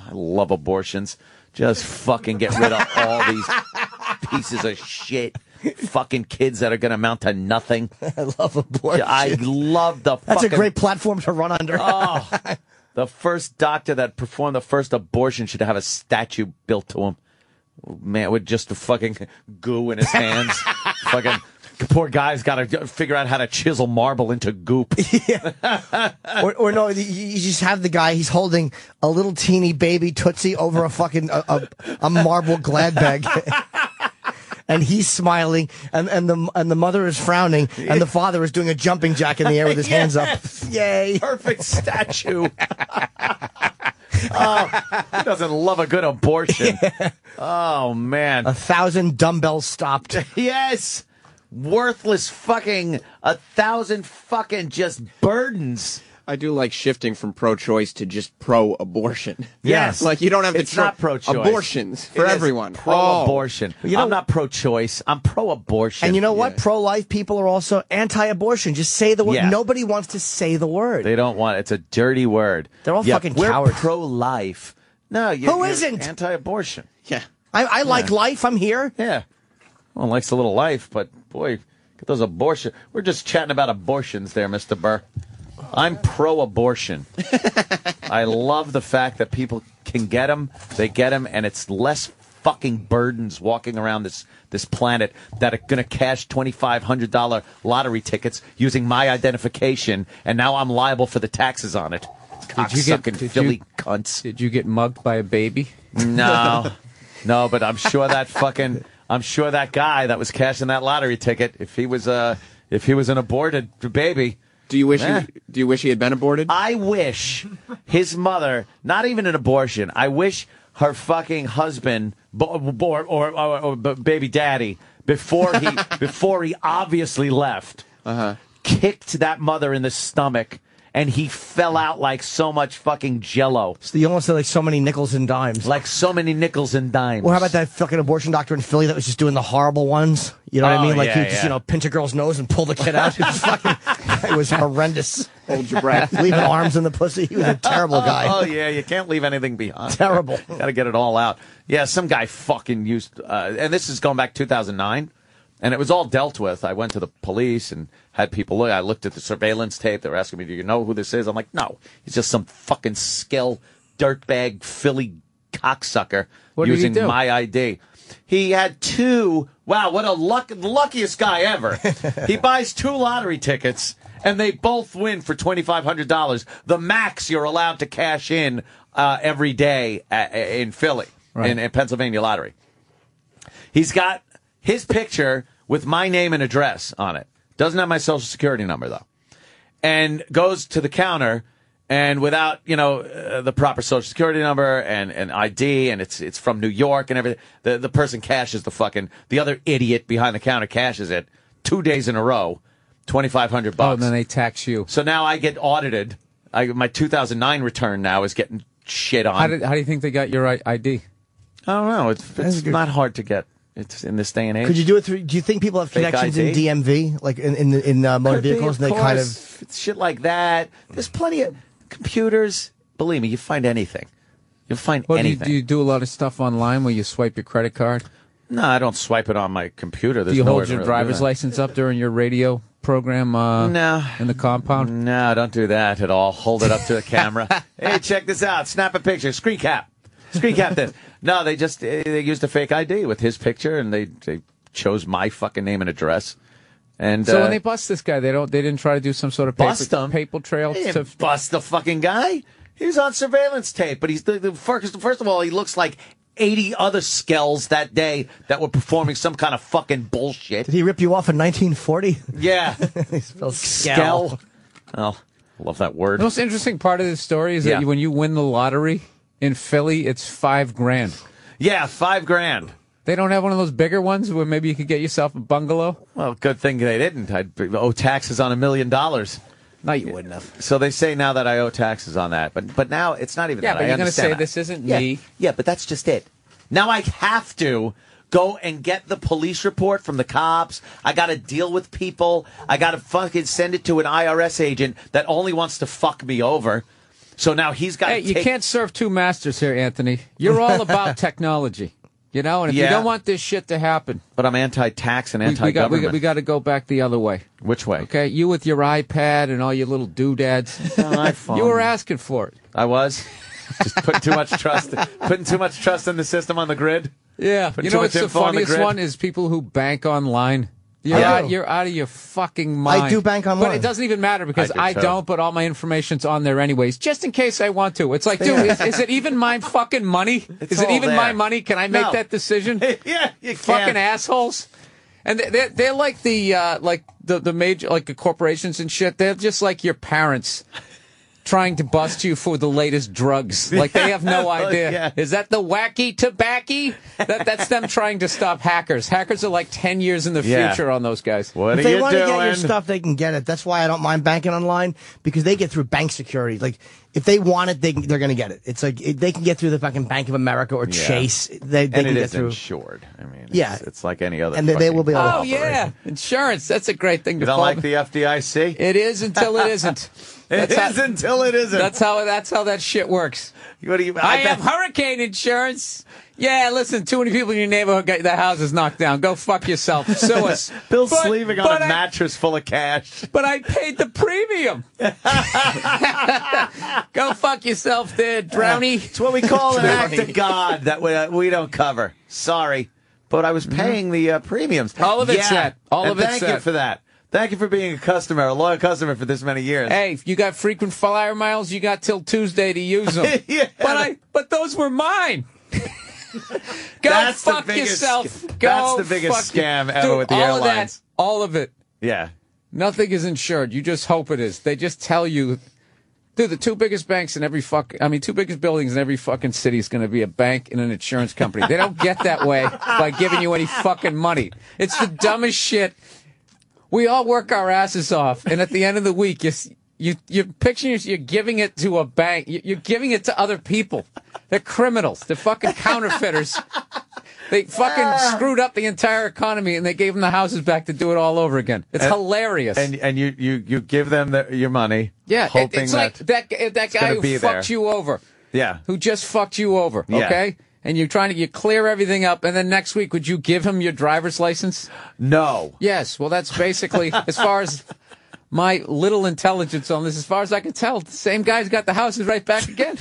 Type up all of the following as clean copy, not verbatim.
I love abortions. Just fucking get rid of all these pieces of shit. Fucking kids that are going to amount to nothing. I love abortion. I love the That's fucking... a great platform to run under. Oh, the first doctor that performed the first abortion should have a statue built to him. Man, with just the fucking goo in his hands. Fucking poor guy's got to figure out how to chisel marble into goop. Yeah. or no, you just have the guy, he's holding a little teeny baby Tootsie over a fucking a marble glad bag. And he's smiling, and the mother is frowning, and the father is doing a jumping jack in the air with his hands up. Yay! Perfect statue. Oh, who doesn't love a good abortion? Yeah. Oh man, 1,000 dumbbells stopped. Yes, worthless fucking 1,000 fucking just burdens. I do like shifting from pro-choice to just pro-abortion. Yes. Like, you don't have to... It's not pro-choice. Abortions for everyone. Pro-abortion. You know, I'm not pro-choice. I'm pro-abortion. And you know what? Pro-life people are also anti-abortion. Just say the word. Yeah. Nobody wants to say the word. They don't want it. It's a dirty word. They're all fucking cowards. We're pro-life. No, Who isn't? Anti-abortion. Yeah. I like life. I'm here. Yeah. Well, likes a little life, but boy, get those abortion. We're just chatting about abortions there, Mr. Burr. I'm pro-abortion. I love the fact that people can get them, they get them, and it's less fucking burdens walking around this planet that are going to cash $2,500 lottery tickets using my identification, and now I'm liable for the taxes on it. Cocksucking Philly cunts. Did you get mugged by a baby? No. No, but I'm sure that guy that was cashing that lottery ticket, if he was an aborted baby... Do you wish he had been aborted? I wish his mother, not even an abortion. I wish her fucking husband or baby daddy before he obviously left, kicked that mother in the stomach. And he fell out like so much fucking jello. So you almost said like so many nickels and dimes. Like so many nickels and dimes. Well, how about that fucking abortion doctor in Philly that was just doing the horrible ones? You know what I mean? Like he'd just, pinch a girl's nose and pull the kid out. It was horrendous. Hold your breath. Leave arms in the pussy. He was a terrible guy. Oh, yeah, you can't leave anything behind. Terrible. Got to get it all out. Yeah, some guy fucking used, and this is going back 2009. And it was all dealt with. I went to the police and had people look. I looked at the surveillance tape. They were asking me, do you know who this is? I'm like, no. He's just some fucking skill dirtbag Philly cocksucker using my ID. He had two. Wow, what the luckiest guy ever. He buys 2 lottery tickets, and they both win for $2,500. The max you're allowed to cash in every day in Philly, in Pennsylvania lottery. He's got his picture with my name and address on it. Doesn't have my social security number, though. And goes to the counter, and without, the proper social security number and ID, and it's from New York and everything, the person cashes the other idiot behind the counter cashes it 2 days in a row, $2,500. Oh, and then they tax you. So now I get audited. My 2009 return now is getting shit on. How do you think they got your ID? I don't know. It's not hard to get. It's in this day and age. Could you do it through? Do you think people have connections in DMV, like in motor vehicles, and they kind of shit like that? There's plenty of computers. Believe me, you find anything. You'll find anything. Do you do a lot of stuff online where you swipe your credit card? No, I don't swipe it on my computer. Do you hold your driver's license up during your radio program? No. In the compound? No, don't do that at all. Hold it up to the camera. Hey, check this out. Snap a picture. Screen cap this. No, they used a fake ID with his picture, and they chose my fucking name and address. And so when they bust this guy, they didn't try to do some sort of paper trail to bust the fucking guy. He was on surveillance tape, but he's first of all, he looks like 80 other skells that day that were performing some kind of fucking bullshit. Did he rip you off in 1940? Yeah. He spelled skell. Oh, I love that word. The most interesting part of this story is that when you win the lottery in Philly, it's $5,000. Yeah, $5,000. They don't have one of those bigger ones where maybe you could get yourself a bungalow? Well, good thing they didn't. I'd owe taxes on $1 million. No, you wouldn't have. So they say now that I owe taxes on that. But now it's not even that. Yeah, but you're going to say this isn't me. Yeah, but that's just it. Now I have to go and get the police report from the cops. I got to deal with people. I got to fucking send it to an IRS agent that only wants to fuck me over. So now he's got. Hey, you can't serve two masters here, Anthony. You're all about technology. You know, and if you don't want this shit to happen. But I'm anti-tax and anti-government. We got to go back the other way. Which way? Okay, you with your iPad and all your little doodads. iPhone. You were asking for it. I was? Just putting too much trust in the system on the grid? Yeah. You know what's the funniest one is people who bank online. You're out of your fucking mind. I do bank online. But it doesn't even matter because I don't, but all my information's on there anyways, just in case I want to. It's like, dude, is it even my fucking money? Is it even my money? Can I make that decision? Yeah, you fucking can. Assholes. And they're like the major, like the corporations and shit. They're just like your parents trying to bust you for the latest drugs. Like, they have no idea. Yeah. Is that the wacky tobacco? That's them trying to stop hackers. Hackers are like 10 years in the future on those guys. What if are they you want doing? to get your stuff, they can get it. That's why I don't mind banking online, because they get through bank security. Like, if they want it, they're going to get it. It's like they can get through the fucking Bank of America or Chase. They can get through. Insured. I mean, it's like any other. And they will be able to operate. Yeah, insurance. That's a great thing to You don't like the FDIC? It is until it isn't. Until it isn't. That's how that shit works. What do you? I have hurricane insurance. Yeah, listen, too many people in your neighborhood got their houses knocked down. Go fuck yourself. Sue us. Bill's sleeping on a mattress full of cash. But I paid the premium. Go fuck yourself there, Drowny. It's what we call an act of God that we don't cover. Sorry. But I was paying the premiums. All of it's set. All of it's set. Thank you for that. Thank you for being a loyal customer for this many years. Hey, if you got frequent flyer miles, you got till Tuesday to use them. Yeah. But those were mine. Go fuck yourself. That's the biggest scam ever with the airlines. All of it. Yeah. Nothing is insured. You just hope it is. They just tell you, dude, the two biggest banks in two biggest buildings in every fucking city is going to be a bank and an insurance company. They don't get that way by giving you any fucking money. It's the dumbest shit. We all work our asses off, and at the end of the week, you're picturing you're giving it to a bank. You're giving it to other people. They're criminals. They're fucking counterfeiters. They fucking screwed up the entire economy, and they gave them the houses back to do it all over again. It's hilarious. And you give them your money. Yeah, hoping it's like that guy who fucked you over. Yeah, who just fucked you over. Okay. Yeah. And you're you clear everything up, and then next week, would you give him your driver's license? No. Yes. Well, that's basically, as far as my little intelligence on this, as far as I can tell, the same guy's got the houses right back again.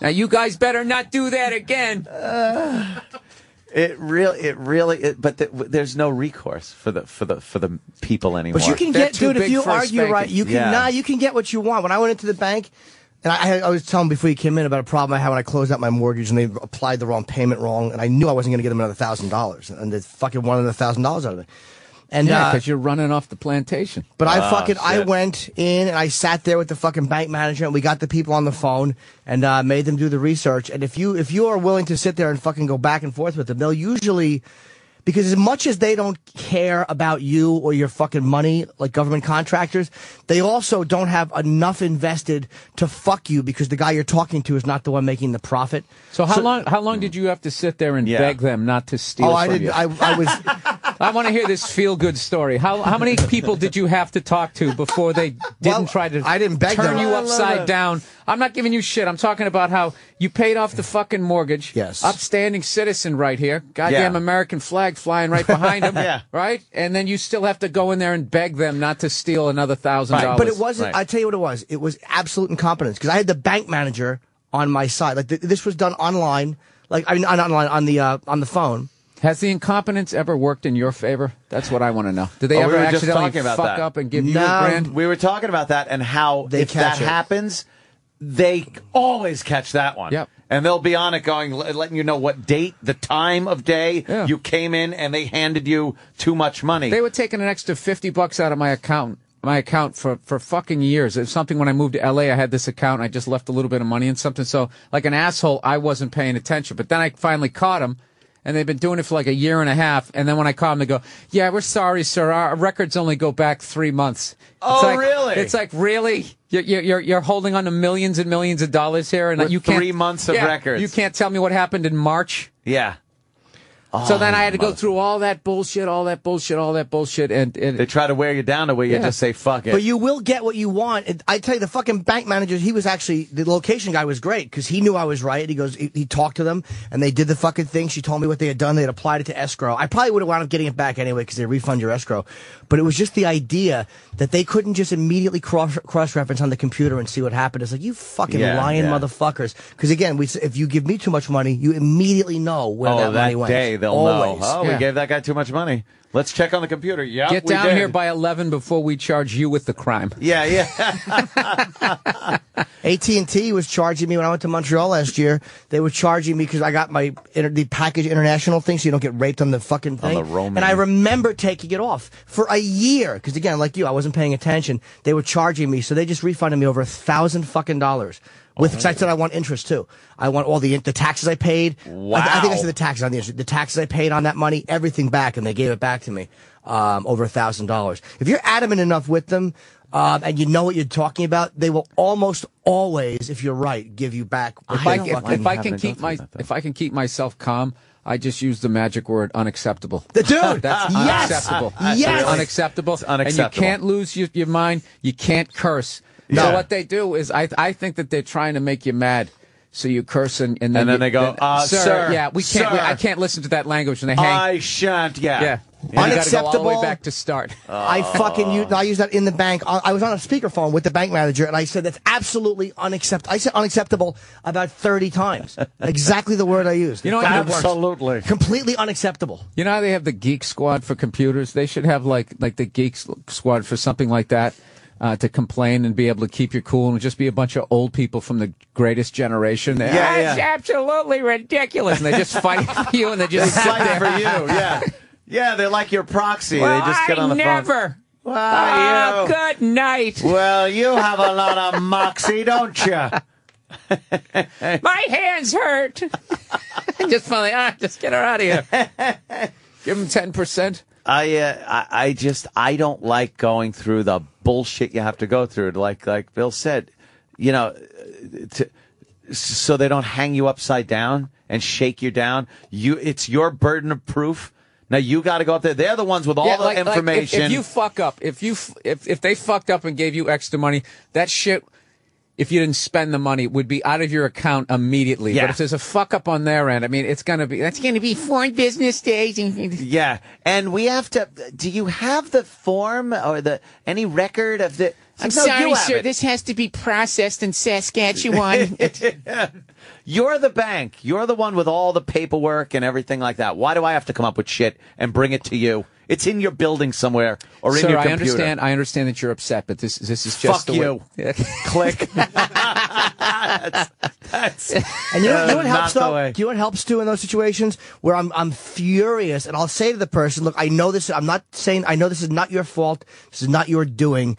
Now, you guys better not do that again. There's no recourse for the people anymore. But you can get, dude, if you argue right, you can get what you want. When I went into the bank, and I was telling before you came in about a problem I had when I closed out my mortgage and they applied the wrong payment wrong, and I knew I wasn't going to get them another $1,000, and they fucking wanted $1,000 out of it. And because you're running off the plantation. But I went in and I sat there with the fucking bank manager, and we got the people on the phone and made them do the research. And if you are willing to sit there and fucking go back and forth with them, they'll usually. Because as much as they don't care about you or your fucking money, like government contractors, they also don't have enough invested to fuck you because the guy you're talking to is not the one making the profit. So how long did you have to sit there and beg them not to steal from you? I was. I want to hear this feel-good story. How many people did you have to talk to before they didn't try to turn you upside down? I'm not giving you shit. I'm talking about how you paid off the fucking mortgage. Yes. Upstanding citizen right here. Goddamn American flag flying right behind him. Yeah. Right? And then you still have to go in there and beg them not to steal another $1,000. Right. But it wasn't. Right. I tell you what it was. It was absolute incompetence because I had the bank manager on my side. Like this was done online. Not online on the phone. Has the incompetence ever worked in your favor? That's what I want to know. Did they ever accidentally fuck up and give you $1,000? We were talking about that and how if that happens, they always catch that one. Yep. And they'll be on it letting you know what date, the time of day you came in, and they handed you too much money. They were taking an extra $50 out of my account for fucking years. It was something when I moved to L.A., I had this account, and I just left a little bit of money in something. So, like an asshole, I wasn't paying attention. But then I finally caught them. And they've been doing it for like a year and a half. And then when I call them, they go, "Yeah, we're sorry, sir. Our records only go back 3 months." Really? It's like, really? You're holding on to millions and millions of dollars here, and with you can't 3 months of records. You can't tell me what happened in March. Yeah. So then I had to go through all that bullshit, and They try to wear you down to where you just say fuck it. But you will get what you want. And I tell you, the fucking bank manager, he was actually, the location guy was great because he knew I was right. He goes, he talked to them and they did the fucking thing. She told me what they had done. They had applied it to escrow. I probably would have wound up getting it back anyway because they refund your escrow. But it was just the idea that they couldn't just immediately cross-reference on the computer and see what happened. It's like, you fucking lying motherfuckers. Because again, if you give me too much money, you immediately know where that money went. Day they'll Always. know. We gave that guy too much money. Let's check on the computer. Yeah, get down here by 11 before we charge you with the crime. Yeah. AT&T was charging me when I went to Montreal last year. They were charging me because I got the package international thing, so you don't get raped on the fucking thing. On the roaming. And I remember taking it off for a year because again, like you, I wasn't paying attention. They were charging me, so they just refunded me over $1,000 fucking dollars. Because I said I want interest too. I want all the taxes I paid. Wow. I think I said the taxes on the interest. The taxes I paid on that money, everything back, and they gave it back to me. Over $1,000. If you're adamant enough with them, and you know what you're talking about, they will almost always, if you're right, give you back. If I can keep myself calm, I just use the magic word unacceptable. Dude, that's unacceptable. Yes, it's unacceptable. It's unacceptable. And you can't lose your mind. You can't curse. Yeah. So what they do is, I think that they're trying to make you mad. So you curse and then they go, sir, yeah, we can't. Sir. I can't listen to that language. And they hang. I shan't. Yeah. Unacceptable. You gotta go all the way back to start. I use that in the bank. I was on a speakerphone with the bank manager, and I said that's absolutely unacceptable. I said unacceptable about 30 times. Exactly the word I used. You know, absolutely, completely unacceptable. You know how they have the Geek Squad for computers? They should have like the Geek Squad for something like that. To complain and be able to keep your cool and just be a bunch of old people from the greatest generation. It's absolutely ridiculous. And they just fight for you and they just sit there. for you. Yeah, they're like your proxy. Well, they just get on the phone. Well, good night. Well, you have a lot of moxie, don't you? My hands hurt. Just finally, just get her out of here. Give them 10%. I don't like going through the bullshit you have to go through. Like Bill said, so they don't hang you upside down and shake you down. It's your burden of proof. Now you got to go up there. They're the ones with all the information. If you fuck up, if they fucked up and gave you extra money, that shit. If you didn't spend the money, would be out of your account immediately. Yeah. But if there's a fuck up on their end, I mean, that's going to be 4 business days. Yeah, and we have to. Do you have the form or any record of the? I'm sorry, sir. This has to be processed in Saskatchewan. You're the bank. You're the one with all the paperwork and everything like that. Why do I have to come up with shit and bring it to you? It's in your building somewhere or in your computer. I understand that you're upset, but this is just fuck you. Click. That's and you know what helps though? Do you know what helps too in those situations where I'm furious and I'll say to the person, look, I know this. I'm not saying I know this is not your fault. This is not your doing.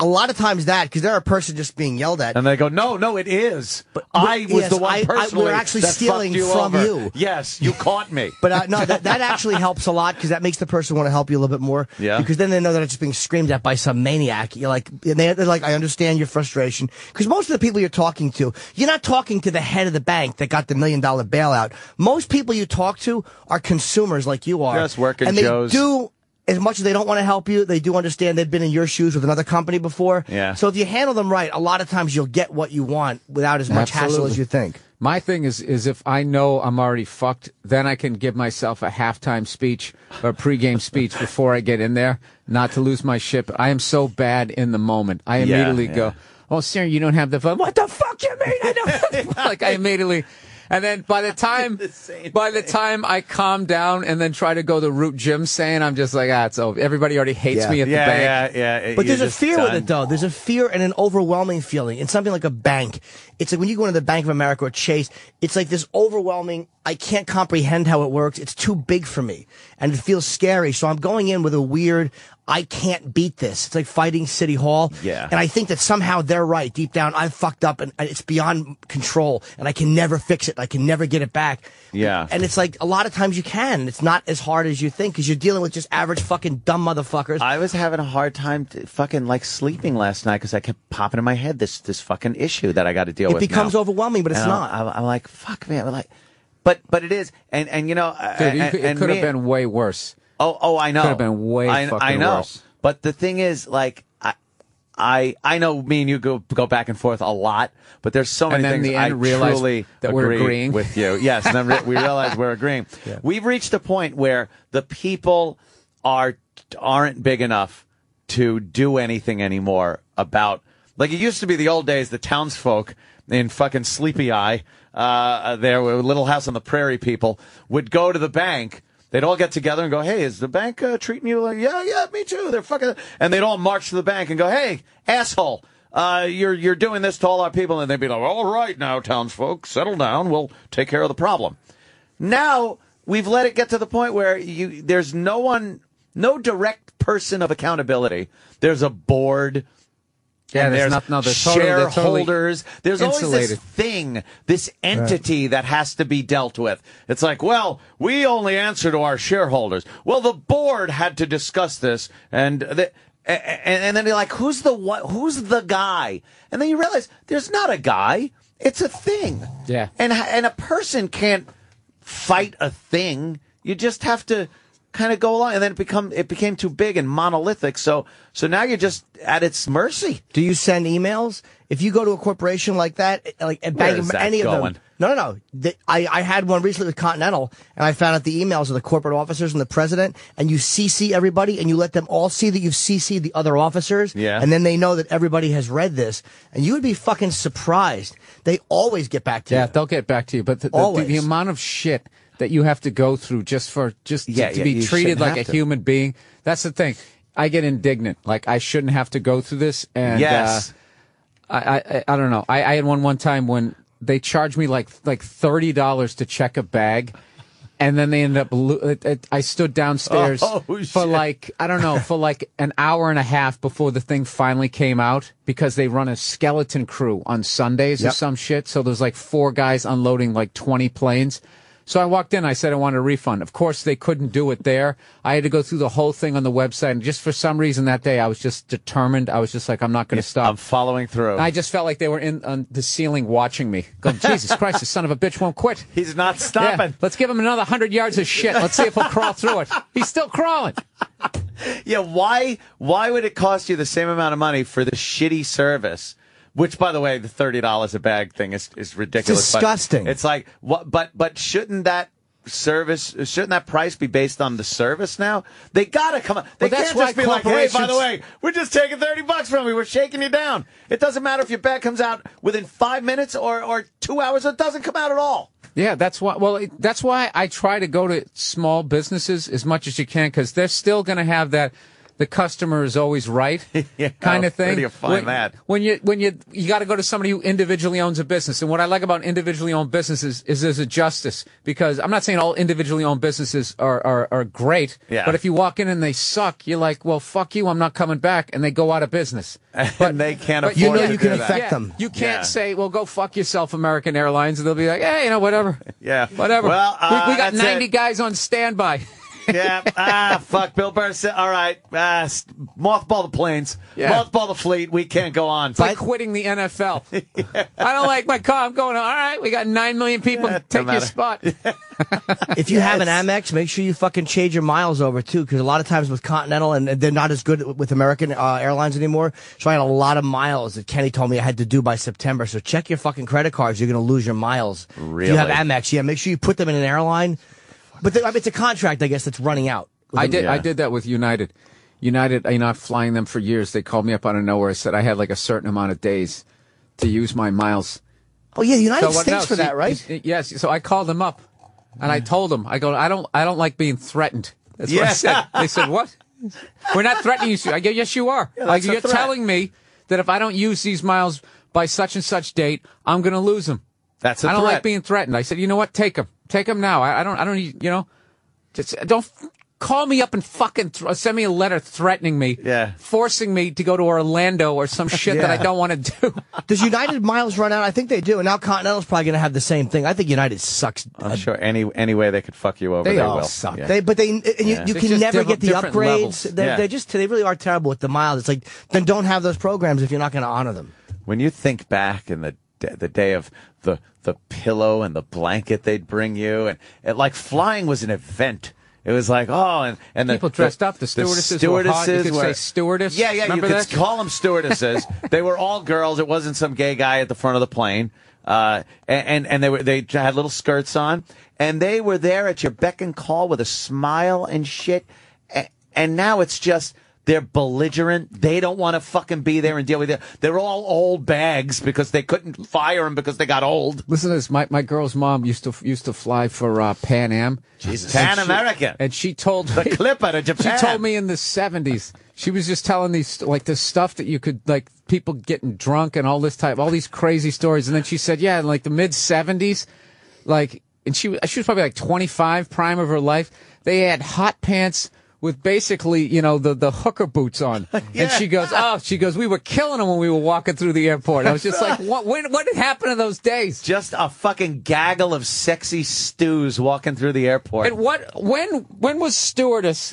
A lot of times because they're a person just being yelled at. And they go, no, it is. But I was the one personally we're actually that stealing fucked you from over. you. Yes, you caught me. But no, that actually helps a lot because that makes the person want to help you a little bit more. Yeah. Because then they know that it's being screamed at by some maniac. You're like, and they're like, I understand your frustration. Because most of the people you're talking to, you're not talking to the head of the bank that got the $1 million bailout. Most people you talk to are consumers like you are. Just working and Joes. They do. As much as they don't want to help you, they do understand they've been in your shoes with another company before. Yeah. So if you handle them right, a lot of times you'll get what you want without as much hassle as you think. My thing is if I know I'm already fucked, then I can give myself a halftime speech or pregame speech before I get in there, not to lose my shit. But I am so bad in the moment. I immediately go, "Oh, sir, you don't have the phone." What the fuck you mean? I don't. Like I immediately. And then by the time I calm down and then try to go the route Jim's saying, I'm just like, it's over. Everybody already hates me at the bank. Yeah. But there's a fear with it, though. There's a fear and an overwhelming feeling. In something like a bank, it's like when you go into the Bank of America or Chase, it's like this overwhelming, I can't comprehend how it works. It's too big for me. And it feels scary. So I'm going in with a weird, I can't beat this. It's like fighting City Hall. Yeah. And I think that somehow they're right. Deep down, I've fucked up and it's beyond control and I can never fix it. I can never get it back. Yeah. And it's like a lot of times you can. It's not as hard as you think because you're dealing with just average fucking dumb motherfuckers. I was having a hard time fucking like sleeping last night because I kept popping in my head this fucking issue that I got to deal with. It becomes now. overwhelming, but it's not. I'm like, fuck, man. I'm like, but it is, and you know, Dude, it could have been way worse. Oh, I know. Could have been way fucking worse. But the thing is, like, I know me and you go back and forth a lot, but there's so many things I truly that we're agree agreeing with you. Yes, and then we realize we're agreeing. Yeah. We've reached a point where the people aren't big enough to do anything anymore about, like, it used to be the old days, the townsfolk in fucking Sleepy Eye, there were Little House on the Prairie people would go to the bank. They'd all get together and go, hey, is the bank treating you like, yeah, me too. They're fucking, and they'd all march to the bank and go, hey, asshole, you're doing this to all our people. And they'd be like, all right now, townsfolk, settle down. We'll take care of the problem. Now we've let it get to the point where there's no direct person of accountability. There's a board. Yeah, there's shareholders. There's always insulated. this thing, this entity that has to be dealt with. It's like, well, we only answer to our shareholders. Well, the board had to discuss this, and then you're like, who's the guy? And then you realize there's not a guy. It's a thing. Yeah. And a person can't fight a thing. You just have to kind of go along, and then it became too big and monolithic. So now you're just at its mercy. Do you send emails? If you go to a corporation like that, like any of them? No. I had one recently with Continental, and I found out the emails of the corporate officers and the president, and you CC everybody, and you let them all see that you've CC'd the other officers, and then they know that everybody has read this, and you would be fucking surprised. They always get back to you. Yeah, they'll get back to you, but the amount of shit that you have to go through just to be treated like a human being. That's the thing. I get indignant. Like, I shouldn't have to go through this. And yes. I don't know. I had one time when they charged me like $30 to check a bag. And then they ended up, I stood downstairs for like, I don't know, for like an hour and a half before the thing finally came out, because they run a skeleton crew on Sundays or some shit. So there's like 4 guys unloading like 20 planes. So I walked in, I said I wanted a refund. Of course, they couldn't do it there. I had to go through the whole thing on the website. And just for some reason that day, I was just determined. I was just like, I'm not going to stop. I'm following through. And I just felt like they were on the ceiling watching me. Going, Jesus Christ, this son of a bitch won't quit. He's not stopping. Yeah, let's give him another 100 yards of shit. Let's see if he'll crawl through it. He's still crawling. Yeah, why would it cost you the same amount of money for the shitty service? Which, by the way, the $30 a bag thing is ridiculous. It's disgusting. It's like, what? But shouldn't that price be based on the service now? They gotta come up. They can't just be like, hey, by the way, we're just taking $30 from you. We're shaking you down. It doesn't matter if your bag comes out within 5 minutes or 2 hours. It doesn't come out at all. Yeah, that's why. Well, that's why I try to go to small businesses as much as you can, because they're still going to have that. The customer is always right, kind of thing. Where do you find that? When you got to go to somebody who individually owns a business. And what I like about individually owned businesses is there's a justice, because I'm not saying all individually owned businesses are great, but if you walk in and they suck, you're like, well, fuck you, I'm not coming back, and they go out of business. But they can't afford you know to you can do affect that. them. You can't say, well, go fuck yourself, American Airlines, and they'll be like, hey, whatever. Yeah, whatever. Well, we got 90 guys on standby. Yeah. Fuck. Bill Burr said, all right, mothball the planes, mothball the fleet. We can't go on. It's like quitting the NFL. I don't like my car. I'm going, all right, we got 9 million people. Take your spot. If you have an Amex, make sure you fucking change your miles over, too, because a lot of times with Continental, and they're not as good with American Airlines anymore, so I had a lot of miles that Kenny told me I had to do by September. So check your fucking credit cards. You're going to lose your miles. Really? If you have Amex, make sure you put them in an airline. But it's a contract, I guess, that's running out. I did that with United. United, I'm flying them for years. They called me up out of nowhere. Said I had like a certain amount of days to use my miles. Oh yeah, United stinks for that, right? Yes. So I called them up, and I told them, I don't like being threatened. That's what I said. They said, what? We're not threatening you. I go, yes, you are. Like, you're telling me that if I don't use these miles by such and such date, I'm going to lose them. That's a I don't threat. like being threatened. I said, you know what? Take them now. I don't need, just don't call me up and fucking send me a letter threatening me, forcing me to go to Orlando or some shit that I don't want to do. Does United miles run out? I think they do. And now Continental's probably going to have the same thing. I think United sucks. I'm sure any way they could fuck you over, they all will. Suck. Yeah. You can never get the upgrades. They really are terrible with the miles. It's like, then don't have those programs if you're not going to honor them. When you think back in the day of the the pillow and the blanket they'd bring you, and like flying was an event. It was like, oh, and people dressed up. The stewardesses were hot. You could say stewardess. Yeah, Remember you that? could call them stewardesses. They were all girls. It wasn't some gay guy at the front of the plane. And they had little skirts on, and they were there at your beck and call with a smile and shit. And now it's just, they're belligerent. They don't want to fucking be there and deal with it. They're all old bags because they couldn't fire them because they got old. Listen to this. My girl's mom used to fly for Pan Am. Jesus. Pan American. And she told the me, Clipper to Japan. She told me in the 70s, she was just telling these, like, the stuff that you could, like, people getting drunk and all these crazy stories. And then she said, yeah, in like the mid 70s, like, and she was probably like 25, prime of her life. They had hot pants with basically, you know, the hooker boots on. Yeah. And she goes, we were killing them when we were walking through the airport. I was just like, what had happened in those days? Just a fucking gaggle of sexy stews walking through the airport. And when was stewardess?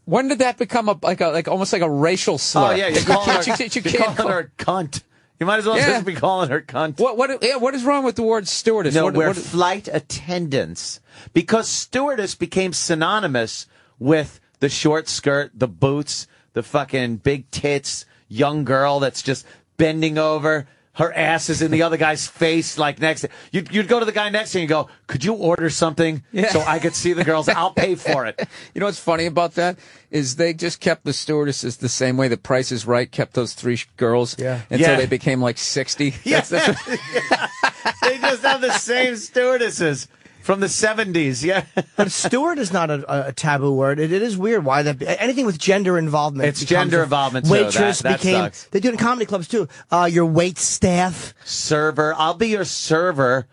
When did that become almost like a racial slur? Oh yeah, you're calling her, you can't calling her cunt. You might as well just be calling her cunt. What is wrong with the word stewardess? No, we're flight attendants, because stewardess became synonymous with the short skirt, the boots, the fucking big tits, young girl that's just bending over. Her ass is in the other guy's face, like next to you'd go to the guy next to you and go, could you order something so I could see the girls? I'll pay for it. You know what's funny about that is they just kept the stewardesses the same way the Price is Right kept those three girls until they became like 60. Yeah. They just have the same stewardesses from the 70s, yeah. But steward is not a taboo word. It is weird why that anything with gender involvement. It's gender involvement too. Waitress that became. Sucks. They do it in comedy clubs too. Your wait staff, server. I'll be your server.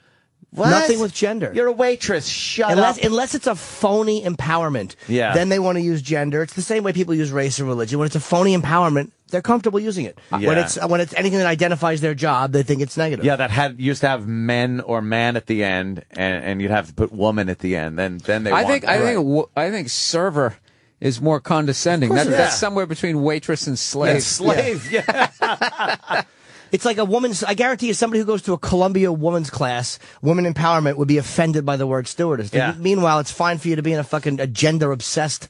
What? Nothing with gender. You're a waitress. Shut up. Unless it's a phony empowerment. Yeah. Then they want to use gender. It's the same way people use race and religion. When it's a phony empowerment, they're comfortable using it. Yeah. When it's anything that identifies their job, they think it's negative. Yeah, that used to have men or man at the end, and you'd have to put woman at the end. Then they. I think server is more condescending. That's somewhere between waitress and slave. Yeah, slave. Yeah. It's like a woman's. I guarantee you, somebody who goes to a Columbia women's class, women empowerment, would be offended by the word stewardess. Yeah. Meanwhile, it's fine for you to be in a gender obsessed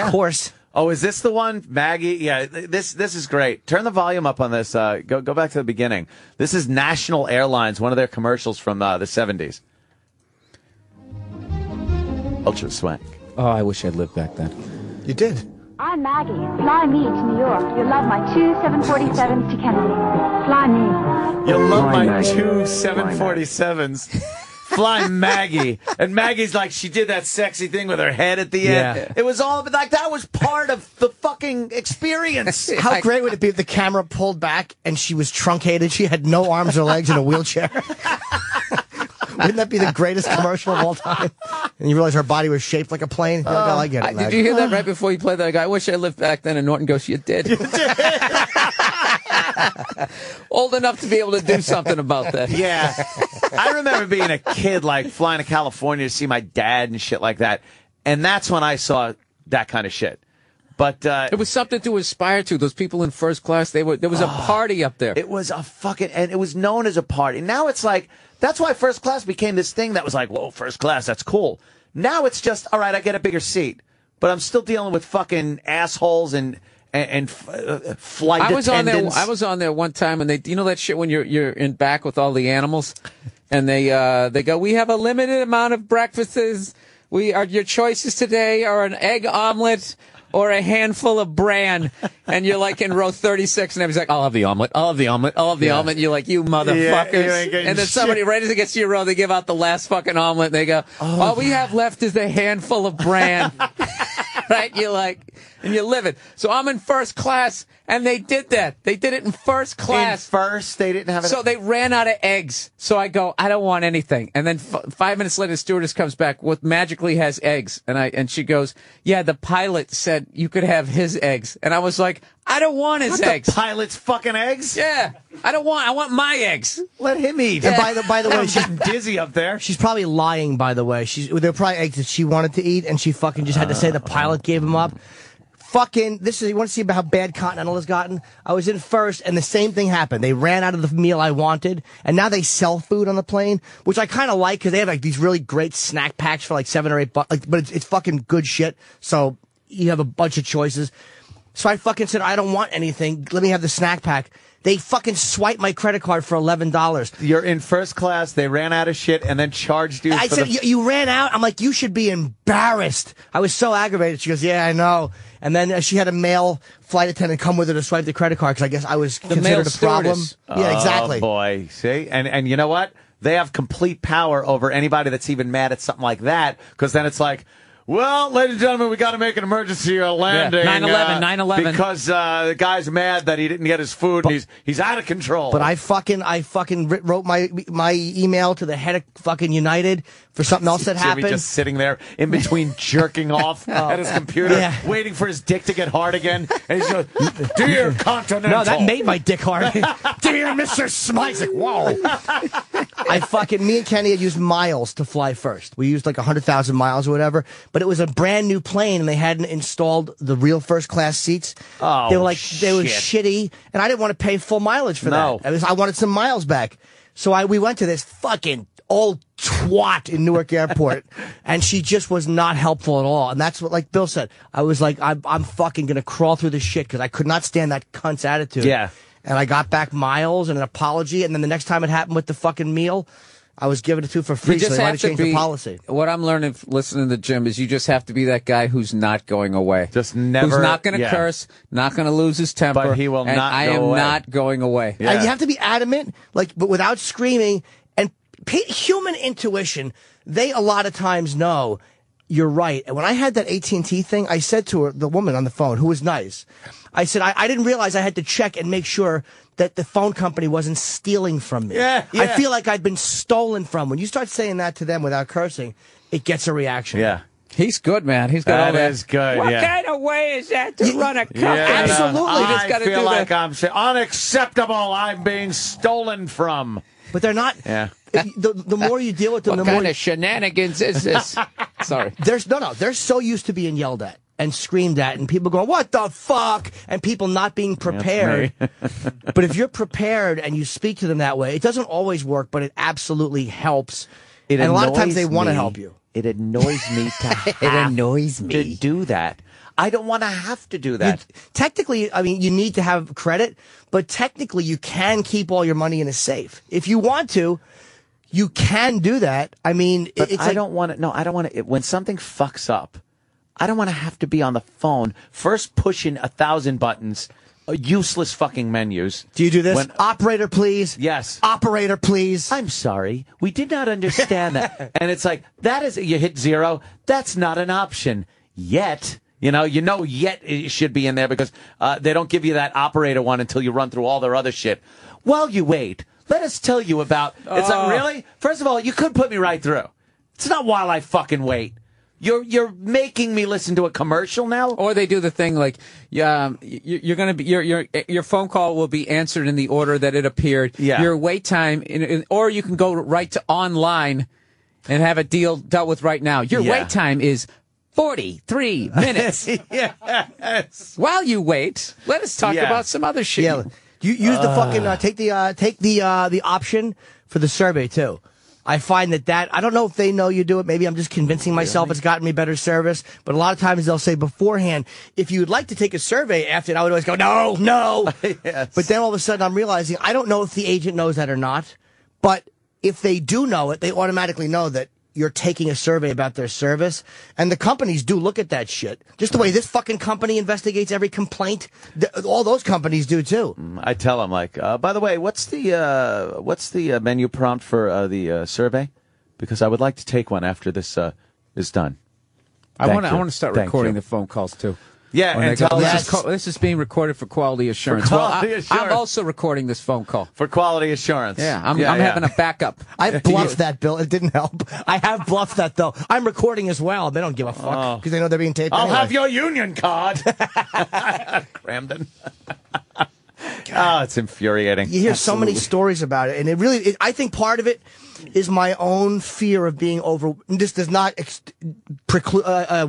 course. Oh, is this the one, Maggie? Yeah, this is great. Turn the volume up on this. Go back to the beginning. This is National Airlines, one of their commercials from the 70s. Ultra swank. Oh, I wish I'd lived back then. You did. I'm Maggie. Fly me to New York. You'll love my 2 747s to Kennedy. Fly me. You'll love my 2 747s. Fly Maggie. And Maggie's like, she did that sexy thing with her head at the end. Yeah. It was all like, that was part of the fucking experience. How great would it be if the camera pulled back and she was truncated? She had no arms or legs in a wheelchair. Wouldn't that be the greatest commercial of all time? And you realize her body was shaped like a plane? You're like, oh, I get it, did you hear that right before you played that guy? I wish I lived back then. And Norton goes, you did. You did. Old enough to be able to do something about that. Yeah. I remember being a kid, like, flying to California to see my dad and shit like that. And that's when I saw that kind of shit. But it was something to aspire to. Those people in first class, there was a party up there. It was a fucking, and it was known as a party. Now it's like, that's why first class became this thing that was like, whoa, first class, that's cool. Now it's just, all right, I get a bigger seat, but I'm still dealing with fucking assholes and flight attendants. I was on there one time, and they, you know that shit when you're in back with all the animals, and they go, we have a limited amount of breakfasts. Your choices today are an egg omelet or a handful of bran, and you're like in row 36, and everybody's like, I'll have the omelet, I'll have the omelet, I'll have the omelet, and you're like, you motherfuckers. And then somebody right as it gets to your row, they give out the last fucking omelet, and they go, all we have left is a handful of bran. Right? You're like, and you're living. So I'm in first class, and they did that. They did it in first class. In first, they didn't have it. So they ran out of eggs. So I go, I don't want anything. And then 5 minutes later, the stewardess comes back with magically has eggs. And she goes, yeah, the pilot said you could have his eggs. And I was like, I don't want his eggs. The pilot's fucking eggs? Yeah. I want my eggs. Let him eat. And by the way, she's dizzy up there. She's probably lying, by the way. They're probably eggs that she wanted to eat, and she fucking just had to say the pilot gave them up. fucking, you want to see about how bad Continental has gotten? I was in first, and the same thing happened. They ran out of the meal I wanted, and now they sell food on the plane, which I kind of like, because they have like these really great snack packs for like $7 or $8, but it's fucking good shit, so you have a bunch of choices. So I fucking said, I don't want anything, let me have the snack pack. They fucking swiped my credit card for $11. You're in first class. They ran out of shit and then charged you. I said, you ran out? I'm like, you should be embarrassed. I was so aggravated. She goes, yeah, I know. And then she had a male flight attendant come with her to swipe the credit card because I guess I was considered a problem. Yeah, exactly. Oh, boy. See? And you know what? They have complete power over anybody that's even mad at something like that, because then it's like, well, ladies and gentlemen, we got to make an emergency landing. 9/11. Because the guy's mad that he didn't get his food and he's out of control. But I fucking wrote my email to the head of fucking United for something else that happened. Jimmy just sitting there in between jerking off at his computer, waiting for his dick to get hard again. And he's going, dear Continental. No, that made my dick hard. Dear Mr. Smythe. Like, whoa. Me and Kenny had used miles to fly first. We used like 100,000 miles or whatever. But it was a brand new plane, and they hadn't installed the real first class seats. Oh, they were shitty, and I didn't want to pay full mileage for that. I wanted some miles back. So we went to this fucking old twat in Newark Airport, and she just was not helpful at all. And that's what, like Bill said, I was like, I'm fucking gonna crawl through this shit because I could not stand that cunt's attitude. Yeah. And I got back miles and an apology, and then the next time it happened with the fucking meal, I was giving it to for free, so they might have changed the policy. What I'm learning listening to Jim is you just have to be that guy who's not going away. Just never. Who's not going to curse, not going to lose his temper. But he will not go away. I am not going away. Yeah. And you have to be adamant, but without screaming. And human intuition, they a lot of times know you're right. And when I had that AT&T thing, I said to her, the woman on the phone, who was nice, I said, I didn't realize I had to check and make sure that the phone company wasn't stealing from me. Yeah. I feel like I'd been stolen from. When you start saying that to them without cursing, it gets a reaction. Yeah. He's good, man. He's got all that. That is good, What kind of way is that to run a company? Absolutely. I feel like I'm unacceptable. I'm being stolen from. But they're not. Yeah. The more you deal with them, What the more kind of shenanigans is this? Sorry. They're so used to being yelled at and screamed at, and people going, what the fuck? And people not being prepared. But if you're prepared and you speak to them that way, it doesn't always work, but it absolutely helps. And a lot of times they want to help you. It annoys me to do that. I don't want to have to do that. Technically, I mean, you need to have credit, but technically you can keep all your money in a safe. If you want to, you can do that. I mean, I don't want to. No, I don't want to. When something fucks up, I don't want to have to be on the phone first pushing 1,000 buttons, useless fucking menus. Do you do this? Operator, please. Yes. Operator, please. I'm sorry. We did not understand that. And it's like, you hit 0. That's not an option yet. Yet it should be in there because they don't give you that operator one until you run through all their other shit. While you wait, let us tell you about. It's like, really? First of all, you could put me right through. It's not while I fucking wait. You're making me listen to a commercial now? Or they do the thing like, you're going to be your phone call will be answered in the order that it appeared. Yeah. Your wait time, or you can go right to online and have a deal dealt with right now. Your wait time is 43 minutes. Yes. While you wait, let us talk about some other shit. Yeah. You use the fucking take the option for the survey too. I find that I don't know if they know you do it. Maybe I'm just convincing myself it's gotten me better service. But a lot of times they'll say beforehand, if you would like to take a survey after it, I would always go, no. Yes. But then all of a sudden I'm realizing I don't know if the agent knows that or not. But if they do know it, they automatically know that you're taking a survey about their service. And the companies do look at that shit. Just the way this fucking company investigates every complaint. All those companies do too. I tell them, like, by the way, what's the menu prompt for the survey? Because I would like to take one after this is done. I want to start recording the phone calls too. Yeah, and tell this is being recorded for quality assurance. I'm also recording this phone call for quality assurance. Yeah, I'm having a backup. I bluffed that, Bill. It didn't help. I have bluffed that though. I'm recording as well. They don't give a fuck because they know they're being taped. I'll anyway. have your union card, Cramden. It's infuriating. You hear so many stories about it, and I think part of it is my own fear of being over. This does not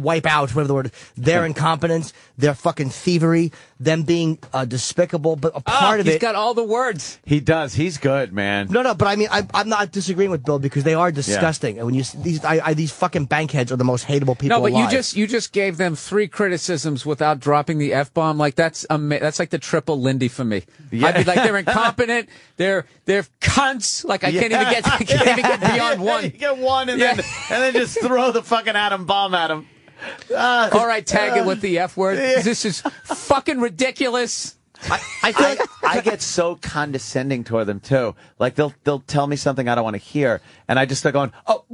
wipe out, whatever the word is, their incompetence, their fucking thievery, them being despicable. But a part of he's it. got all the words. He does. He's good, man. No, but I mean, I'm not disagreeing with Bill because they are disgusting. And when you these fucking bankheads are the most hateable people. No, but alive. you just gave them 3 criticisms without dropping the F-bomb. Like that's like the triple Lindy for me. Yeah. I'd be like, they're incompetent, they're cunts. Like I can't even get beyond one. You get one and then just throw the fucking atom bomb at him. All right, tag it with the F word. This is fucking ridiculous. I feel like I get so condescending toward them too. Like they'll tell me something I don't want to hear, and I just start going, "Oh,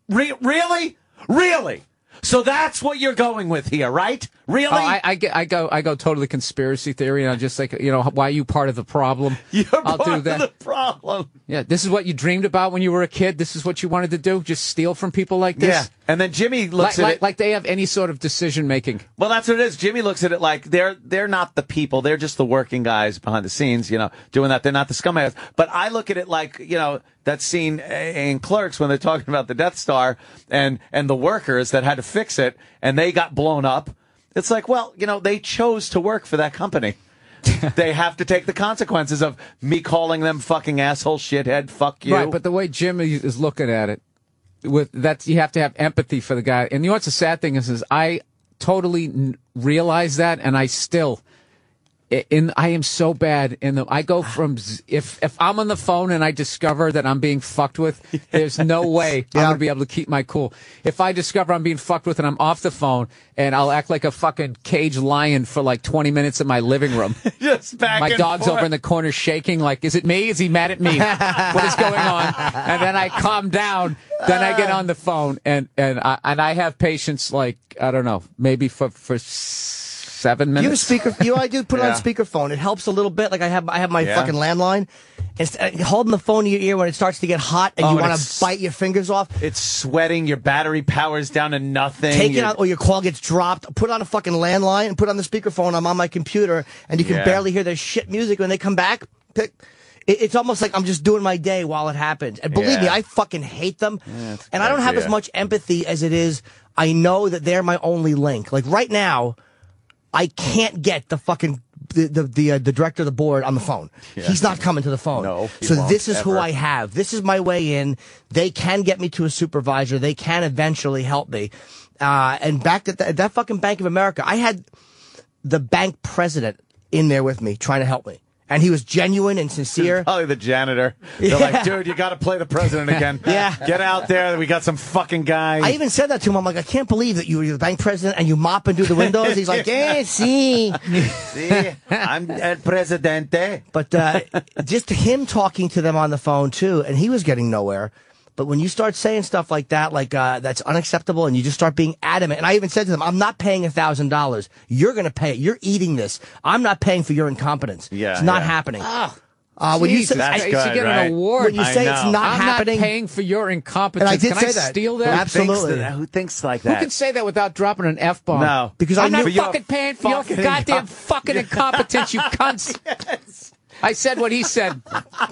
really? So that's what you're going with here, right? Really?" Oh, I go totally conspiracy theory, and I'm just like, why are you part of the problem? I'll do that. The problem. Yeah, this is what you dreamed about when you were a kid. This is what you wanted to do. Just steal from people like this. Yeah, and then Jimmy looks at it like they have any sort of decision making. Well, that's what it is. Jimmy looks at it like they're not the people. They're just the working guys behind the scenes, doing that. They're not the scumbags. But I look at it like, that scene in Clerks when they're talking about the Death Star and the workers that had to fix it and they got blown up. It's like, well, they chose to work for that company. They have to take the consequences of me calling them fucking asshole, shithead, fuck you. Right, but the way Jimmy is looking at it, with that, you have to have empathy for the guy. And what's the sad thing is I totally realize that, and I still, I am so bad I go from if I'm on the phone and I discover that I'm being fucked with, there's no way I'm gonna be able to keep my cool. If I discover I'm being fucked with and I'm off the phone and I'll act like a fucking caged lion for like 20 minutes in my living room, just back my and dog's forth. over in the corner shaking like, is it me? Is he mad at me? What is going on? And then I calm down. Then I get on the phone and I have patience like, I don't know, maybe for 7 minutes. I do put it on speakerphone. It helps a little bit. Like I have my fucking landline. And holding the phone to your ear when it starts to get hot and you want to bite your fingers off. It's sweating. Your battery power's down to nothing. Take it out, or your call gets dropped. Put on a fucking landline and put on the speakerphone. I'm on my computer, and you can barely hear their shit music when they come back. It's almost like I'm just doing my day while it happens. And believe me, I fucking hate them. And I don't have as much empathy as it is. I know that they're my only link. Like right now, I can't get the fucking the director of the board on the phone. Yeah. He's not coming to the phone. No, so this is who I have. This is my way in. They can get me to a supervisor. They can eventually help me. And back at that fucking Bank of America, I had the bank president in there with me trying to help me. And he was genuine and sincere. Probably the janitor. They're like, dude, you got to play the president again. Get out there. We got some fucking guy. I even said that to him. I'm like, I can't believe that you're the bank president and you mop and do the windows. He's like, see, I'm el presidente. But just him talking to them on the phone, too, and he was getting nowhere. But when you start saying stuff like that, that's unacceptable, and you just start being adamant, and I even said to them, I'm not paying $1,000. You're going to pay it. You're eating this. I'm not paying for your incompetence. It's not happening. When you say, that's I good, should get right? an award. When you say it's not happening, I'm not paying for your incompetence. And I did Can say I that. steal that? Absolutely. Who thinks like that? Who can say that without dropping an F-bomb? No. Because I'm I not knew fucking paying for your goddamn fucking incompetence, you cunts. Yes. I said what he said.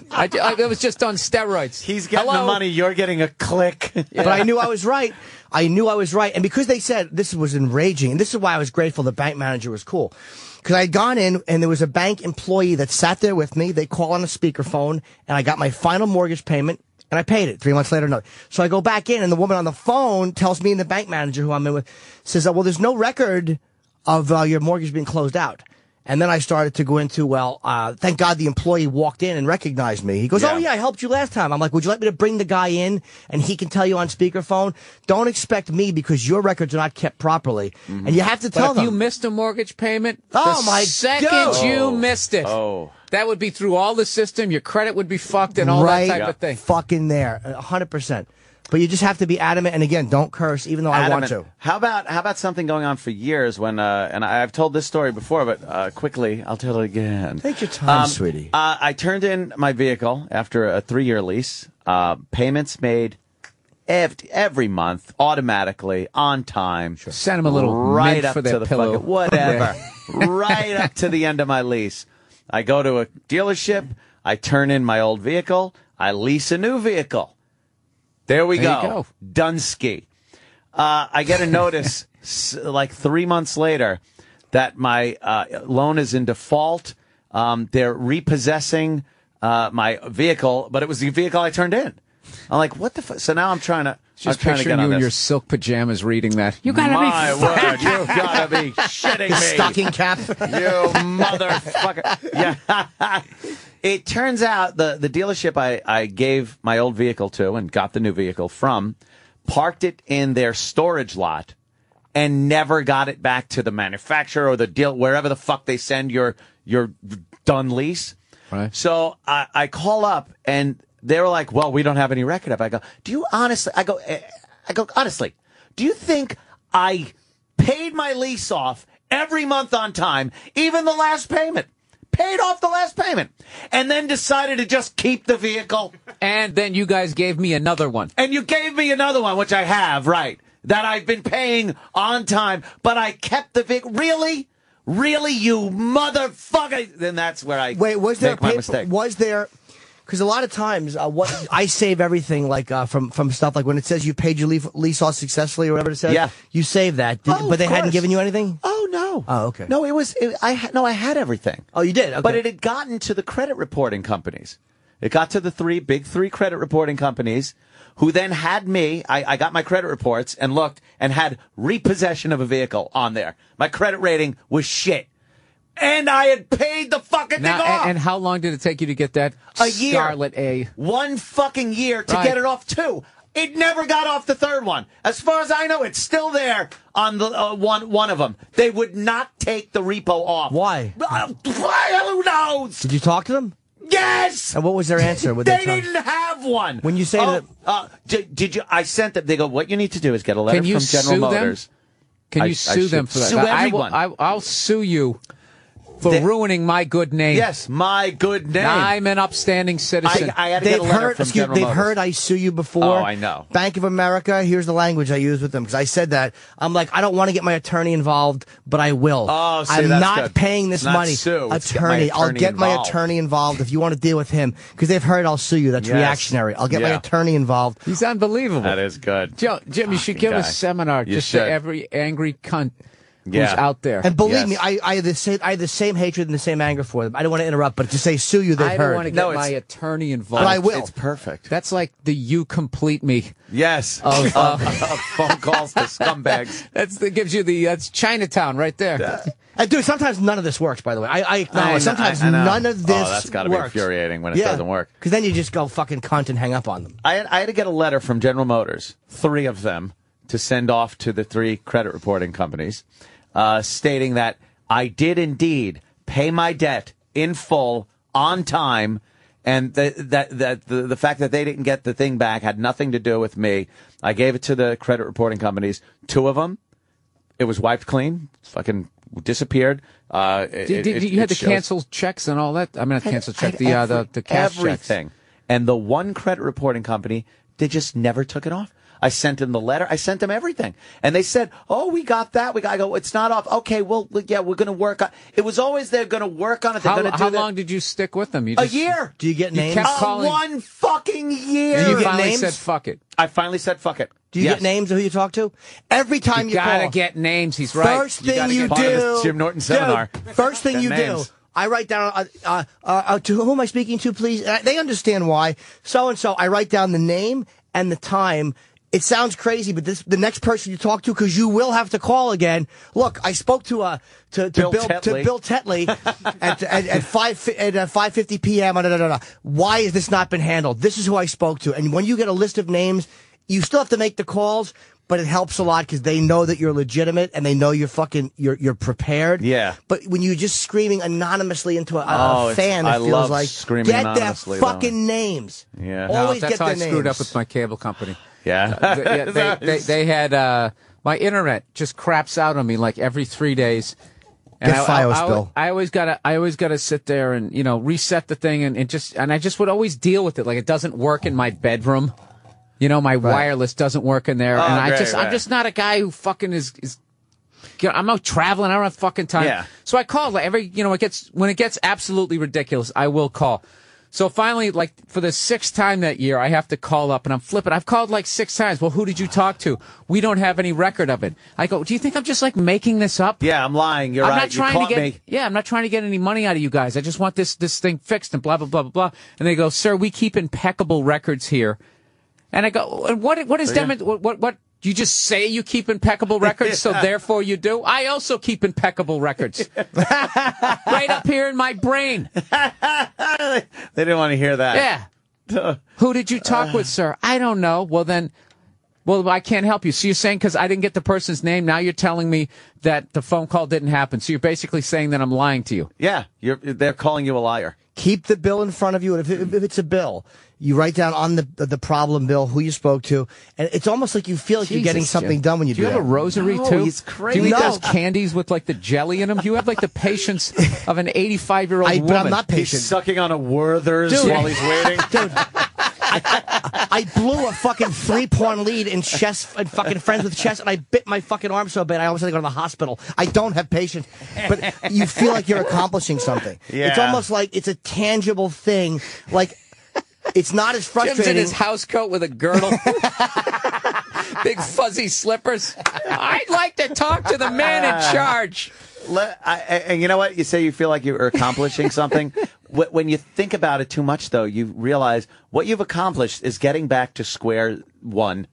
It was just on steroids. He's getting the money. You're getting a click. But I knew I was right. And because they said this was enraging, and this is why I was grateful the bank manager was cool. Because I had gone in, and there was a bank employee that sat there with me. They call on a speakerphone, and I got my final mortgage payment, and I paid it. 3 months later, no. So I go back in, and the woman on the phone tells me and the bank manager who I'm in with, says, well, there's no record of your mortgage being closed out. And then I started to go into, thank God the employee walked in and recognized me. He goes, oh, yeah, I helped you last time. I'm like, would you like me to bring the guy in and he can tell you on speakerphone? Don't expect me because your records are not kept properly. And you have to tell them. If you missed a mortgage payment, oh, my second you missed it, that would be through all the system. Your credit would be fucked and all that type of thing. Fucking there, 100%. But you just have to be adamant, and again, don't curse, even though I want to. How about something going on for years when, and I've told this story before, but quickly, I'll tell it again. Take your time, sweetie. I turned in my vehicle after a 3-year lease. Payments made every month, automatically, on time. Sure. Send them a little right mint up for their to the pillow. fucking, whatever. Right up to the end of my lease. I go to a dealership. I turn in my old vehicle. I lease a new vehicle. There we There you go. go. Dunsky. I get a notice like 3 months later that my loan is in default. They're repossessing my vehicle, but it was the vehicle I turned in. I'm like, what the fuck? So now I'm trying to. Just I'm trying to picturing get on you in this. your silk pajamas reading that. You gotta My be word, you gotta be shitting me. Stocking cap. You motherfucker. Yeah. It turns out the dealership I gave my old vehicle to and got the new vehicle from parked it in their storage lot and never got it back to the manufacturer or the deal, wherever the fuck they send your done lease. Right. So I call up and they were like, well, we don't have any record of it. I go, do you honestly, honestly, do you think I paid my lease off every month on time, even the last payment? Paid off the last payment, and then decided to just keep the vehicle. And then you guys gave me another one. And you gave me another one, which I have, right, that I've been paying on time, but I kept the vehicle. Really? Really, you motherfucker? Then that's where I was there make my mistake. Was there? Because a lot of times, what I save everything like from stuff like when it says you paid your lease off successfully or whatever it says. Yeah. You save that, but they hadn't given you anything. Oh no. Oh, okay. No, I had everything. Oh, you did. Okay. But it had gotten to the credit reporting companies. It got to the big three credit reporting companies, who then had me. I got my credit reports and looked and had repossession of a vehicle on there. My credit rating was shit. And I had paid the fucking thing off. And how long did it take you to get that A year. Scarlet A? 1 fucking year to Right. get it off, too. It never got off the third one. As far as I know, it's still there on the one of them. They would not take the repo off. Why? Who knows? Did you talk to them? Yes! And what was their answer? They didn't have one. When you say did you? I sent them. They go, what you need to do is get a letter Can you from General sue them? Motors. Can I you sue them should for that? sue everyone. I'll sue you for ruining my good name. Yes, my good name. I'm an upstanding citizen. I had to get a letter from General They've Motors. heard I sue you before. Oh, I know. Bank of America, here's the language I use with them, because I said that. I'm like, I don't want to get my attorney involved, but I will. Oh, see, I'm that's not good. paying this Not money. sue, it's get my Attorney. I'll attorney get my involved. attorney involved if you want to deal with him, because they've heard I'll sue you. That's Yes. reactionary. I'll get my Yeah. attorney involved. He's unbelievable. That is good. Jim, you should Fucking give guy. a seminar You just to should. every angry cunt Yeah. who's out there. And believe Yes. me, I have the same hatred and the same anger for them. I don't want to interrupt, but to say sue you, they've I heard. don't want to get No, my it's- attorney involved. But I will. It's perfect. That's like the "you complete me." Yes. Of, phone calls to scumbags. That gives you that's Chinatown right there. And dude, sometimes none of this works, by the way. I acknowledge sometimes I know. none of this works. Oh, that's got to be infuriating when it doesn't work. Because then you just go fucking cunt and hang up on them. I had to get a letter from General Motors, 3 of them, to send off to the 3 credit reporting companies, stating that I did indeed pay my debt in full on time, and the fact that they didn't get the thing back had nothing to do with me. I gave it to the credit reporting companies. 2 of them, it was wiped clean, fucking disappeared. You had to cancel checks and all that. I mean, not cancel check, the cash checks. everything. And the one credit reporting company, they just never took it off. I sent them the letter. I sent them everything. And they said, oh, we got that. I go, it's not off. Okay, well, yeah, we're going to work on it. It was always they're going to work on it. They're going to do How that. long did you stick with them? A year. Do you get names? kept calling. 1 fucking year. And you get finally names? said, fuck it. I finally said, fuck it. Do you Yes. get names of who you talk to? Every time you gotta call. get names. He's right. First thing gotta you get part of do. this Jim Norton seminar. Dude, first thing Get you names. do. I write down, to whom am I speaking to, please? They understand why. So-and-so. I write down the name and the time. It sounds crazy, but the next person you talk to, because you will have to call again. Look, I spoke to Bill Tetley at 5:50 p.m. Why has this not been handled? This is who I spoke to. And when you get a list of names, you still have to make the calls, but it helps a lot because they know that you're legitimate and they know you're prepared. Yeah. But when you're just screaming anonymously into a Oh, fan, it I feels love like screaming get their anonymously, though. fucking names. Yeah. Always that's get how their I names. screwed up with my cable company. Yeah. They had my internet just craps out on me like every 3 days. And Get Fios, Bill. I always gotta sit there and reset the thing and I just would always deal with it like it doesn't work in my bedroom. My wireless doesn't work in there, and great, I'm just not a guy who fucking is. I'm out traveling. I don't have fucking time. Yeah. So I call when it gets absolutely ridiculous. I will call. So finally, like, for the 6th time that year, I have to call up, and I'm flipping. I've called like 6 times. Well, who did you talk to? We don't have any record of it. I go, do you think I'm just, like, making this up? Yeah, I'm lying. You're I'm right. not trying you to caught get, me. Yeah, I'm not trying to get any money out of you guys. I just want this thing fixed and blah, blah, blah, blah, blah. And they go, sir, we keep impeccable records here. And I go, what is what? You just say you keep impeccable records, so therefore you do? I also keep impeccable records. Right up here in my brain. They didn't want to hear that. Yeah. Who did you talk with, sir? I don't know. Well, I can't help you. So you're saying because I didn't get the person's name, now you're telling me that the phone call didn't happen. So you're basically saying that I'm lying to you. Yeah, they're calling you a liar. Keep the bill in front of you, and if it's a bill, you write down on the problem bill who you spoke to, and it's almost like you feel like you're getting something done when you do that. Do you have a rosary, No, too? he's crazy. Do you eat No. those candies with, like, the jelly in them? Do you have, like, the patience of an 85-year-old woman? But I'm not He's patient. sucking on a Werther's Dude. while he's waiting. Dude, I blew a fucking 3-point lead in chess and fucking Friends with Chess, and I bit my fucking arm so bad I almost had to go to the hospital. I don't have patience, but you feel like you're accomplishing something. Yeah. It's almost like it's a tangible thing. Like, it's not as frustrating. Jim's in his house coat with a girdle. Big fuzzy slippers. I'd like to talk to the man in charge. And you know what? You say you feel like you're accomplishing something. When you think about it too much, though, you realize what you've accomplished is getting back to square one.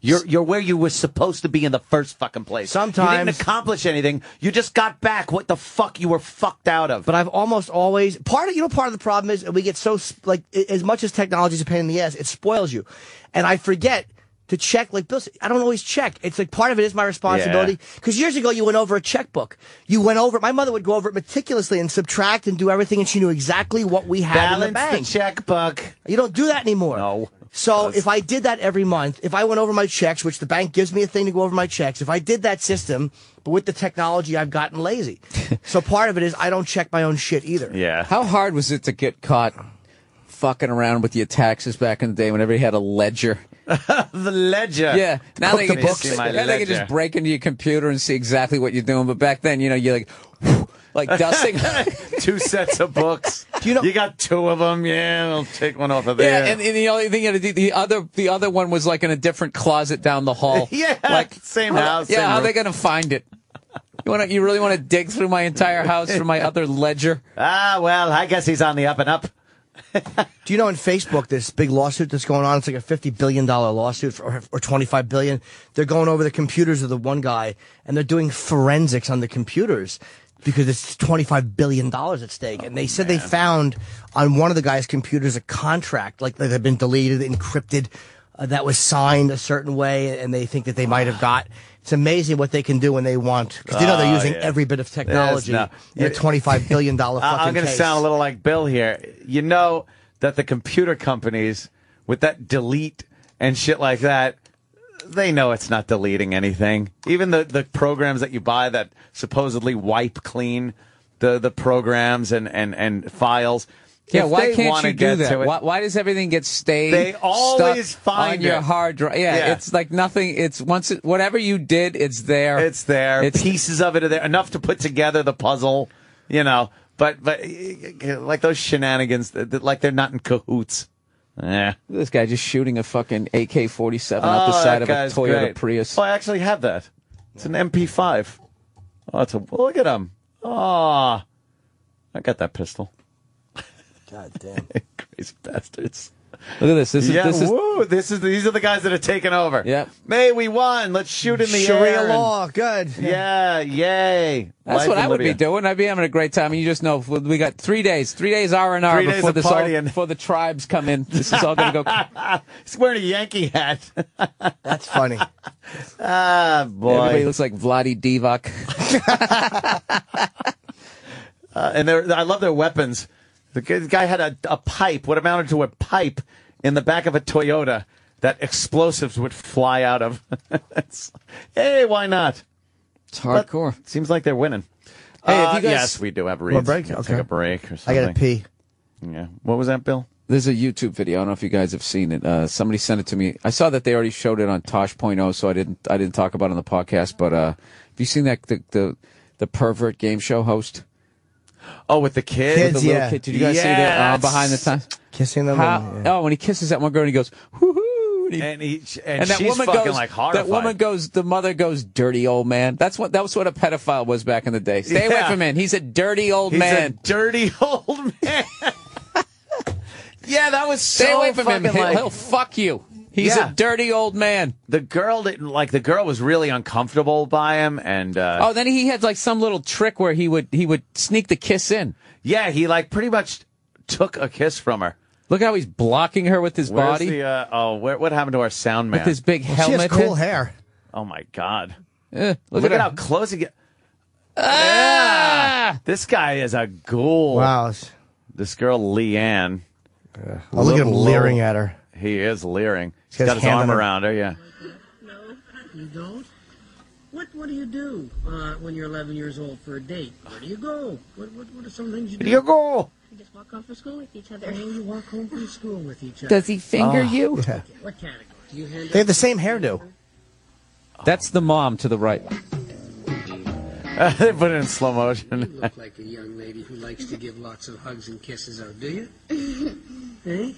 You're where you were supposed to be in the first fucking place. Sometimes you didn't accomplish anything. You just got back what the fuck you were fucked out of. But I've almost always part of the problem is we get so like as much as technology is a pain in the ass, it spoils you, and I forget to check. Like Bill said, I don't always check. It's like part of it is my responsibility. Because years ago you went over a checkbook. You went over. My mother would go over it meticulously and subtract and do everything, and she knew exactly what we had in the Balance bank. the checkbook. You don't do that anymore. No. So if I did that every month, if I went over my checks, which the bank gives me a thing to go over my checks, if I did that system, but with the technology, I've gotten lazy. So part of it is I don't check my own shit either. Yeah. How hard was it to get caught fucking around with your taxes back in the day when everybody had a ledger? The ledger. Yeah. Now they can ledger. just break into your computer and see exactly what you're doing. But back then, you're like dusting. 2 sets of books. Do you know? You got 2 of them. Yeah, I'll take one off of there. Yeah, and the only thing you had to do, the other one was like in a different closet down the hall. Yeah, like same house. Yeah, same how are room. they gonna find it? You really want to dig through my entire house for my other ledger? Well, I guess he's on the up and up. Do you know in Facebook this big lawsuit that's going on? It's like a $50 billion lawsuit or $25 billion. They're going over the computers of the one guy and they're doing forensics on the computers because it's $25 billion at stake. And they said they found on one of the guy's computers a contract, like that had been deleted, encrypted, that was signed a certain way, and they think that they might have got. It's amazing what they can do when they want, because they know they're using every bit of technology in a $25 billion fucking I'm going to case. sound a little like Bill here. You know that the computer companies, with that delete and shit like that, they know it's not deleting anything. Even the programs that you buy that supposedly wipe clean the programs and files. Yeah, if why they can't wanna you do get that? to it- Why does everything get stayed? They always stuck find on your it. hard drive. Yeah, it's like nothing. It's whatever you did, it's there. It's there. Pieces of it are there. Enough to put together the puzzle, But like those shenanigans, like they're not in cahoots. Yeah. This guy just shooting a fucking AK-47 up the side of a guy's Toyota great. Prius. Oh, I actually have that. It's an MP5. Oh, look at him. Oh, I got that pistol. God damn. Crazy bastards. Look at this. This is These are the guys that are taking over. Yep. May we won. Let's shoot in the Sharia air. law, good. Yeah, yay. That's Life what in I would be Libya. doing. I'd be having a great time. And you just know we got 3 days. 3 days R&R 3 days before of this partying. before the tribes come in. This is all going to go. He's wearing a Yankee hat. That's funny. Ah, boy. Everybody looks like Vladi Divac. And I love their weapons. The guy had a pipe, what amounted to a pipe, in the back of a Toyota that explosives would fly out of. Hey, why not? It's hardcore. But seems like they're winning. Hey, if you guys- yes, we do have reads. Want a break? Let's Okay. take a break or I something. gotta pee. Yeah. What was that, Bill? There's a YouTube video. I don't know if you guys have seen it. Somebody sent it to me. I saw that they already showed it on Tosh.0, so I didn't talk about it on the podcast. But have you seen that the pervert game show host? Oh, with the kids? Kids, The little yeah. kid. Did you guys see that behind the times? Kissing them. Oh, when he kisses that one girl, and he goes, whoo-hoo. And that she's woman fucking goes, like horrified. That woman goes, the mother goes, dirty old man. That was what a pedophile was back in the day. Stay away from him. He's a dirty old man. He's a dirty old man. Yeah, that was so Stay away from him. like, He'll fuck you. He's a dirty old man. The girl didn't like. The girl was really uncomfortable by him, and then he had like some little trick where he would sneak the kiss in. Yeah, he like pretty much took a kiss from her. Look how he's blocking her with his body. What happened to our sound man? With his big helmet. She has cool hair. Oh my God! Look at how close he gets. This guy is a ghoul. Wow. This girl, Leanne. Look at him leering at her. He is leering. He's got got his arm around her. Yeah. No, you don't. What do you do when you're 11 years old for a date? Where do you go? What are some things you do? Where do you go? We just walk home from school with each other. Oh, you walk home from school with each other. Does he finger you? Yeah. What category? Do you handle? They have the same hairdo. That's the mom to the right. They put it in slow motion. You look like a young lady who likes to give lots of hugs and kisses out, do you? Hey?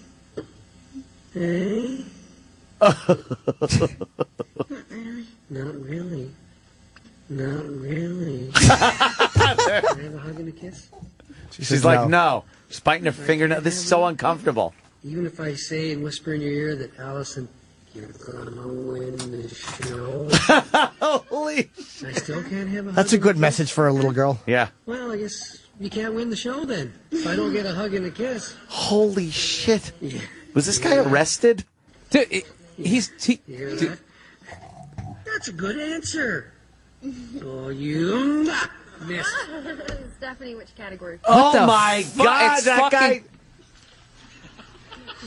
Hey? Not really. Not really. Can I have a hug and a kiss? She's like, no. She's biting her fingernail. This is so uncomfortable. Even if I say and whisper in your ear that Allison, you're gonna win the show. Holy. I still can't have a hug. That's a and good kiss? message for a little girl. Yeah. Well, I guess you can't win the show then. If I don't get a hug and a kiss. Holy shit. Yeah. Was this guy arrested? Dude, You hear that? That's a good answer. Oh, you missed. Stephanie, which category? Oh my God, It's that guy. fucking-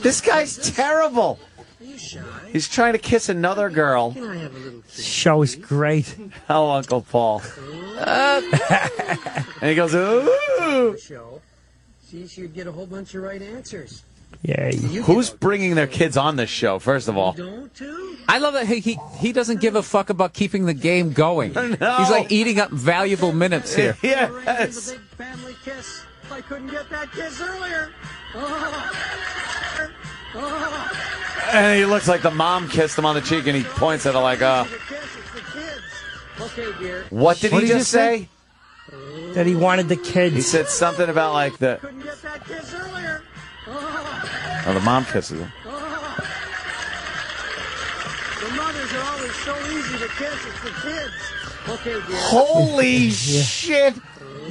This guy's terrible. Are you shy? He's trying to kiss another girl. Can I have a little kiss? Show is great. Oh, Uncle Paul. And he goes, ooh. Show. See, you'd get a whole bunch of right answers. Yeah. You Who's get- bringing their kids on this show, first of all? You don't too? I love that he doesn't give a fuck about keeping the game going. No. He's like eating up valuable minutes here. Yes. The big family kiss. I couldn't get that kiss earlier. And he looks like the mom kissed him on the cheek, and he points at her like, The kiss, it's the kids. Okay, dear. what did What he did you just say? That he wanted the He kids. said something about like the Couldn't get that kiss earlier. the mom kisses him. The mothers are always so easy to kiss. It's the kids. Okay, dear. Holy shit!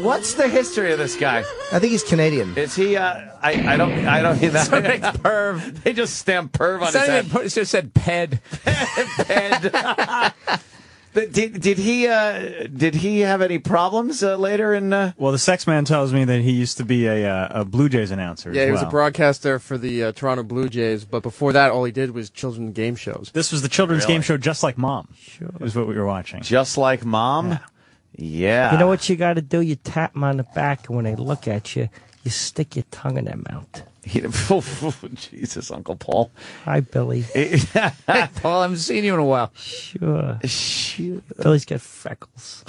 What's the history of this guy? I think he's Canadian. Is he? I don't hear that. Perv. They just stamp perv on It's not his even head. it just said ped. Did he have any problems later in? Well, the sex man tells me that he used to be a Blue Jays announcer. Yeah, as he was a well. broadcaster for the Toronto Blue Jays, but before that, all he did was children's game shows. This was the children's Really? game show, Just Like Mom. Sure. Is what we were watching. Just like mom. Yeah. You know what you got to do? You tap them on the back, and when they look at you, you stick your tongue in their mouth. Jesus, Uncle Paul. Hi, Billy. Paul, I haven't seen you in a while. Sure. Shoot. Billy's got freckles.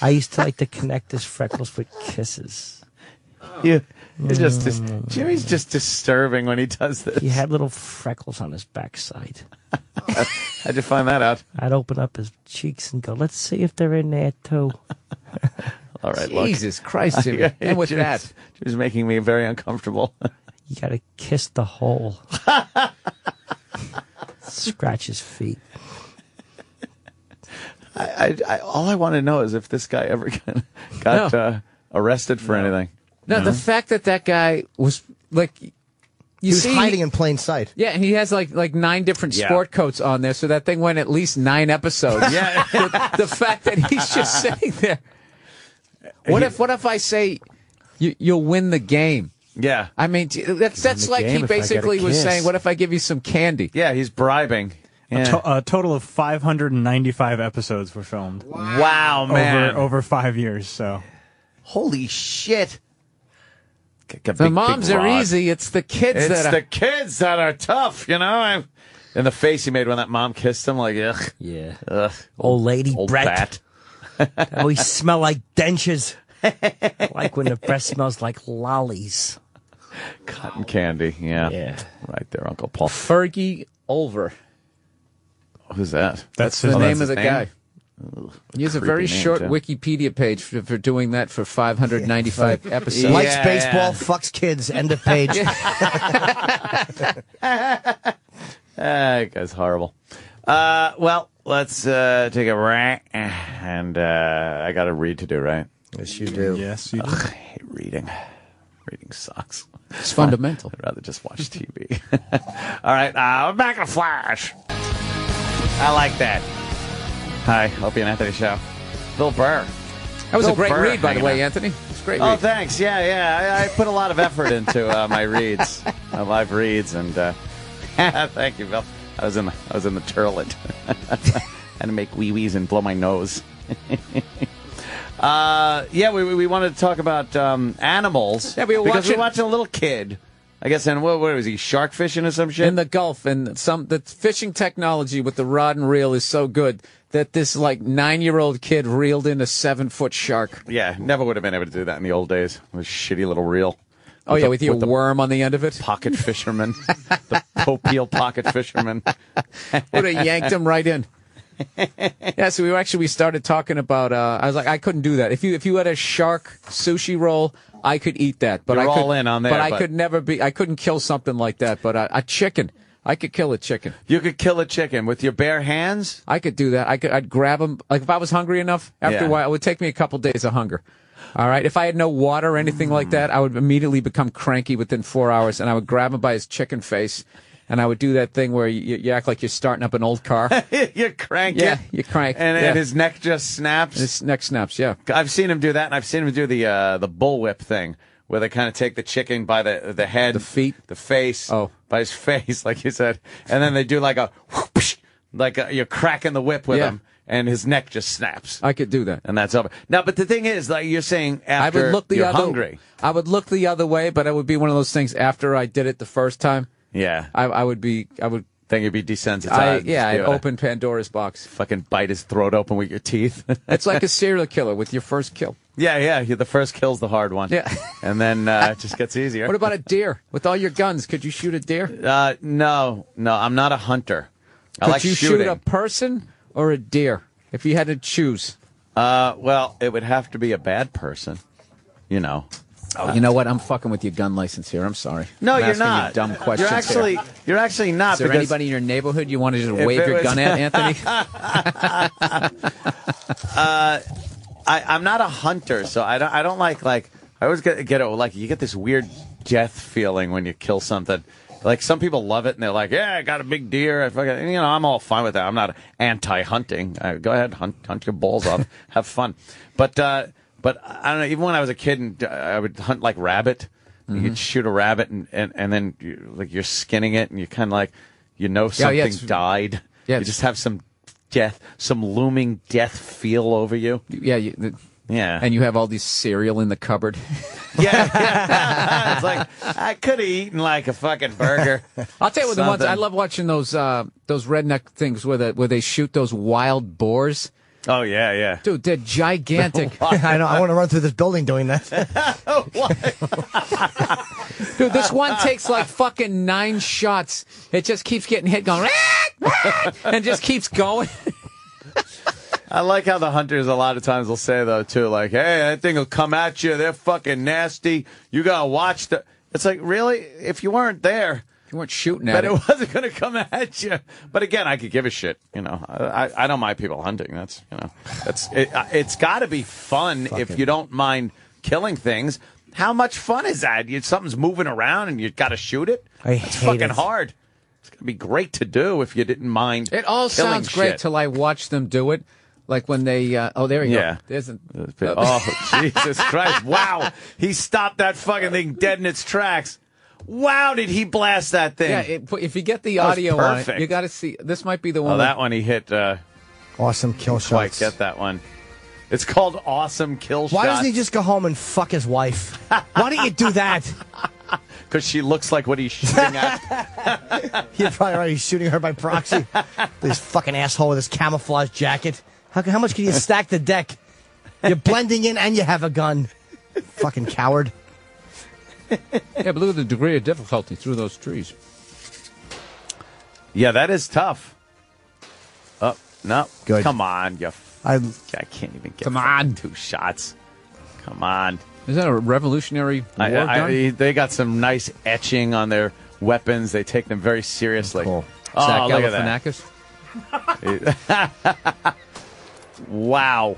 I used to like to connect his freckles with kisses. Jimmy's just disturbing when he does this. He had little freckles on his backside. How'd you find that out? I'd open up his cheeks and go, let's see if they're in there, too. All right, look. Jesus Christ, Jimmy. And with that, Jimmy's making me very uncomfortable. You got to kiss the hole. Scratch his feet. All I want to know is if this guy ever got arrested for anything. no, the fact that guy was like, He you was see, hiding in plain sight. yeah, and he has like 9 different sport coats on there, so that thing went at least 9 episodes. Yeah. the fact that he's just sitting there. What if I say you'll win the game? Yeah. I mean, that's like game he if I get a basically was kiss. saying, what if I give you some candy? Yeah, he's bribing. Yeah. A total of 595 episodes were filmed Wow, man. over 5 years. So Holy shit. The moms are easy. It's the kids It's that the are. kids that are tough, you know? And the face he made when that mom kissed him, like, ugh. Yeah. Ugh. Old lady Old Brett. bat. Always smell like dentures. I like when the breath smells like lollies. Cotton candy, yeah. Right there, Uncle Paul. Fergie Ulver. Who's that? That's the name of the guy. He has a Creepy very name, short too. Wikipedia page for doing that for 595 episodes. Likes baseball, fucks kids. End of page. That guy's horrible. Well, let's take a break. And I got a read to do, right? Yes, you do. Yes, you do. Ugh, I hate reading. Reading sucks. It's fundamental. I'd rather just watch TV. All right, we're back in a flash. I like that. Hi, Opie and Anthony show. Bill Burr. That was Bill a great Burr read, by the hanging way, out. Anthony. It's a great Oh, read. thanks. Yeah. I put a lot of effort into my reads, my live reads, and thank you, Bill. I was in the toilet. Had to make wee-wees and blow my nose. We wanted to talk about animals. Yeah, we were because watching- we're watching a little kid. I guess, and what was he, shark fishing or some shit? In the Gulf, and the fishing technology with the rod and reel is so good that this 9-year-old kid reeled in a 7-foot shark. Yeah, never would have been able to do that in the old days. With a shitty little reel. With your the worm on the end of it. pocket fisherman, the Popeil pocket fisherman. Would have yanked him right in. Yeah, so we started talking about. I was like, I couldn't do that. If you had a shark sushi roll, I could eat that. But You're I could, all in on there, But I but- could never be. I couldn't kill something like that. But a chicken, I could kill a chicken. You could kill a chicken with your bare hands? I could do that. I'd grab him. Like if I was hungry enough, after Yeah. a while, it would take me a couple days of hunger. All right. If I had no water or anything like that, I would immediately become cranky within 4 hours, and I would grab him by his chicken face, and I would do that thing where you act like you're starting up an old car. You crank Yeah, it. you crank. And Yeah. his neck just snaps. His neck snaps. Yeah. I've seen him do that, and I've seen him do the bullwhip thing, where they kind of take the chicken by the head, The feet? the face, by his face, like you said, and then they do like a whoosh, you're cracking the whip with Yeah. him, and his neck just snaps, I could do that. and that's over. Now, but the thing is, like you're saying, after I would look the you're other. hungry, I would look the other way, but it would be one of those things. After I did it the first time, yeah, I would be. I would. then you'd be desensitized. I'd You'd open Pandora's box. fucking bite his throat open with your teeth. It's like a serial killer with your first kill. Yeah, the first kill's the hard one. Yeah. And then it just gets easier. What about a deer? With all your guns, could you shoot a deer? No, I'm not a hunter. I Could like you shooting. shoot a person or a deer if you had to choose? Well, it would have to be a bad person, you know. Oh, you know what? I'm fucking with your gun license here. I'm sorry. No, I'm you're asking you not. dumb questions. You're actually not. Is there because anybody in your neighborhood you want to just If wave it your was- gun at, Anthony? I'm not a hunter, so I don't like I always get you get this weird death feeling when you kill something. Like some people love it and they're like, yeah, I got a big deer. I'm all fine with that. I'm not anti-hunting. Go ahead, hunt your balls off, have fun. But I don't know. Even when I was a kid, and I would hunt like rabbit. You could shoot a rabbit and then you're skinning it and you kind of something died. Yeah, you just have some death, some looming death feel over you. Yeah. Yeah. And you have all these cereal in the cupboard. Yeah. It's like, I could have eaten like a fucking burger. I'll tell you what, the ones Something. I love watching those redneck things where they shoot those wild boars. Oh, yeah. Dude, they're gigantic. I know. I want to run through this building doing that. Dude, this one takes like fucking 9 shots. It just keeps getting hit going, and just keeps going. I like how the hunters a lot of times will say, though, too, like, hey, that thing will come at you. They're fucking nasty. You got to watch the... It's like, really? If you weren't there... You weren't shooting at But it. it wasn't going to come at you. But again, I could give a shit. You know, I don't mind people hunting. That's, it's got to be fun if you don't mind killing things. How much fun is that? Something's moving around and you got to shoot it. I That's hate fucking it. hard. It's going to be great to do if you didn't mind. It all killing sounds great shit. till I watch them do it. Like when they, there we Yeah. go. There's a, Oh, Jesus Christ. Wow. He stopped that fucking thing dead in its tracks. Wow, did he blast that thing? yeah, if you get the That was audio on it, perfect. you got to see. This might be the one. Oh, that one he hit. Awesome kill Quite shots. get that one. It's called Awesome Kill Why Shot. doesn't he just go home and fuck his wife? Why don't you do that? Because she looks like what he's shooting at. You're probably right. He's shooting her by proxy. This fucking asshole with his camouflage jacket. How much can you stack the deck? You're blending in and you have a gun. Fucking coward. Yeah, but look at the degree of difficulty through those trees. Yeah, that is tough. Oh, no. Good. Come on, I can't even get Come on. 2 shots. Come on. Is that a Revolutionary War gun? They got some nice etching on their weapons. They take them very seriously. Cool. Oh, Zach look at that. Wow.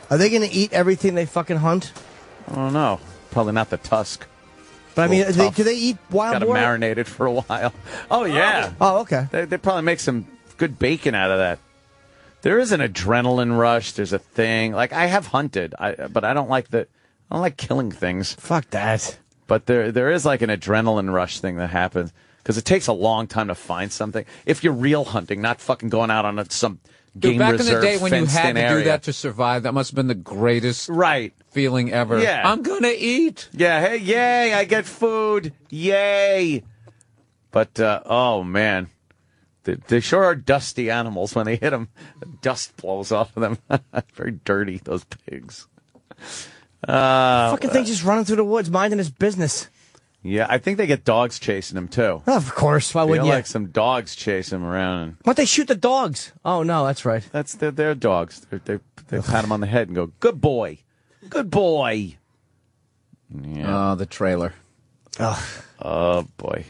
Are they going to eat everything they fucking hunt? I don't know. Probably not the tusk. But I mean, Tough. do they eat wild Got to boar? marinate it for a while. Oh, yeah. Oh, okay. They probably make some good bacon out of that. There is an adrenaline rush. There's a thing. Like, I have hunted, but I don't like killing things. Fuck that. But there is like an adrenaline rush thing that happens because it takes a long time to find something. If you're real hunting, not fucking going out on some game Back reserve, in the day when you had to area. do that to survive, that must have been the greatest Right. feeling ever. Yeah. I'm gonna eat. Yeah, hey, yay, I get food. Yay. But, oh, man. They sure are dusty animals. When they hit them, the dust blows off of them. Very dirty, those pigs. Fucking thing just running through the woods, minding his business. Yeah, I think they get dogs chasing them, too. Of course. Why Feel wouldn't you? like some dogs chase them around. Why'd they shoot the dogs? Oh, no, that's right. That's their dogs. They pat them on the head and go, good boy. Good boy. Yeah. Oh, the trailer. Oh, boy.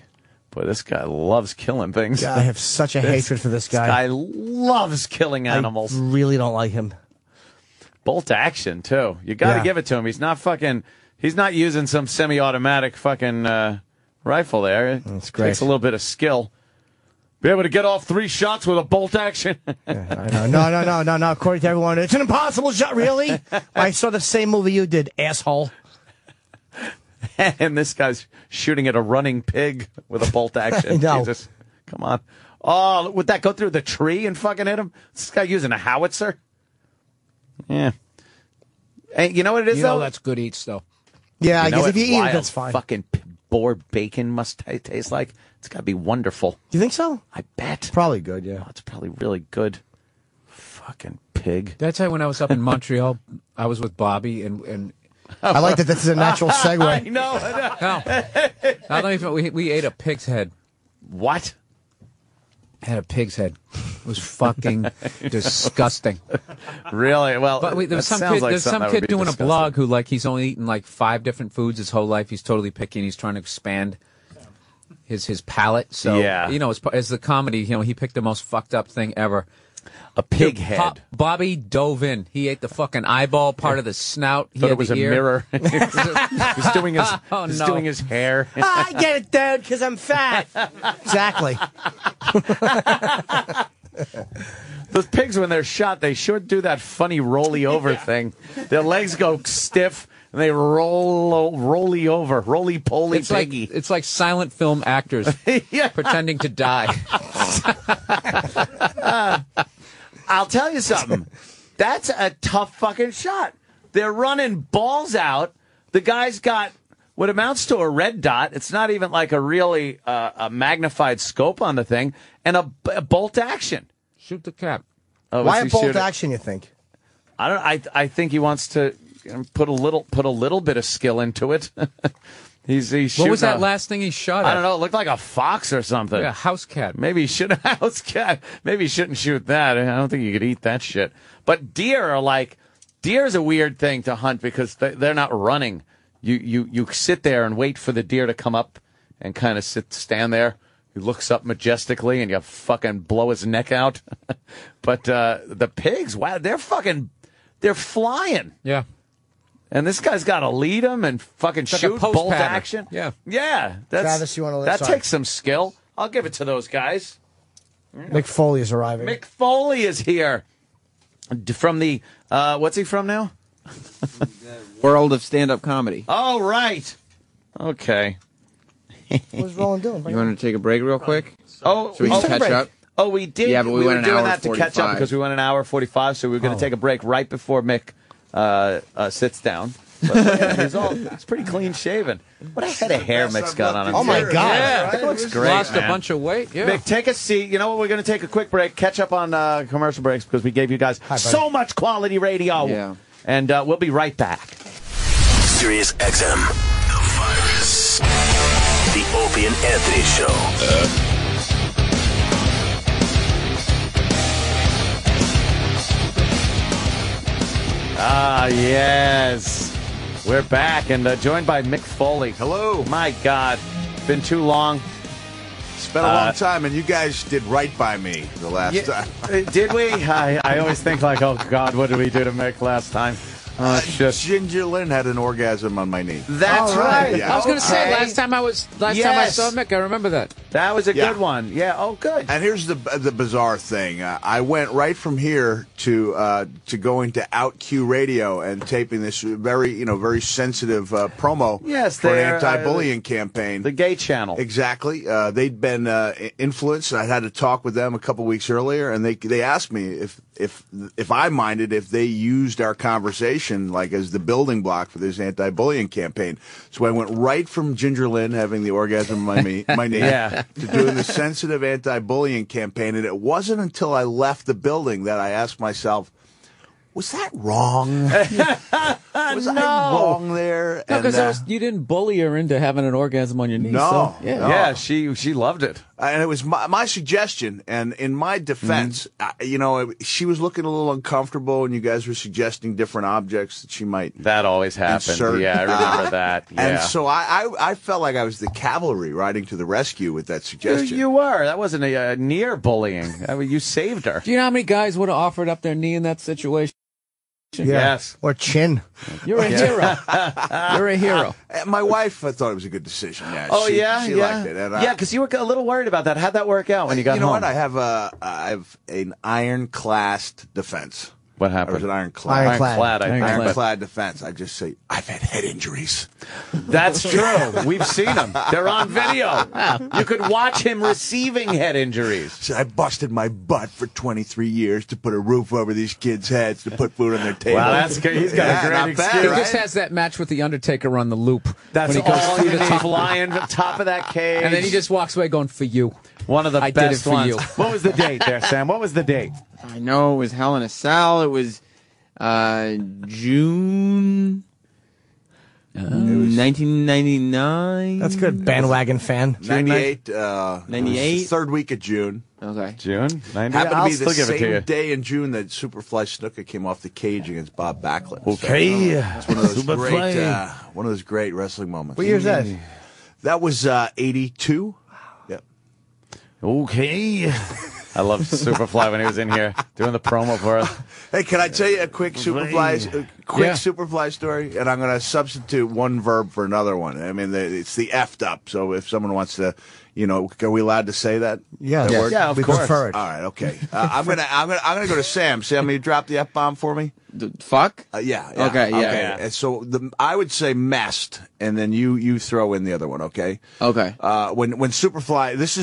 Boy, this guy loves killing things. I have such a hatred for this guy. This guy loves killing animals. I really don't like him. Bolt action, too. You got to give it to him. He's not using some semi-automatic fucking rifle there. That's great. Takes a little bit of skill. Be able to get off 3 shots with a bolt action. I know. No. According to everyone, it's an impossible shot. Really? I saw the same movie you did, asshole. And this guy's shooting at a running pig with a bolt action. I know. Jesus. Come on. Oh, would that go through the tree and fucking hit him? This guy using a howitzer? Yeah. Hey, you know what it is, You though? know that's good eats, though. Yeah, I You know guess what if you eat it, wild that's fine. fucking boar bacon must taste like? It's got to be wonderful. Do you think so? I bet. Probably good, yeah. Oh, it's probably really good. Fucking pig. Did I tell you when I was up in Montreal, I was with Bobby and I like that this is a natural segue. I know. I don't even, we ate a pig's head. What? Had a pig's head. It was fucking disgusting. Really? Well, But wait, there was that some sounds kid, like there's something some that would kid be doing disgusting. a blog who he's only eaten 5 different foods his whole life. He's totally picky and he's trying to expand his palate. So Yeah. as the comedy, he picked the most fucked up thing ever. A pig head. Bobby dove in. He ate the fucking eyeball, part of the snout. He Thought had it was the a ear. mirror. He's doing his, Oh, he's no. doing his hair. I get it, dude, because I'm fat. Exactly. Those pigs, when they're shot, they should do that funny rolly over thing. Their legs go stiff and they rolly over, roly poly piggy. It's like silent film actors Yeah. pretending to die. I'll tell you something. That's a tough fucking shot. They're running balls out. The guy's got what amounts to a red dot. It's not even like a really a magnified scope on the thing, and a bolt action. Shoot the cap. Oh, Why was a he bolt shooting? action, you think? I don't. I think he wants to put a little bit of skill into it. He's What shooting was that a- last thing he shot at? I don't know. It looked like a fox or something. Like a house cat. Maybe he shouldn't house cat. Maybe he shouldn't shoot that. I don't think you could eat that shit. But deer's a weird thing to hunt because they're not running. You sit there and wait for the deer to come up and kind of stand there. He looks up majestically and you fucking blow his neck out. But the pigs, wow, they're flying. Yeah. And this guy's got to lead them and fucking like a shoot, post bolt pattern. action. Yeah. Yeah. Travis, you wanna let- that sorry. takes some skill. I'll give it to those guys. Mick Foley is arriving. Mick Foley is here. From the, what's he from now? World of stand-up comedy. Oh, right. Okay. What's Roland doing? You want to take a break real quick? Oh, So we can took a catch break. up? Oh, we did. Yeah, but we were went an doing hour that to catch up 45. because we went an hour 45, so we were going to take a break right before Mick sits down. But, he's pretty clean shaven. What a head of hair Mick's got on him. Oh, my God. Yeah, it looks great, Lost man. a bunch of weight. Yeah. Mick, take a seat. You know what? We're going to take a quick break, catch up on commercial breaks because we gave you guys so much quality radio. Yeah. And we'll be right back. Sirius XM, the virus. Opie and Anthony Show. Ah, yes. We're back and joined by Mick Foley. Hello. My God. Been too long. It's been a long time, and you guys did right by me the last time. Did we? I always think like, oh, God, what did we do to Mick last time? Ginger Lynn had an orgasm on my knee. That's right. Yeah. I was going to say last time I saw Mick, I remember that. That was a good one. Yeah. Oh, good. And here's the bizarre thing. I went right from here to going to OutQ Radio and taping this very sensitive promo for an anti-bullying campaign. The gay channel. Exactly. They'd been influenced. I had to talk with them a couple weeks earlier, and they asked me if I minded if they used our conversation like as the building block for this anti-bullying campaign. So I went right from Ginger Lynn having the orgasm on my knee to doing the sensitive anti-bullying campaign. And it wasn't until I left the building that I asked myself, was that wrong? Was I wrong there? No, because you didn't bully her into having an orgasm on your knee. No. So, Yeah, she loved it. And it was my suggestion. And in my defense, she was looking a little uncomfortable, and you guys were suggesting different objects that she might. That always happened. Insert. Yeah, I remember that. Yeah. And so I felt like I was the cavalry riding to the rescue with that suggestion. You were. That wasn't a near bullying. You saved her. Do you know how many guys would have offered up their knee in that situation? Yes. Or chin. You're a hero. You're a hero. My wife thought it was a good decision. Yeah. She liked it. And, because you were a little worried about that. How'd that work out when you got home? You know what? I have an iron-classed defense. What happened? Or was it ironclad? Ironclad defense. I just say, I've had head injuries. That's true. We've seen them. They're on video. You could watch him receiving head injuries. So I busted my butt for 23 years to put a roof over these kids' heads, to put food on their table. Wow, that's good. He's got a great excuse. He just has that match with The Undertaker on the loop. That's when he goes all through you the need. top. Flying to the top of that cage. And then he just walks away going, for you. One of the I best did it for ones. you. What was the date there, Sam? What was the date? I know it was Hell in a Cell. It was June 1999. That's good. Bandwagon fan. 98. 98. Third week of June. Okay. June 90. Happened I'll to be the still give it to you. same day in June that Superfly Snuka came off the cage against Bob Backlund. Okay. It's one of those great wrestling moments. What year is that? That was 82. Yep. Okay. I love Superfly when he was in here doing the promo for us. Hey, can I tell you a quick Superfly story? And I'm going to substitute one verb for another one. I mean, it's the effed up. So if someone wants to, are we allowed to say that? Yeah, that word? Yeah, of we course. prefer it. All right, okay. I'm gonna go to Sam. Sam, you drop the F-bomb for me? Fuck? Yeah. Okay, yeah. And so I would say messed, and then you throw in the other one, okay? Okay. When Superfly, this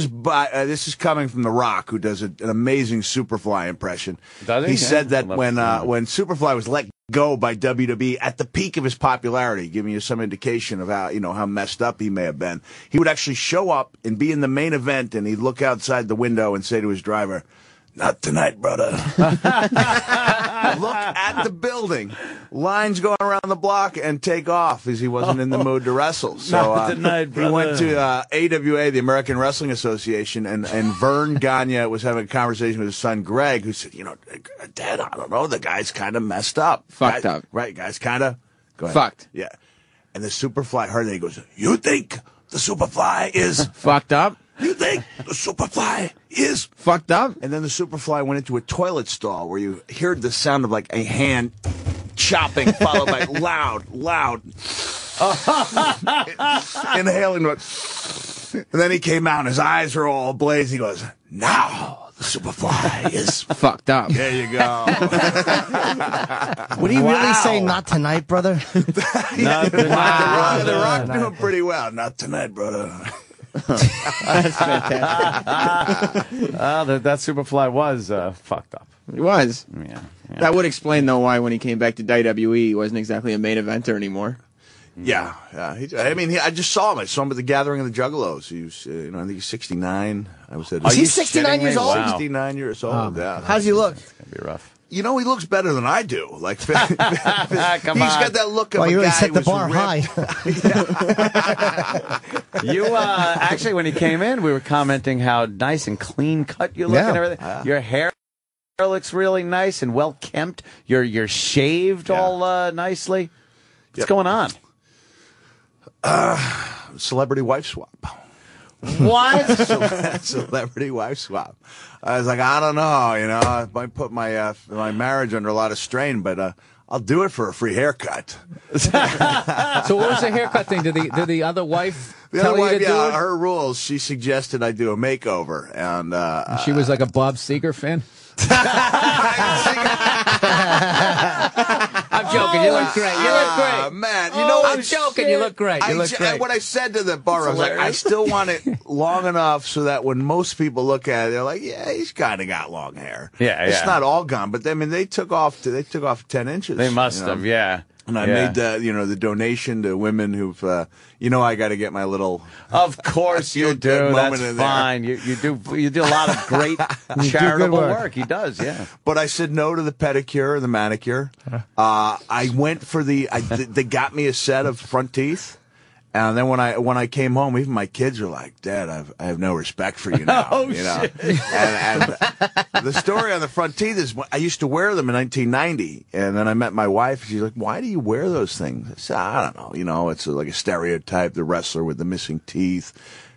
is coming from The Rock, who does an amazing Superfly impression. Does he? He said that I when love Superfly was let go by WWE at the peak of his popularity, giving you some indication of how messed up he may have been, he would actually show up and be in the main event, and he'd look outside the window and say to his driver, "Not tonight, brother." Look at the building. Lines going around the block and take off as he wasn't in the mood to wrestle. So Not tonight, brother. he went to AWA, the American Wrestling Association, and Vern Gagne was having a conversation with his son Greg, who said, Dad, I don't know, the guy's kind of messed up. Fucked up. Right, guy's kind of fucked. Yeah. And the Superfly heard that. He goes, "You think the Superfly is fucked up? You think the Superfly is fucked up?" And then the Superfly went into a toilet stall where you heard the sound of like a hand chopping, followed by loud inhaling. And then he came out and his eyes were all ablaze. He goes, "Now the Superfly is fucked up." There you go. Would he really say "not tonight, brother"? Not tonight, The Rock knew him pretty well. "Not tonight, brother." That's fantastic. That Superfly was fucked up. He was. Yeah. That would explain, though, why when he came back to WWE, he wasn't exactly a main eventer anymore. Yeah. I just saw him. I saw him at the Gathering of the Juggalos. He was, I think he's 69. I was at. Is he 69 years old? Wow. 69 years old. Yeah. How's he look? It's gonna be rough. You know, he looks better than I do. Like, he's Come on. got that look of Well, a you really guy set the who's bar ripped. high. You actually, when he came in, we were commenting how nice and clean cut you look Yeah. and everything. Your hair looks really nice and well kempt. You're shaved all nicely. What's going on? Celebrity wife swap. What? Celebrity wife swap. I was like, I don't know, you know, I might put my my marriage under a lot of strain, but I'll do it for a free haircut. So what was the haircut thing? Did the other wife The tell other wife, you to do it? her rules. She suggested I do a makeover, and She was like a Bob Seger fan. I'm joking. You look great. You look great. Man, you know what? I'm joking. You look great. You look great. What I said to the bar, I was like, I still want it long enough so that when most people look at it, they're like, yeah, he's kind of got long hair. Yeah, it's yeah. not all gone, but I mean, they took off 10 inches. They must you know? have, yeah. And I made the donation to women who've, I got to get my little. Of course you do. moment That's in there. fine. You do a lot of great charitable work. He does, yeah. But I said no to the pedicure and the manicure. I went for they got me a set of front teeth. And then when I came home, even my kids were like, "Dad, I have no respect for you now." Oh, you know? shit. And the story on the front teeth is I used to wear them in 1990, and then I met my wife. And she's like, "Why do you wear those things?" I said, "I don't know. You know, it's like a stereotype, the wrestler with the missing teeth."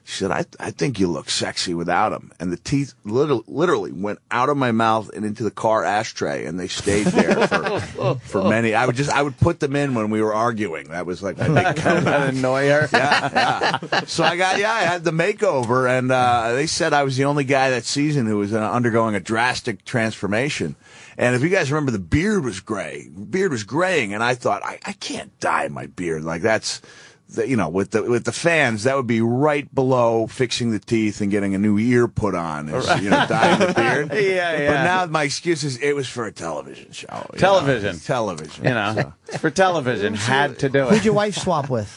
She said, I think you look sexy without them. And the teeth literally went out of my mouth and into the car ashtray, and they stayed there for many. I would put them in when we were arguing. That was like my big That annoy her. yeah. So I had the makeover, and they said I was the only guy that season who was undergoing a drastic transformation. And if you guys remember, the beard was gray. Beard was graying, and I thought, I can't dye my beard. Like, that's... with the fans, that would be right below fixing the teeth and getting a new ear put on, is, dyeing the beard. Yeah. But now my excuse is it was for a television show. Television. Television. So. It's for television. Had to do Who'd it. your wife swap with?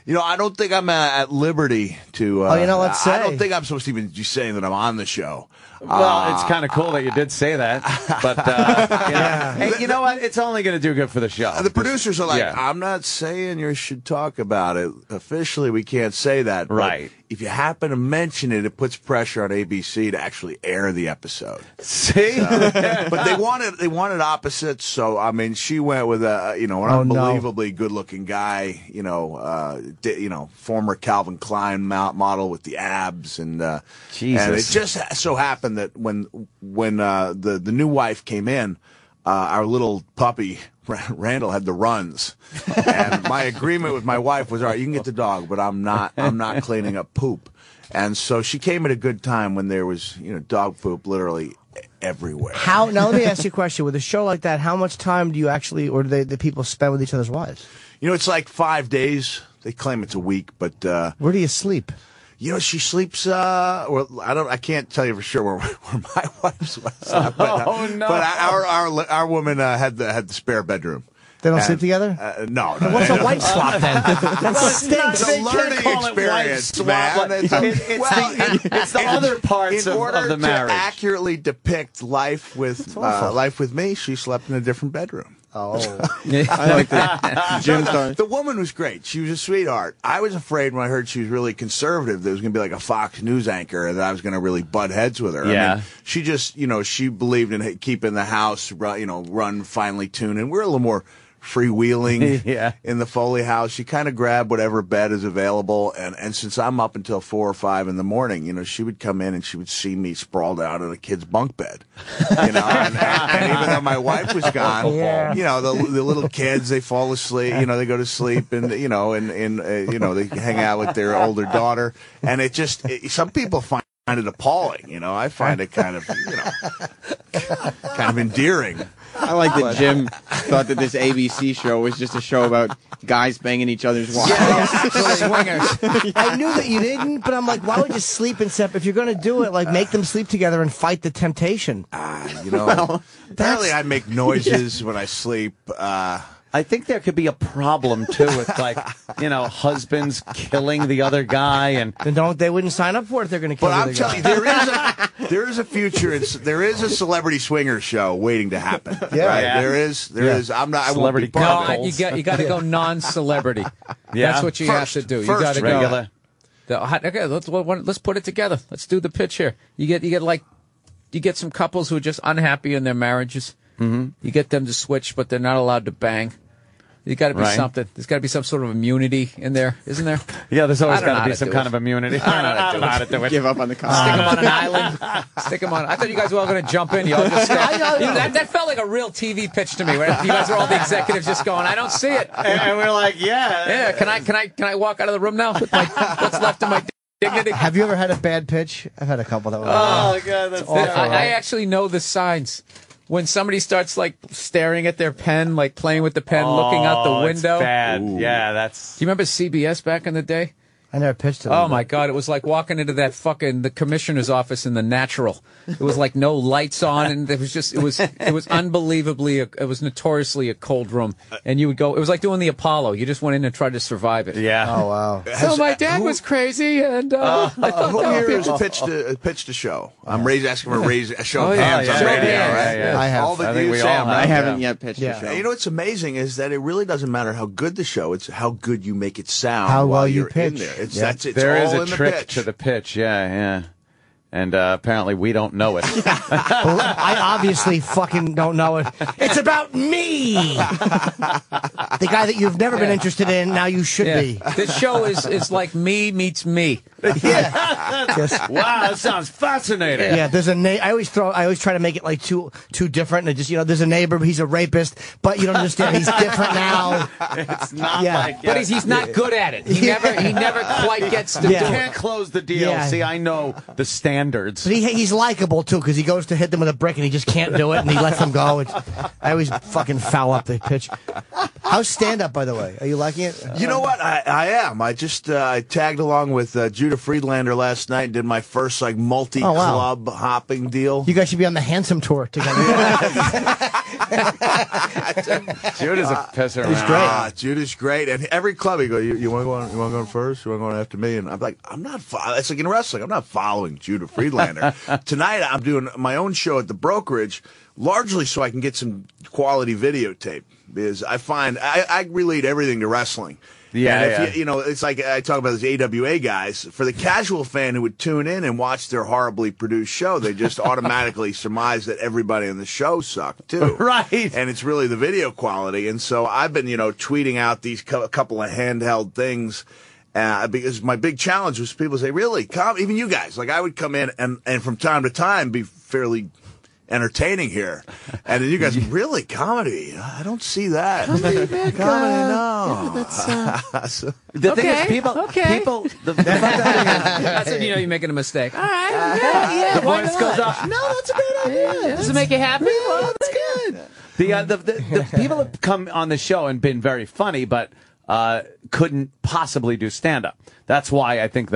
I don't think I'm at liberty to. Let's say. I don't think I'm supposed to even be saying that I'm on the show. Well, it's kind of cool that you did say that, but hey, you know what? It's only going to do good for the show. The producers are like, Yeah. I'm not saying you should talk about it. Officially, we can't say that. But Right. if you happen to mention it, it puts pressure on ABC to actually air the episode. See? But they wanted opposites. So I mean, she went with an unbelievably good-looking guy. Former Calvin Klein model with the abs, and Jesus. And it just so happened that when the new wife came in, our little puppy Randall had the runs, and my agreement with my wife was, all right, you can get the dog, but I'm not cleaning up poop. And so she came at a good time when there was dog poop literally everywhere. Now let me ask you a question. With a show like that, how much time do you actually, or do the people spend with each other's wives? It's like 5 days. They claim it's a week, but where do you sleep? She sleeps. I can't tell you for sure where my wife sleeps. But our woman had the spare bedroom. They don't sleep together? No. What's a wife swap then? That stinks. It's a learning experience, man. It's the other parts in order of the marriage. to accurately depict life with me, she slept in a different bedroom. Oh, I like that. Jim started. The woman was great. She was a sweetheart. I was afraid when I heard she was really conservative, there was going to be like a Fox News anchor, and that I was going to really butt heads with her. Yeah. I mean, she just, she believed in keeping the house, run finely tuned, and we're a little more freewheeling in the Foley house. She kind of grabbed whatever bed is available, and since I'm up until 4 or 5 in the morning, she would come in and she would see me sprawled out in a kid's bunk bed, and even though my wife was gone, the little kids, they fall asleep, they go to sleep, and they hang out with their older daughter, and some people find it appalling, I find it kind of endearing. I like that Jim thought that this ABC show was just a show about guys banging each other's wives. Swingers. I knew that you didn't, but I'm like, why would you sleep in separate? If you're going to do it, like, make them sleep together and fight the temptation. Apparently I make noises when I sleep. I think there could be a problem too with husbands killing the other guy, and then they wouldn't sign up for it if they're going to kill But the I'm other telling you, guy. there is a future. There is a celebrity swinger show waiting to happen. Yeah. Right? Yeah. There is. I'm not. Celebrity I won't be part of it. You got to go non-celebrity. Yeah. That's what you have to do. You First, got to regular. go. Okay, let's put it together. Let's do the pitch here. You get some couples who are just unhappy in their marriages. Mm-hmm. You get them to switch, but they're not allowed to bang. You got to be something. There's got to be some sort of immunity in there, isn't there? Yeah, there's always I don't know got how to be to some do kind it. of immunity. I don't know how to do it. Give up on the Stick them on an island. Stick them on. I thought you guys were all going to jump in. You all just that felt like a real TV pitch to me. Where you guys were all the executives just going, I don't see it. And we're like, yeah. Can I walk out of the room now with what's left of my dignity? Have you ever had a bad pitch? I've had a couple that were. Oh God, that's awful. I actually know the signs. When somebody starts staring at their pen, playing with the pen, looking out the window. It's bad. Ooh. Yeah, that's. Do you remember CBS back in the day? I never pitched to them. Oh my God! It was like walking into the commissioner's office in the Natural. It was like no lights on, and it was unbelievably. It was notoriously a cold room, and you would go. It was like doing the Apollo. You just went in and tried to survive it. Yeah. Oh wow. So my dad was crazy, and I thought Who that would here be has pitched a show? I'm asking for a show Oh, of yeah. hands on Show of radio, hands. right? Yeah. I have. All the I think you, we Sam, all right? I haven't yet pitched Yeah. a show. You know what's amazing is that it really doesn't matter how good the show; it's how good you make it sound. How while well you you're pitch. in there. It's Yeah. that's it's There all is a in the trick pitch. to the pitch. Yeah. And apparently we don't know it. Well, I obviously fucking don't know it. It's about me. The guy that you've never been interested in, now you should be. This show is like me meets me. Yeah. Yes. Wow, that sounds fascinating. Yeah, there's a I always try to make it like too different. And just there's a neighbor, he's a rapist, but you don't understand he's different now. It's not Yeah. like. But he's not good at it. He never quite gets to You do can't it. close the deal. Yeah. See, I know the standards. But he's likable too because he goes to hit them with a brick and he just can't do it and he lets them go. I always fucking foul up the pitch. How's stand up, by the way? Are you liking it? You know what? I am. I just I tagged along with Judah Friedlander last night and did my first multi-club hopping deal. You guys should be on the Handsome tour together. Judah's a pisser. He's man. great. Judah's great, and every club he goes, you want to go on? You want to go on first? You want to go on after me? And I'm like, I'm not. It's like in wrestling. I'm not following Judah Friedlander. Tonight I'm doing my own show at the Brokerage, largely so I can get some quality videotape because I find I relate everything to wrestling. Yeah, and if it's like I talk about those AWA guys. For the casual fan who would tune in and watch their horribly produced show, they just automatically surmise that everybody on the show sucked too. Right. And it's really the video quality. And so I've been, tweeting out these couple of handheld things. Because my big challenge was people say, really, even you guys, I would come in and from time to time be fairly entertaining here. And then you guys, really, comedy? I don't see that. Comedy, no. So, The thing is, people. That's when you're making a mistake. All right. The voice goes up. No, that's a great idea. Does it make you happy? Well, that's good. The people have come on the show and been very funny, but couldn't possibly do stand up. That's why I think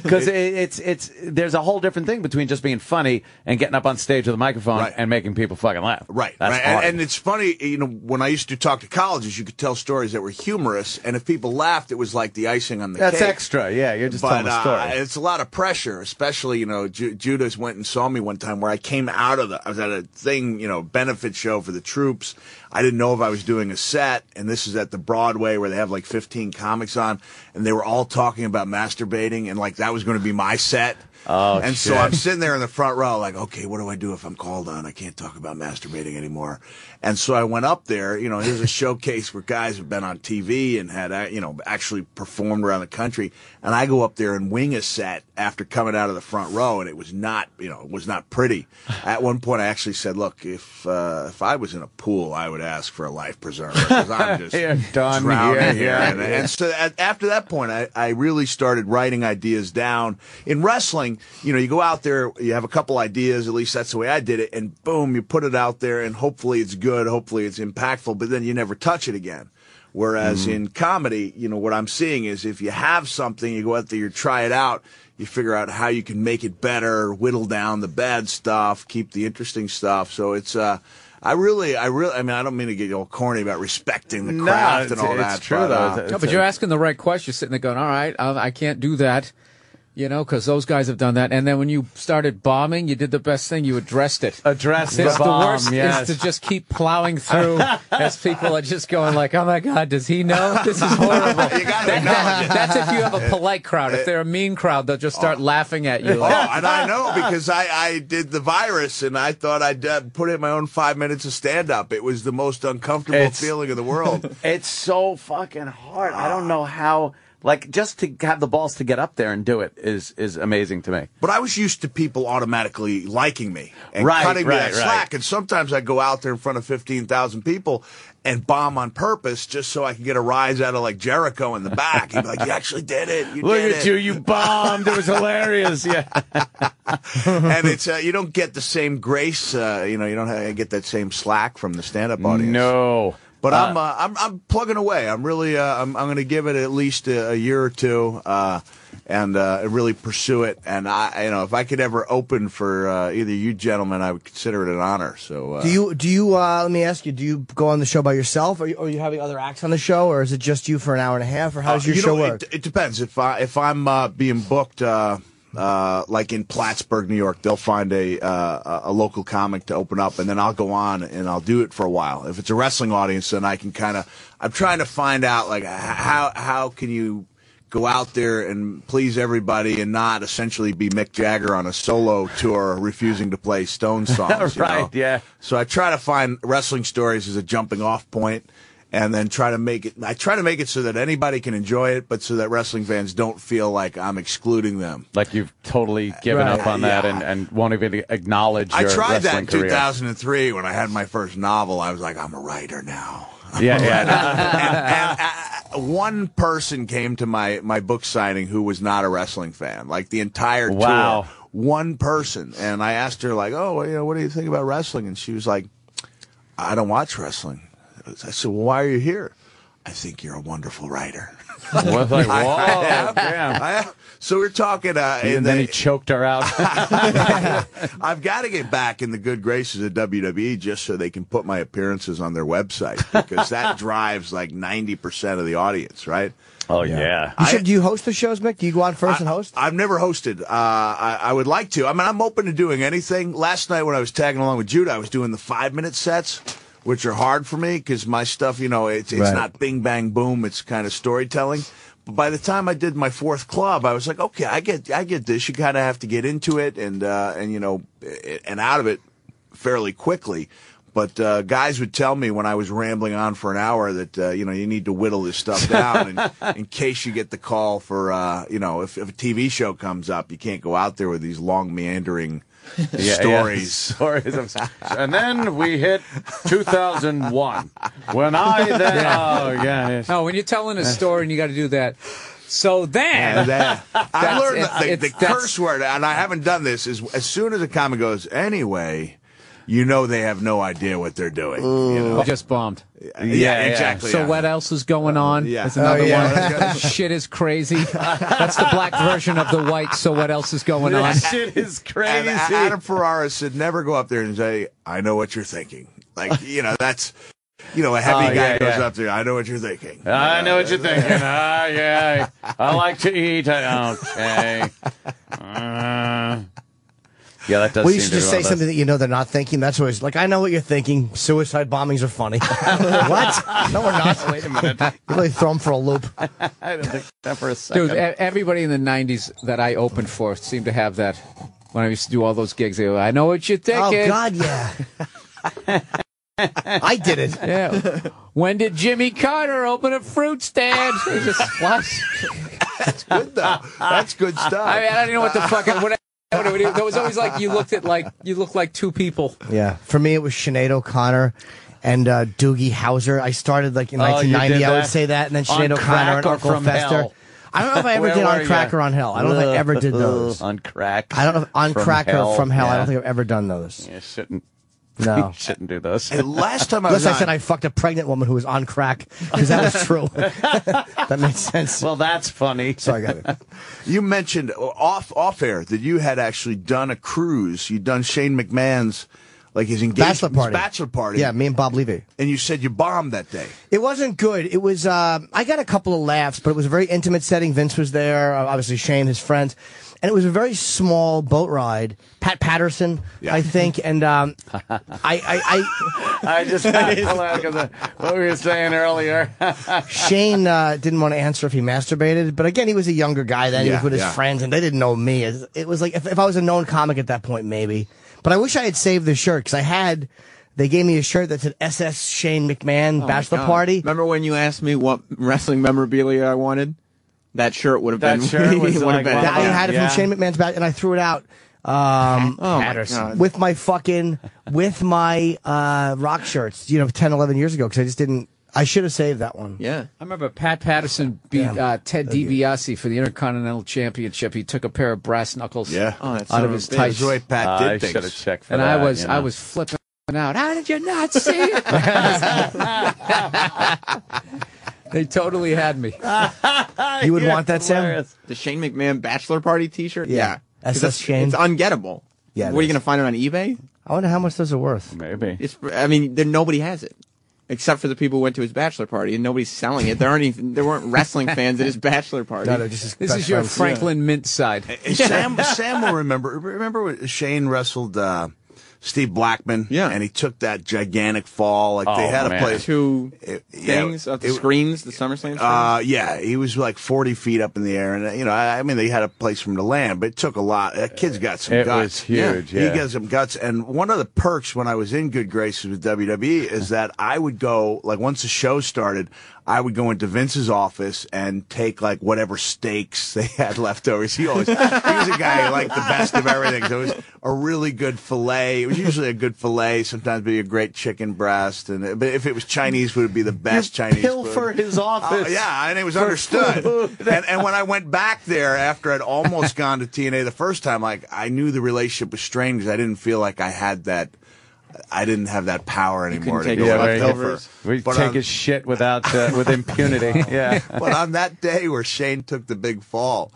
because it's there's a whole different thing between just being funny and getting up on stage with a microphone and making people fucking laugh. Right. That's hard. And it's funny, when I used to talk to colleges, you could tell stories that were humorous, and if people laughed, it was like the icing on the cake. That's extra. Yeah, you're just telling a story. It's a lot of pressure, especially, Judas went and saw me one time where I came out of I was at a thing, benefit show for the troops. I didn't know if I was doing a set, and this is at the Broadway where they have 15 comics on, and they were all talking about masturbating, and that was going to be my set. Oh, and shit. so I'm sitting there in the front row okay, what do I do if I'm called on? I can't talk about masturbating anymore. And so I went up there, here's a showcase where guys have been on TV and had, actually performed around the country. And I go up there and wing a set after coming out of the front row, and it was not, pretty. At one point I actually said, look, if I was in a pool, I would ask for a life preserver because I'm just You're done drowning here. here. And so after that point, I really started writing ideas down. In wrestling, you go out there, you have a couple ideas, at least that's the way I did it, and boom, you put it out there, and hopefully it's good, hopefully it's impactful, but then you never touch it again. Whereas in comedy, what I'm seeing is if you have something, you go out there, you try it out, you figure out how you can make it better, whittle down the bad stuff, keep the interesting stuff. So it's I mean, I don't mean to get all corny about respecting the craft and all that. It's true, though. But you're asking the right question. You're sitting there going, all right, I can't do that. Because those guys have done that. And then when you started bombing, you did the best thing. You addressed it. Addressed the the bomb, worst yes. is to just keep plowing through as people are just going like, oh, my God, does he know? This is horrible. You got to acknowledge it. That's if you have a polite crowd. If they're a mean crowd, they'll just start laughing at you. And I know because I did the virus and I thought I'd put in my own 5 minutes of stand-up. It was the most uncomfortable feeling in the world. It's so fucking hard. I don't know how... Like, just to have the balls to get up there and do it is amazing to me. But I was used to people automatically liking me and Right, cutting me that right. slack. And sometimes I go out there in front of 15,000 people and bomb on purpose just so I can get a rise out of, like, Jericho in the back. He'd be like, you actually did it. Look at you. You bombed. It was hilarious. Yeah. And it's you don't get the same grace. You don't get that same slack from the stand-up audience. No. But I'm plugging away. I'm really I'm going to give it at least a year or two and really pursue it. And if I could ever open for either you gentlemen, I would consider it an honor. So do you let me ask you, do you go on the show by yourself, or are you having other acts on the show, or is it just you for an hour and a half, or how does your show work? It depends. If I'm being booked. Like in Plattsburgh, New York, they'll find a local comic to open up, and then I'll go on and I'll do it for a while. If it's a wrestling audience, then I can I'm trying to find out like how can you go out there and please everybody and not essentially be Mick Jagger on a solo tour refusing to play Stone songs. Right, yeah. So I try to find wrestling stories as a jumping off point. And then try to make it so that anybody can enjoy it, but so that wrestling fans don't feel like I'm excluding them. Like you've totally given up on that and won't even acknowledge your I tried that in wrestling career. 2003 when I had my first novel. I was like, I'm a writer now. And one person came to my book signing who was not a wrestling fan, like the entire tour. One person. And I asked her, like, oh, what do you think about wrestling? And she was like, I don't watch wrestling. I said, well, why are you here? I think you're a wonderful writer. Well, like, whoa, damn. So we're talking. And then he choked her out. I've got to get back in the good graces of WWE just so they can put my appearances on their website, because that drives like 90% of the audience, right? Oh, yeah. Do you host the shows, Mick? Do you go on first and host? I've never hosted. I would like to. I mean, I'm open to doing anything. Last night when I was tagging along with Judah, I was doing the 5-minute sets, which are hard for me because my stuff, it's not bing, bang, boom. It's kind of storytelling. But by the time I did my fourth club, I was like, okay, I get this. You kind of have to get into it and out of it fairly quickly. But guys would tell me when I was rambling on for an hour that, you need to whittle this stuff down in case you get the call for, if a TV show comes up, you can't go out there with these long meandering stories. And then we hit 2001 when I then No, when you're telling a story and you got to do that. So then, I learned the curse word, and I haven't done this. Is as soon as a comic goes, anyway, they have no idea what they're doing. Just bombed. Yeah, exactly. So what else is going on? That's another one. Shit is crazy. That's the black version of the white. So what else is going on? Shit is crazy. And Adam Ferrara said, never go up there and say, I know what you're thinking. Like, that's... a heavy guy goes up there. I know what you're thinking. I know what you're thinking. I like to eat. Okay. That does. Well, you should just say something that they're not thinking. That's always like, I know what you're thinking. Suicide bombings are funny. What? No, we're not. Wait a minute. You really throw them for a loop. I didn't think that for a second. Dude, everybody in the 90s that I opened for seemed to have that. When I used to do all those gigs, they go, I know what you're thinking. Oh, God, yeah. I did it. Yeah. When did Jimmy Carter open a fruit stand? What? That's good, though. That's good stuff. I don't even know what the fuck. There was always like you looked like two people. Yeah. For me, it was Sinead O'Connor and Doogie Howser. I started like in 1990. I would say that, and then Sinead O'Connor and Uncle Fester. Hell? I don't know if I ever did On Crack or On Hell. I don't think I ever did those. On Crack. I don't know if On Crack or From Hell. Yeah. I don't think I've ever done those. You shouldn't. No. You shouldn't do those. And last time I was Unless I said I fucked a pregnant woman who was on crack, because that was true. That makes sense. Well, that's funny. Sorry, got it. You mentioned off air that you had actually done a cruise. You'd done Shane McMahon's like his engagement bachelor party. Yeah, me and Bob Levy. And you said you bombed that day. It wasn't good. It was. I got a couple of laughs, but it was a very intimate setting. Vince was there. Obviously, Shane, his friends. And it was a very small boat ride. Pat Patterson, I think, and I just because what we were saying earlier. Shane didn't want to answer if he masturbated, but again, he was a younger guy then. He was with his friends, and they didn't know me. It was like if I was a known comic at that point, maybe. But I wish I had saved the shirt because they gave me a shirt that said SS Shane McMahon Bachelor Party. Remember when you asked me what wrestling memorabilia I wanted? That shirt would have been. That shirt was like, I had it from Shane McMahon's back, and I threw it out. Patterson. With my rock shirts, 10, 11 years ago, because I just didn't. I should have saved that one. Yeah. I remember Pat Patterson beat Ted DiBiase for the Intercontinental Championship. He took a pair of brass knuckles out of his tights. That's the way Pat did things. I should have checked for and that. I was flipping out. How did you not see it? They totally had me. You would want that, Sam? The Shane McMahon Bachelor Party T-shirt? Yeah. SS Shane. It's ungettable. Yeah. What, are you going to find it on eBay? I wonder how much those are worth. Maybe. Nobody has it. Except for the people who went to his bachelor party, and nobody's selling it. There weren't wrestling fans at his bachelor party. No, just this is your Franklin Mint side. Sam will remember. Remember when Shane wrestled Steve Blackman? Yeah. And he took that gigantic fall. Like they had a place. Two things of the screens, the SummerSlam screens? Yeah, he was like 40 feet up in the air. And, they had a place for him to land, but it took a lot. That kid's got some guts. It was huge, yeah. He got some guts. And one of the perks when I was in good graces with WWE is that I would go, like once the show started, I would go into Vince's office and take like whatever steaks they had left over. He was a guy who liked the best of everything. So it was a really good filet. It was usually a good filet. Sometimes it'd be a great chicken breast. But if it was Chinese food, it'd be the best Chinese food. For his office. And it was understood. And when I went back there after I'd almost gone to TNA the first time, like I knew the relationship was strained because I didn't feel like I had that. I didn't have that power anymore to go leftovers. We take his shit without with impunity. Yeah. But on that day where Shane took the big fall,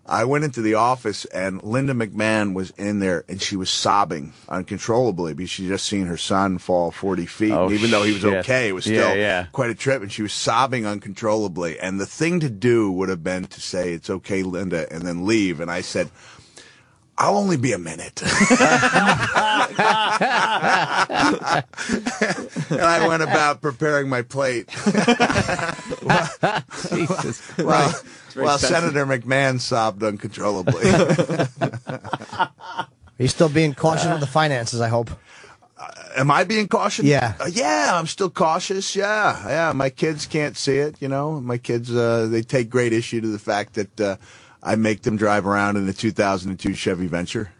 I went into the office and Linda McMahon was in there and she was sobbing uncontrollably because she just seen her son fall 40 feet. Oh, and even though he was okay, it was still quite a trip. And she was sobbing uncontrollably. And the thing to do would have been to say, "It's okay, Linda," and then leave. And I said, "I'll only be a minute." And I went about preparing my plate. Jesus. While Senator McMahon sobbed uncontrollably. Are you still being cautious with the finances, I hope? Am I being cautious? Yeah. Yeah, I'm still cautious. Yeah. My kids can't see it, My kids, they take great issue to the fact that I make them drive around in the 2002 Chevy Venture.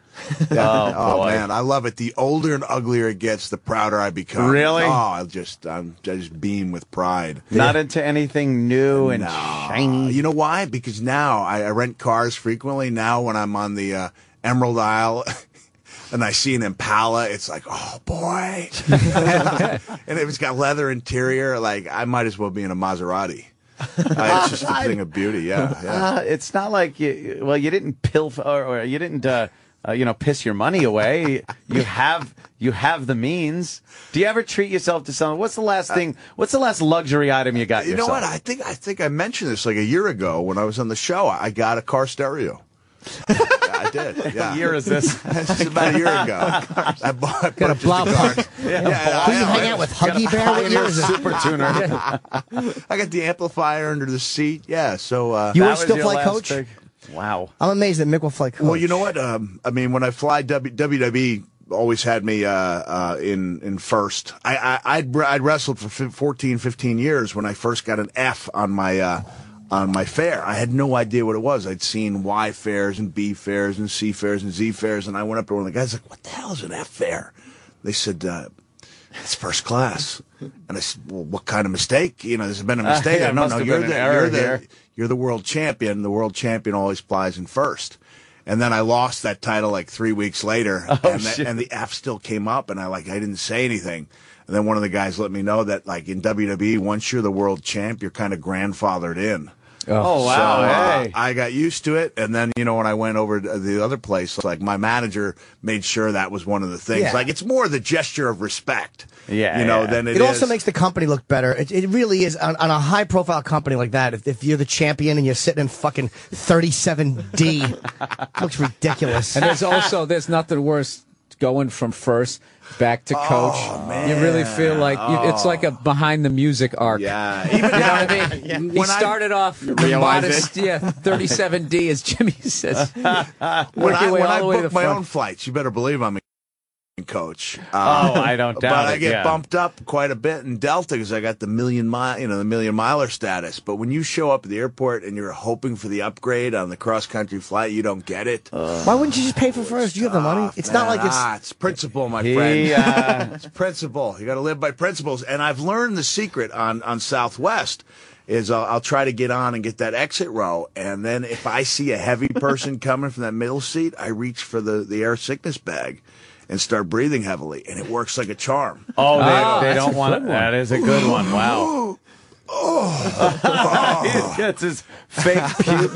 Oh man, I love it. The older and uglier it gets, the prouder I become. Really? Oh, I just beam with pride. Not into anything new and shiny. You know why? Because now I rent cars frequently. Now when I'm on the Emerald Isle and I see an Impala, it's like, oh boy. And if it's got leather interior, like I might as well be in a Maserati. It's just a thing of beauty. Yeah. It's not like you didn't pilfer or you didn't. Piss your money away. You have the means. Do you ever treat yourself to something? What's the last luxury item you got yourself? You know what? I think I mentioned this like a year ago when I was on the show. I got a car stereo. I did. Yeah. What year is this? This is about a year ago. I got a blow car. Who you hang out with Huggy Bear? What year is it? Super tuner. I got the amplifier under the seat. Yeah. So you were still flight coach? Pick? Wow. I'm amazed that Mick will fly coach. Well, you know what? When I fly WWE always had me in first. I'd wrestled for 14, 15 years when I first got an F on my fare. I had no idea what it was. I'd seen Y fares and B fares and C fares and Z fares, and I went up to one of the guys like, "What the hell is an F fare?" They said, "It's first class." And I said, "Well, what kind of mistake? There's been a mistake." No, you're the world champion. The world champion always flies in first. And then I lost that title like 3 weeks later, and the F still came up, and I didn't say anything. And then one of the guys let me know that like in WWE, once you're the world champ, you're kind of grandfathered in. Oh, wow. So, Hey. I got used to it, and then, when I went over to the other place, like, my manager made sure that was one of the things. Yeah. Like, it's more the gesture of respect, Yeah, than It also makes the company look better. It really is on a high profile company like that. If you're the champion and you're sitting in fucking 37D, it looks ridiculous. And there's nothing worse going from first back to coach. You really feel like it's like a behind the music arc. Yeah. You know what I mean? He started off modest, 37D, as Jimmy says. When I book my own flights, you better believe I'm a coach. I don't doubt but it. I get bumped up quite a bit in Delta because I got the million miler status. But when you show up at the airport and you're hoping for the upgrade on the cross country flight, you don't get it. Why wouldn't you just pay for first? You have the money. It's not like it's principle, my friend. It's principle. You got to live by principles. And I've learned the secret on Southwest. Is I'll try to get on and get that exit row, and then if I see a heavy person coming from that middle seat, I reach for the air sickness bag and start breathing heavily, and it works like a charm. Oh, they don't want it. That is a good one. Wow. He gets his fake puke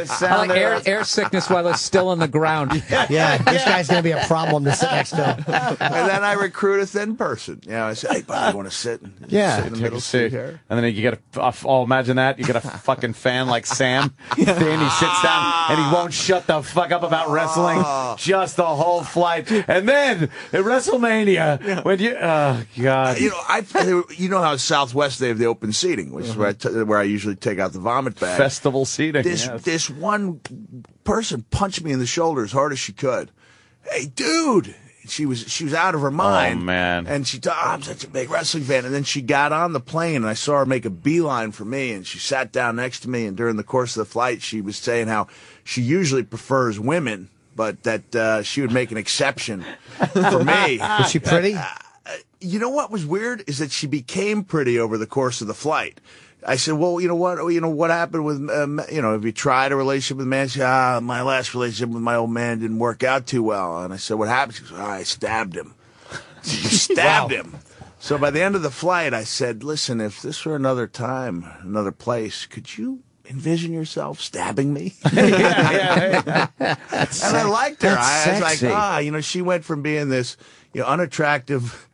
sound. I like air sickness while it's still on the ground. Yeah, this guy's going to be a problem to sit next to. And then I recruit a thin person. I say, hey, buddy, you want to sit in the middle seat here? And then you get imagine that. You get a fucking fan like Sam. Then he sits down and he won't shut the fuck up about wrestling just the whole flight. And then at WrestleMania, when you, oh, God. You know how Southwest they have the open seating, which is where I usually take out the vomit bag. Festival seating. This one person punched me in the shoulder as hard as she could. Hey, dude. She was out of her mind. Oh, man. And she thought, I'm such a big wrestling fan. And then she got on the plane, and I saw her make a beeline for me, and she sat down next to me, and during the course of the flight, she was saying how she usually prefers women, but that she would make an exception for me. Was she pretty? You know what was weird is that she became pretty over the course of the flight. I said, well, what happened with, have you tried a relationship with a man? She said, my last relationship with my old man didn't work out too well. And I said, what happened? She goes, I stabbed him. You stabbed him. So by the end of the flight, I said, listen, if this were another time, another place, could you envision yourself stabbing me? And I liked her. I was like, she went from being this unattractive,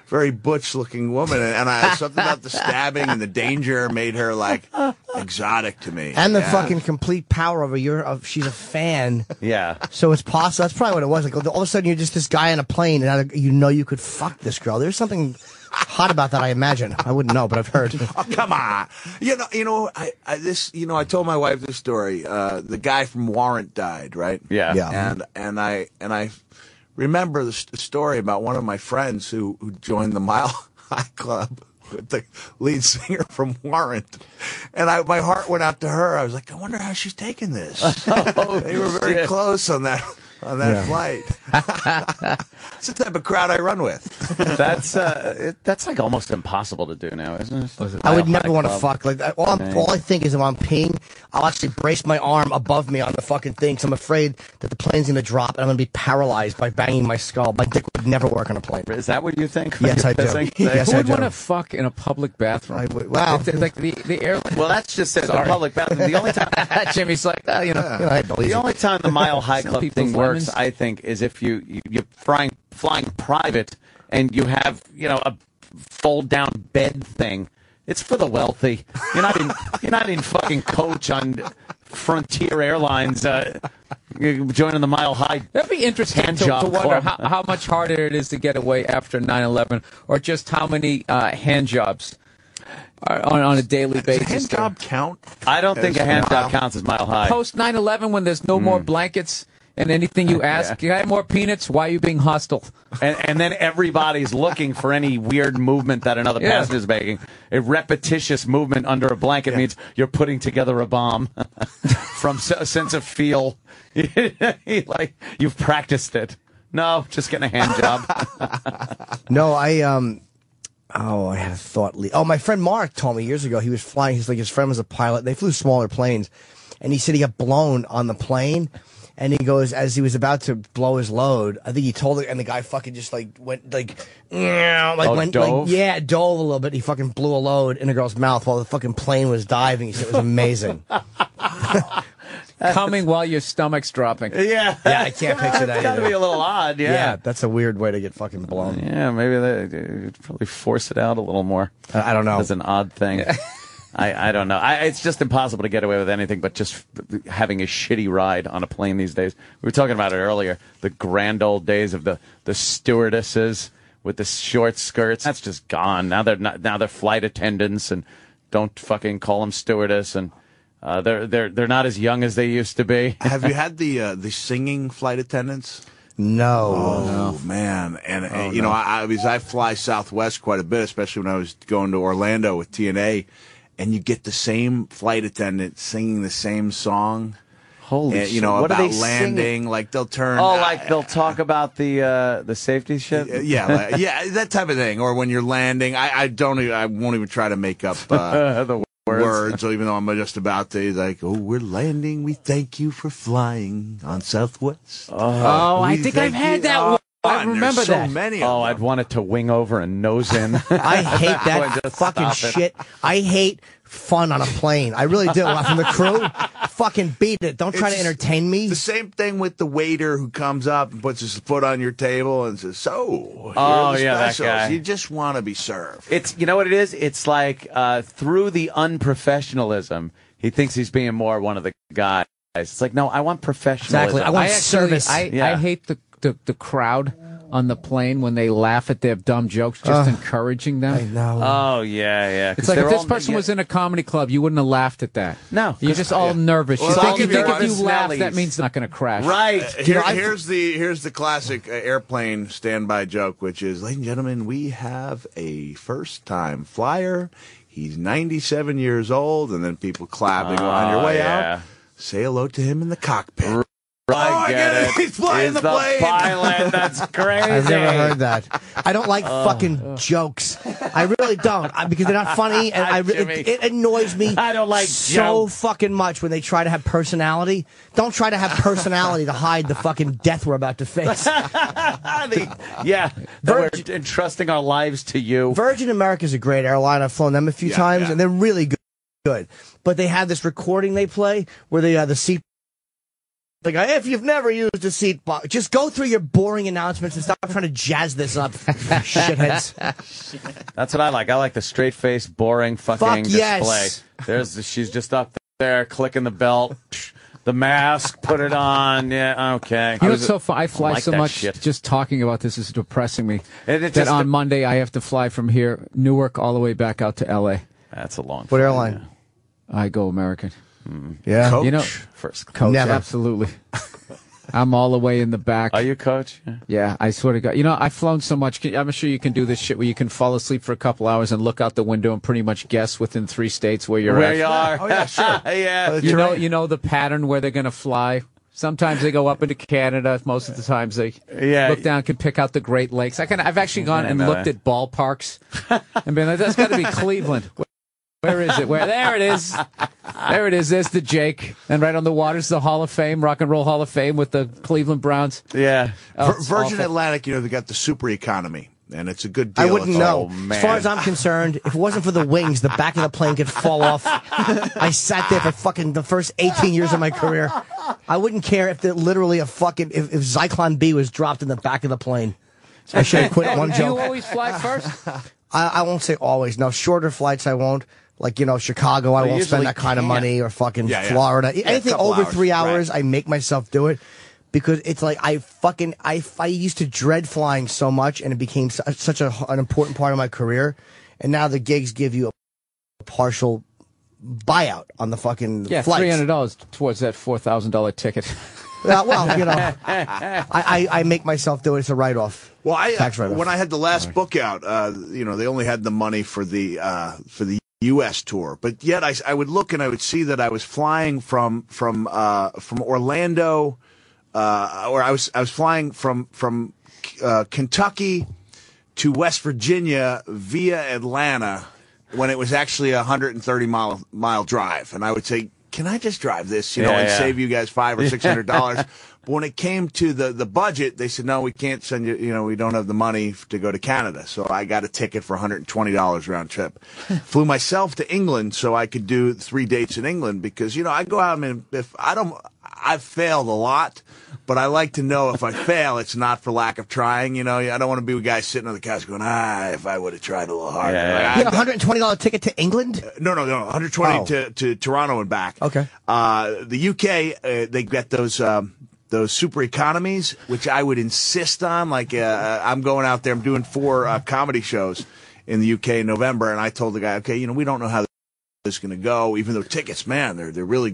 very butch-looking woman, and something about the stabbing and the danger made her like exotic to me. And the fucking complete power over she's a fan. Yeah. So it's possible. That's probably what it was. Like all of a sudden, you're just this guy on a plane, and you could fuck this girl. There's something hot about that. I imagine. I wouldn't know, but I've heard. Oh, come on. I told my wife this story. The guy from Warrant died, right? Yeah. And I remember the story about one of my friends who joined the Mile High Club with the lead singer from Warrant. And my heart went out to her. I was like, I wonder how she's taking this. They were very close on that flight. It's the type of crowd I run with. That's like almost impossible to do now, isn't it? I would never want to fuck like that. All I think is if I'm peeing, I'll actually brace my arm above me on the fucking thing because I'm afraid that the plane's going to drop and I'm going to be paralyzed by banging my skull. My dick would never work on a plane. Is that what you think? Yes, I do. Yes, Who I would do. want to fuck in a public bathroom? Wow. Like the airline. Well, that's just it. The public bathroom. The only time Jimmy's like, I believe the only time the Mile High Some Club people thing with works, lemons. I think, is if you're flying private and you have a fold down bed thing. It's for the wealthy. You're not in fucking coach on Frontier Airlines joining the Mile High. That'd be interesting to wonder how much harder it is to get away after 9/11, or just how many hand jobs are on a daily basis. Does a hand job count? I don't think a hand job counts as Mile High. Post 9/11, when there's no more blankets and anything you ask, can I have more peanuts? Why are you being hostile? And then everybody's looking for any weird movement that another passenger is making. A repetitious movement under a blanket means you're putting together a bomb from a sense of feel. Like you've practiced it. No, just getting a hand job. No, I had a thought. My friend Mark told me years ago he was flying. His friend was a pilot. They flew smaller planes, and he said he got blown on the plane. And he goes, as he was about to blow his load, I think he told it, and the guy fucking just like went dove? Dove a little bit. He fucking blew a load in a girl's mouth while the fucking plane was diving. He said it was amazing. Coming while your stomach's dropping. Yeah. Yeah, I can't picture that It's got to either. be a little odd, Yeah, that's a weird way to get fucking blown. Yeah, maybe they probably force it out a little more. I don't know. It's an odd thing. I don't know. It's just impossible to get away with anything but just having a shitty ride on a plane these days. We were talking about it earlier. The grand old days of the stewardesses with the short skirts. That's just gone. Now they're flight attendants, and don't fucking call them stewardess. And they're not as young as they used to be. Have you had the singing flight attendants? No. Oh, man. And, you know, I fly Southwest quite a bit, especially when I was going to Orlando with TNA, and you get the same flight attendant singing the same song. Holy shit. You know, what about are they landing. Singing? Like, they'll turn. Oh, like they'll talk about the safety shit? Yeah, yeah, that type of thing. Or when you're landing. I won't even try to make up the words, even though I'm just about to. Like, oh, we're landing. We thank you for flying on Southwest. Oh, I think I've had that one. I remember so that. Many Oh, I'd want it to wing over and nose in. I hate that fucking shit. I hate fun on a plane. I really do. From the crew, fucking beat it. Don't try to entertain me. The same thing with the waiter who comes up and puts his foot on your table and says, "So, oh here are the yeah, that specials." guy. You just want to be served. It's, you know what it is? It's like through the unprofessionalism, he thinks he's being more one of the guys. It's like, no, I want professionalism. Exactly. I want service. I hate the crowd on the plane when they laugh at their dumb jokes, just encouraging them. I know. Oh yeah. It's like if this person was in a comedy club, you wouldn't have laughed at that. No, you're just all nervous. Well, you I'll think give you if you one. laugh, Snellies. that means it's not going to crash. Right. Here's the classic airplane standby joke, which is, ladies and gentlemen, we have a first-time flyer. He's 97 years old, and then people clap. They go, on your way out, say hello to him in the cockpit. I get it. He's flying the plane. Pilot. That's crazy. I've never heard that. I don't like fucking jokes. I really don't, because they're not funny, and it annoys me. I don't like so jokes. fucking much when they try to have personality. Don't try to have personality to hide the fucking death we're about to face. Yeah, we're entrusting our lives to you. Virgin America is a great airline. I've flown them a few times, yeah. and they're really good. But they have this recording they play where the seat. Like, if you've never used a seat box, just go through your boring announcements and stop trying to jazz this up, shitheads. That's what I like. I like the straight-faced, boring fucking display. Yes. She's just up there clicking the belt, the mask, put it on. Yeah, okay. You know what's so fun? I fly like so that much. shit. Just talking about this is depressing me. It that on Monday I have to fly from here, Newark, all the way back out to L.A. That's a long. What airline? I go American. Yeah. Coach? You know, First Coach, Never. absolutely. I'm all the way in the back. Are you Coach? Yeah, I swear to God. You know, I've flown so much. I'm sure you can do this shit where you can fall asleep for a couple hours and look out the window and pretty much guess within 3 states where you're Where at. you are? Oh, yeah, sure. Yeah. You know the pattern where they're going to fly. Sometimes they go up into Canada. Most of the times they look down, can pick out the Great Lakes. I've actually gone and looked at ballparks and been like, that's got to be Cleveland. Where is it? There it is. There it is. There's the Jake. And right on the water is the Hall of Fame, Rock and Roll Hall of Fame with the Cleveland Browns. Yeah. Oh, it's Virgin awful. Atlantic, they got the super economy, and it's a good deal. I wouldn't know. man. As far as I'm concerned, if it wasn't for the wings, the back of the plane could fall off. I sat there for fucking the first 18 years of my career. I wouldn't care if literally if Zyklon B was dropped in the back of the plane. I should have quit one Do you joke. always fly first? I won't say always. No, shorter flights I won't. Like, Chicago, I won't spend that kind of money, or fucking Florida. Anything over 3 hours, I make myself do it. Because it's like, I used to dread flying so much, and it became such an important part of my career. And now the gigs give you a partial buyout on the fucking flights. $300 towards that $4,000 ticket. I make myself do it. It's a write-off. Well, Tax write-off. when I had the last book out, they only had the money for the U.S. tour, but yet I would look and I would see that I was flying from Orlando, or I was flying from Kentucky to West Virginia via Atlanta when it was actually a 130 mile drive, and I would say, can I just drive this, and save you guys $500 or $600? But when it came to the budget, they said, no, we can't send you, we don't have the money to go to Canada. So I got a ticket for $120 round trip. Flew myself to England so I could do 3 dates in England because, I go out, I've failed a lot, but I like to know if I fail, it's not for lack of trying. I don't want to be a guy sitting on the couch going, if I would have tried a little harder. You had a $120 ticket to England? No, 120 to Toronto and back. Okay. The UK, they get those super economies, which I would insist on. Like, I'm going out there, I'm doing 4 comedy shows in the UK in November, and I told the guy, okay, we don't know how this is going to go, even though tickets, man, they're really,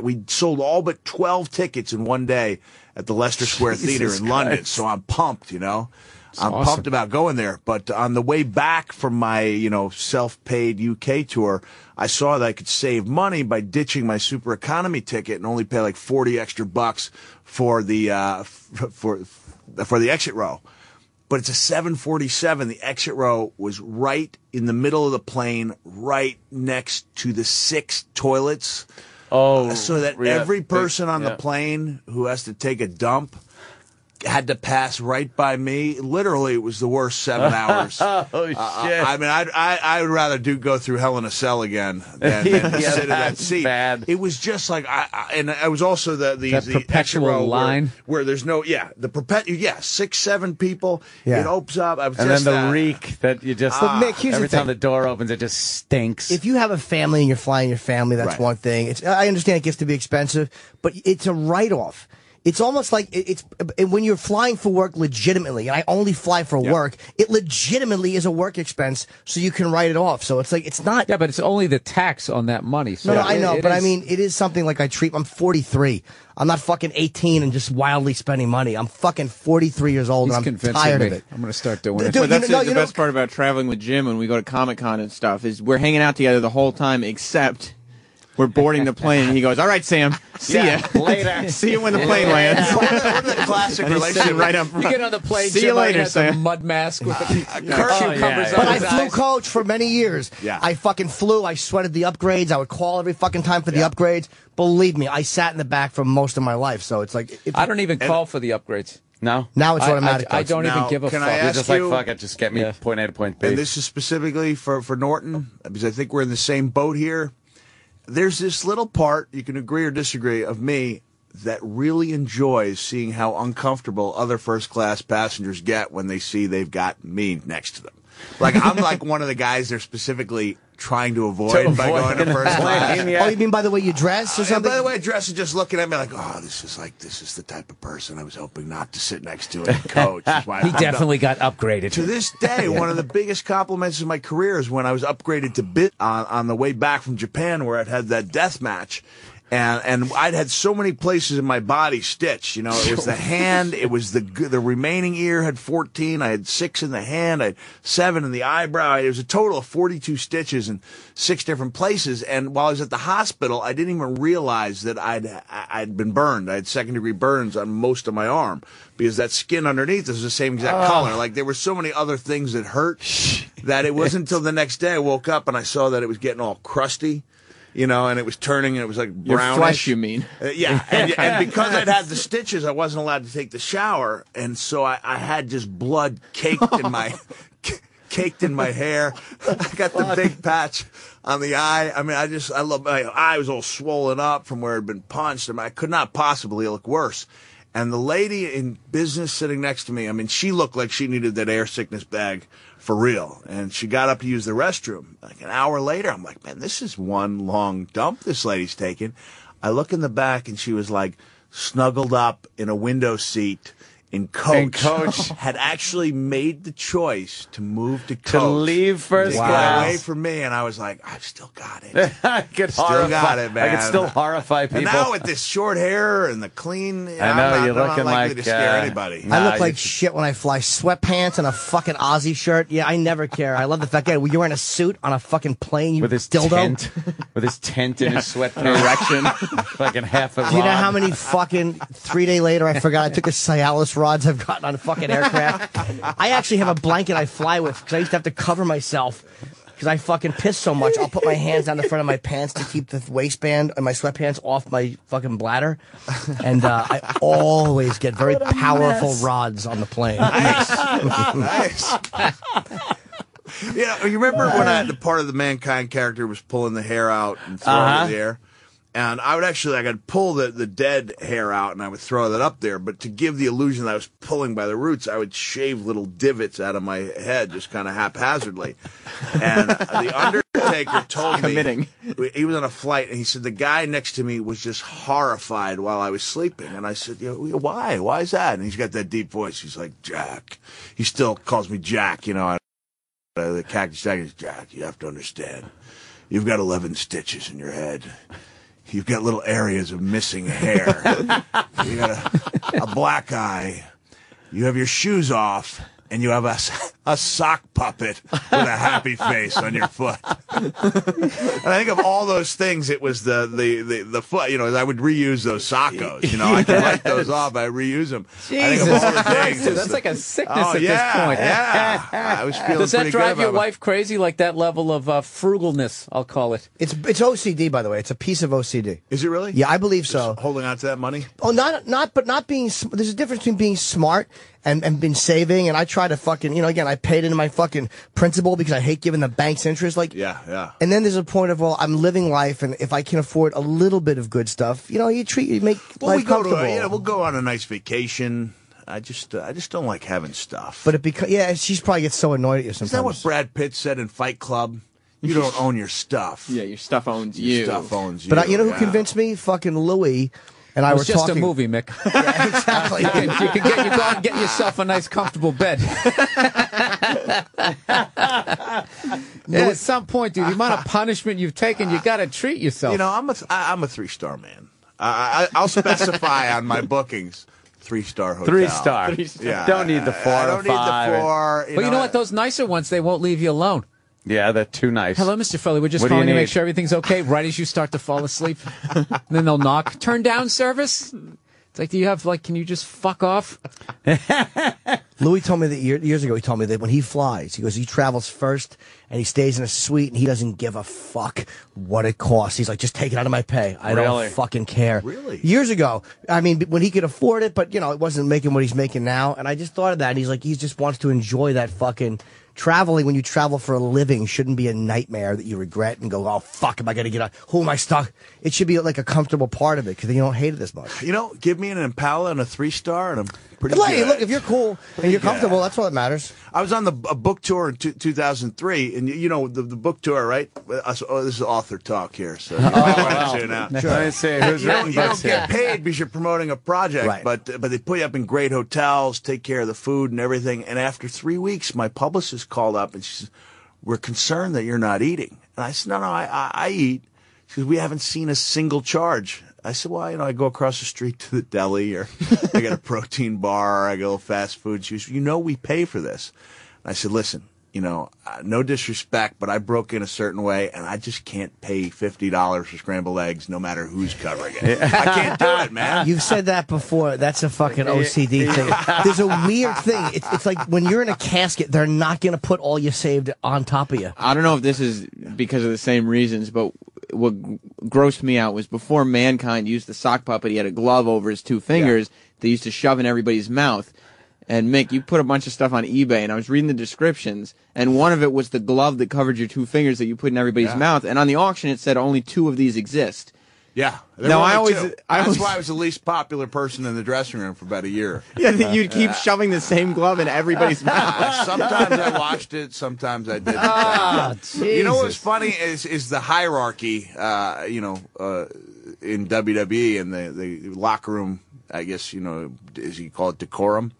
we sold all but 12 tickets in one day at the Leicester Square Theatre in London, so I'm pumped, I'm awesome. pumped about going there. But on the way back from my, self-paid UK tour, I saw that I could save money by ditching my super economy ticket and only pay like 40 extra bucks for the for the exit row. But it's a 747. The exit row was right in the middle of the plane, right next to the 6 toilets. So that every person on the plane who has to take a dump had to pass right by me. Literally, it was the worst 7 hours. Oh, shit. I would rather go through hell in a cell again than sit in that seat. Bad. It was just like, and I was also the perpetual extra row line where there's no, 6, 7 people. Yeah. It opens up. And then the reek that you just, But Mick, here's every the thing. time the door opens, it just stinks. If you have a family and you're flying your family, that's Right. one thing. I understand it gets to be expensive, but it's a write-off. It's almost like when you're flying for work legitimately, and I only fly for work, it legitimately is a work expense, so you can write it off. So it's like, it's not. Yeah, but it's only the tax on that money. So No, I know, but is, I mean, it is something like I'm 43. I'm not fucking 18 and just wildly spending money. I'm fucking 43 years old, he's and I'm convincing tired me. of it. I'm going to start doing it. Dude, But that's you the know- best part about traveling with Jim when we go to Comic-Con and stuff is we're hanging out together the whole time except we're boarding the plane and he goes, all right, Sam, see ya. Later. See you when the plane lands. One of the classic And he's relationship sitting right up You front. get on the plane, See you Jim, later, has a Sam. mud mask with the cucumbers yeah. on But I his flew eyes. coach for many years. Yeah. I fucking flew. I sweated the upgrades. I would call every fucking time for the upgrades. Believe me, I sat in the back for most of my life. So it's like, I don't even call for the upgrades. No? now it's automatic. I don't Now, even give a can fuck. I You're ask just like, you- fuck it, just get me point A to point B. And this is specifically for Norton, because I think we're in the same boat here. There's this little part, you can agree or disagree, of me that really enjoys seeing how uncomfortable other first-class passengers get when they see they've got me next to them. Like, I'm like one of the guys they're specifically trying to avoid by going to first class. Oh, you mean by the way you dress or And something? by the way, Dress is just looking at me like, this is the type of person I was hoping not to sit next to in coach. That's why He I'm definitely got upgraded. to this day, one of the biggest compliments of my career is when I was upgraded to bit on the way back from Japan, where I'd had that death match. And I'd had so many places in my body stitched. It was the hand, it was the remaining ear had 14. I had 6 in the hand, I had 7 in the eyebrow. It was a total of 42 stitches in 6 different places. And while I was at the hospital, I didn't even realize that I'd been burned. I had 2nd-degree burns on most of my arm because that skin underneath is the same exact color. Like, there were so many other things that hurt that it wasn't until the next day I woke up and I saw that it was getting all crusty. And it was turning, and it was like Your brownish. flesh, you mean? Yeah, and because I'd had the stitches, I wasn't allowed to take the shower, and so I had just blood caked in my hair. I got the big patch on the eye. I mean, I love my eye was all swollen up from where it had been punched. I mean, I could not possibly look worse. And the lady in business sitting next to me, I mean, she looked like she needed that air sickness bag for real. And she got up to use the restroom. Like an hour later, I'm like, man, this is one long dump this lady's taking. I look in the back, and she was like snuggled up in a window seat in coach. In coach. Had actually made the choice to move to coach. To leave first to get class. away from me. And I was like, I've still got it. I could Still horrify, got it, man. I could still horrify people. And now with this short hair and the clean, I know, you're I'm not looking likely like, to scare anybody. I look Nah, like you- shit when I fly. Sweatpants and a fucking Aussie shirt. Yeah, I never care. I love the fact that you're wearing a suit on a fucking plane. You with his dildo. tent, with his tent in his sweatpants, Erection. fucking half a Do you know rod. how many fucking 3 day later I forgot I took the Cialis rods I've gotten on fucking aircraft? I actually have a blanket I fly with because I used to have to cover myself because I fucking piss so much. I'll put my hands down the front of my pants to keep the waistband and my sweatpants off my fucking bladder. And I always get very powerful rods on the plane. Nice. Yeah, you remember when the part of the Mankind character was pulling the hair out and throwing it in the air? And I would actually, I'd pull the dead hair out and I would throw that up there. But to give the illusion that I was pulling by the roots, I would shave little divots out of my head just kind of haphazardly. And the Undertaker told me, he was on a flight, and he said the guy next to me was just horrified while I was sleeping. And I said, why? Why is that? And he's got that deep voice. He's like, Jack. He still calls me Jack, the Cactus Jack is, Jack, you have to understand. You've got 11 stitches in your head. You've got little areas of missing hair. You got a black eye. You have your shoes off, and you have a sock puppet with a happy face on your foot. And I think of all those things, it was the foot. I would reuse those sockos. I could write those off. I reuse them. Jesus, I think of all the things. that's like a sickness at this point. Yeah, I was feeling Does that pretty good drive your about it. wife crazy? Like that level of frugalness, I'll call it. It's OCD, by the way. It's a piece of OCD. Is it really? Yeah, I believe so. Just holding on to that money? Oh, not being. There's a difference between being smart and been saving. And I try to fucking, again, I paid into my fucking principal because I hate giving the bank's interest. Yeah. And then there's a point of, well, I'm living life, and if I can afford a little bit of good stuff, you make life comfortable. We'll go on a nice vacation. I just don't like having stuff. But she probably gets so annoyed at you sometimes. Is that what Brad Pitt said in Fight Club? You don't own your stuff. Yeah, your stuff owns you. Your stuff owns you. But you know who convinced me? Fucking Louis. And I was just talking. a movie, Mick. Yeah, exactly. you can go out and get yourself a nice, comfortable bed. At some point, dude, the amount of punishment you've taken, you got to treat yourself. I'm a 3-star man. I'll specify on my bookings 3-star hotel. 3-star. 3-star. Yeah. Don't need the 4 I or don't 5. need the 4. But you know what? Those nicer ones, they won't leave you alone. Yeah, they're too nice. Hello, Mr. Foley. We're just What do you calling to need? make sure everything's okay right as you start to fall asleep. And then they'll knock. Turn down service? It's like, do you have, can you just fuck off? Louis told me that years ago, he told me that when he flies, he goes, he travels first and he stays in a suite and he doesn't give a fuck what it costs. He's like, just take it out of my pay. I Really? don't fucking care. Really? Years ago. I mean, when he could afford it, but, it wasn't making what he's making now. And I just thought of that. And he's like, he just wants to enjoy that fucking traveling. When you travel for a living, shouldn't be a nightmare that you regret and go, oh, fuck, am I going to get out? Who am I stuck? It should be like a comfortable part of it because then you don't hate it as much. Give me an Impala and a 3-star, and I'm pretty Like, good. look, if you're cool and you're comfortable, that's all that matters. I was on a book tour in 2003, and the book tour, right? This is author talk here, so you might want to tune out. Let me see who's written You don't books get here. paid because you're promoting a project, Right. but they put you up in great hotels, take care of the food and everything. And after 3 weeks, my publicist called up and she said, "We're concerned that you're not eating." And I said, "No, I eat." She said, "We haven't seen a single charge." I said, "Well, I go across the street to the deli, or I get a protein bar, or I go fast food." She said, "We pay for this." And I said, "Listen, no disrespect, but I broke in a certain way, and I just can't pay $50 for scrambled eggs, no matter who's covering it. I can't do it, man." You've said that before. That's a fucking OCD thing. There's a weird thing. It's like when you're in a casket, they're not going to put all you saved on top of you. I don't know if this is because of the same reasons, but what grossed me out was before Mankind used the sock puppet, he had a glove over his 2 fingers they used to shove in everybody's mouth. And Mick, you put a bunch of stuff on eBay, and I was reading the descriptions, and one of it was the glove that covered your 2 fingers that you put in everybody's mouth. And on the auction, it said only 2 of these exist. Yeah. No, That's why I was the least popular person in the dressing room for about a year. Yeah, you'd keep shoving the same glove in everybody's mouth. Sometimes I watched it, sometimes I didn't. You know what's funny is the hierarchy, in WWE and the locker room, I guess, as you call it, decorum.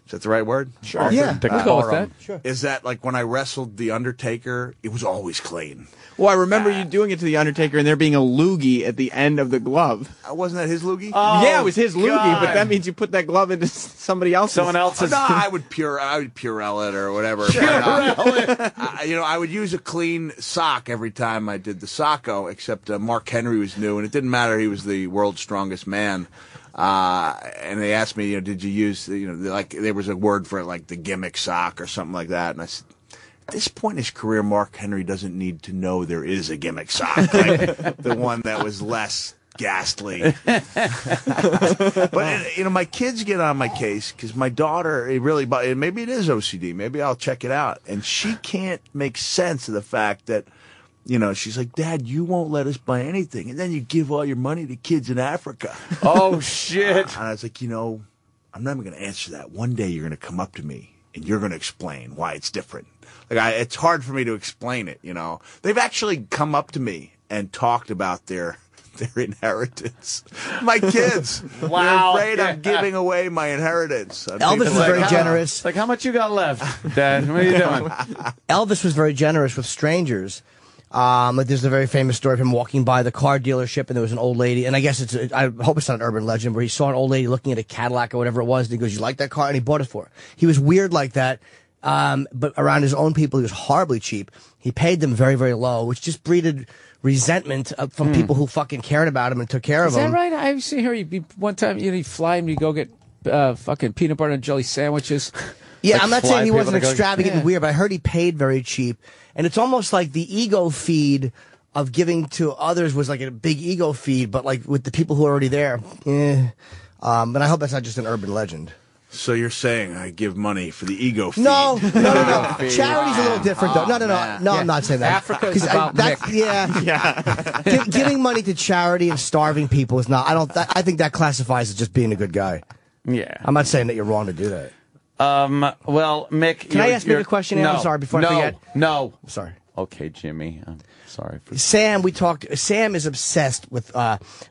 Is that the right word? Sure. Yeah, we'll go with that. Sure. Is that like when I wrestled The Undertaker, it was always clean. Well, I remember you doing it to The Undertaker and there being a loogie at the end of the glove. Wasn't that his loogie? Yeah, it was his loogie, God. but that means you put that glove into somebody else's. Someone else's. No, I would Purell it or whatever. I would use a clean sock every time I did the socko, except Mark Henry was new, and it didn't matter. He was the world's strongest man. And they asked me, did you use, like there was a word for it, like the gimmick sock or something like that. And I said, this point in his career, Mark Henry doesn't need to know there is a gimmick sock, like the one that was less ghastly. But my kids get on my case because my daughter, maybe it is OCD. Maybe I'll check it out, and she can't make sense of the fact that. She's like, Dad, you won't let us buy anything, and then you give all your money to kids in Africa. Oh shit! And I was like, I'm not even going to answer that. One day you're going to come up to me and you're going to explain why it's different. It's hard for me to explain it. They've actually come up to me and talked about their inheritance. My kids. Wow. They're afraid I'm giving away my inheritance. Elvis was very generous. Like, how much you got left, Dad? What are you doing? Elvis was very generous with strangers. There's a very famous story of him walking by the car dealership, and there was an old lady, and I guess I hope it's not an urban legend, where he saw an old lady looking at a Cadillac or whatever it was, and he goes, "You like that car?" And he bought it for her. He was weird like that, but around his own people, he was horribly cheap. He paid them very, very low, which just breeded resentment from people who fucking cared about him and took care of him. Is that right? I've seen her. One time, he'd fly him to go get fucking peanut butter and jelly sandwiches. Yeah, Like I'm not saying he wasn't people to go- extravagant and weird, but I heard he paid very cheap. And it's almost like the ego feed of giving to others was like a big ego feed, but like with the people who are already there. But I hope that's not just an urban legend. So you're saying I give money for the ego feed? No. Charity's a little different, though. No, I'm not saying that. Africa's about Mick. Yeah. Giving money to charity and starving people is not. I think that classifies as just being a good guy. Yeah. I'm not saying that you're wrong to do that. Well, Mick, Can I ask Mick a question? No, I'm sorry. Before I forget. No. I'm sorry. Okay, Jimmy. I'm sorry. Sam, Sam is obsessed with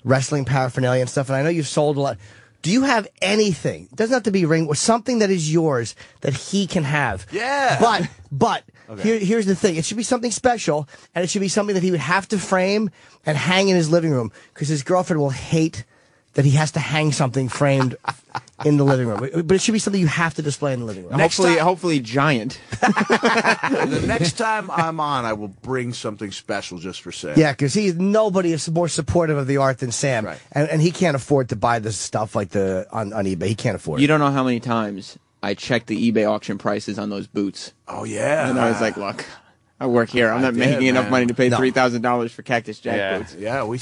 wrestling paraphernalia and stuff, and I know you've sold a lot. Do you have anything? It doesn't have to be ring or something that is yours that he can have. Yeah. But here's the thing. It should be something special, and it should be something that he would have to frame and hang in his living room, because his girlfriend will hate that he has to hang something framed in the living room. But it should be something you have to display in the living room. Hopefully giant. The next time I'm on, I will bring something special just for Sam. Yeah, because nobody is more supportive of the art than Sam, Right. and he can't afford to buy this stuff like on eBay. He can't afford it. You don't know how many times I checked the eBay auction prices on those boots. Oh, yeah. And I was like, look, I work here. I'm not making enough money to pay $3,000 for Cactus Jack boots. Yeah, we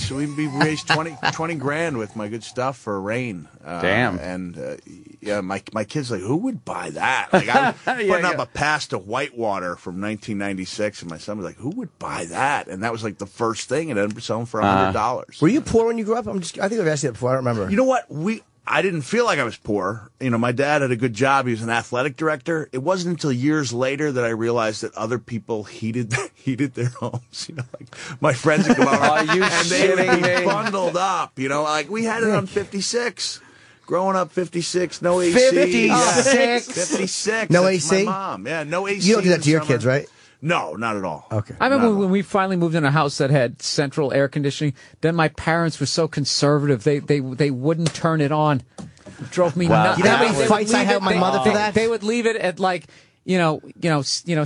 raised 20 grand with my good stuff for rain. Damn. And my kids like, who would buy that? Like, I was putting up a past of Whitewater from 1996, and my son was like, who would buy that? And that was like the first thing, and ended up selling for $100. Were you poor when you grew up? I think I've asked you that before. I don't remember. You know what? I didn't feel like I was poor. My dad had a good job. He was an athletic director. It wasn't until years later that I realized that other people heated their homes. Like my friends would go out and they would be bundled up. Like we had it on 56. Growing up, 56, no AC. 56? 56. No That's AC? my mom. Yeah, no AC. You don't do that in to your summer. kids, right? No, not at all. Okay. I remember when we finally moved in a house that had central air conditioning. Then my parents were so conservative; they wouldn't turn it on. It drove me nuts. You know how many fights I had with my mother for that? They would leave it at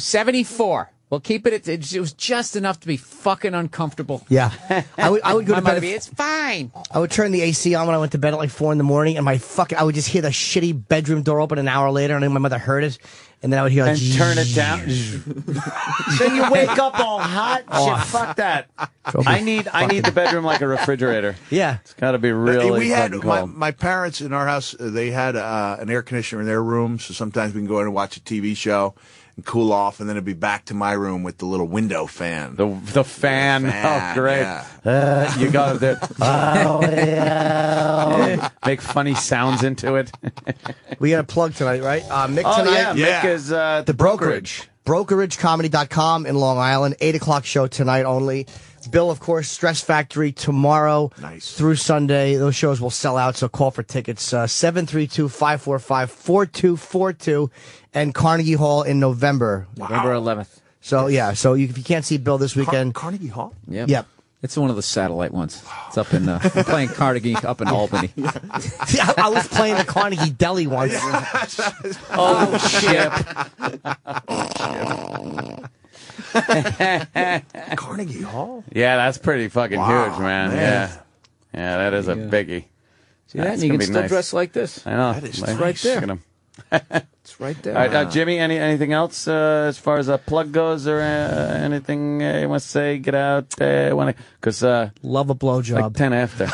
74. We'll keep it. It was just enough to be fucking uncomfortable. Yeah. I would go to bed. It's fine. I would turn the AC on when I went to bed at like 4 in the morning, and I would just hear the shitty bedroom door open an hour later, and then my mother heard it, and then I would hear like, And turn it down. Then you wake up all hot. Shit, fuck that. I need the bedroom like a refrigerator. Yeah. It's got to be really We had fucking cold. my parents in our house. They had an air conditioner in their room, so sometimes we can go in and watch a TV show and cool off, and then it'd be back to my room with the little window fan. The fan. Oh, great. Yeah. You got it there. Make funny sounds into it. We got a plug tonight, right? Mick tonight. Yeah. Mick is The Brokerage. BrokerageComedy.com in Long Island. 8 o'clock show tonight only. Bill, of course, Stress Factory tomorrow through Sunday. Those shows will sell out, so call for tickets. 732-545-4242 and Carnegie Hall in November. November 11th. So, yeah, so if you can't see Bill this weekend. Carnegie Hall? Yep. It's one of the satellite ones. It's up in, I'm playing Carnegie up in Albany. See, I was playing the Carnegie Deli once. Oh, shit. Carnegie Hall? Yeah, that's pretty fucking huge, man. Yeah. Yeah, that is a biggie. See that? That's And you gonna can be still nice. dress like this. I know. That is Like, right there. look at him. It's right there. All right, Jimmy, anything else as far as a plug goes, or anything you want to say? Get out, because love a blowjob. Like 10 after.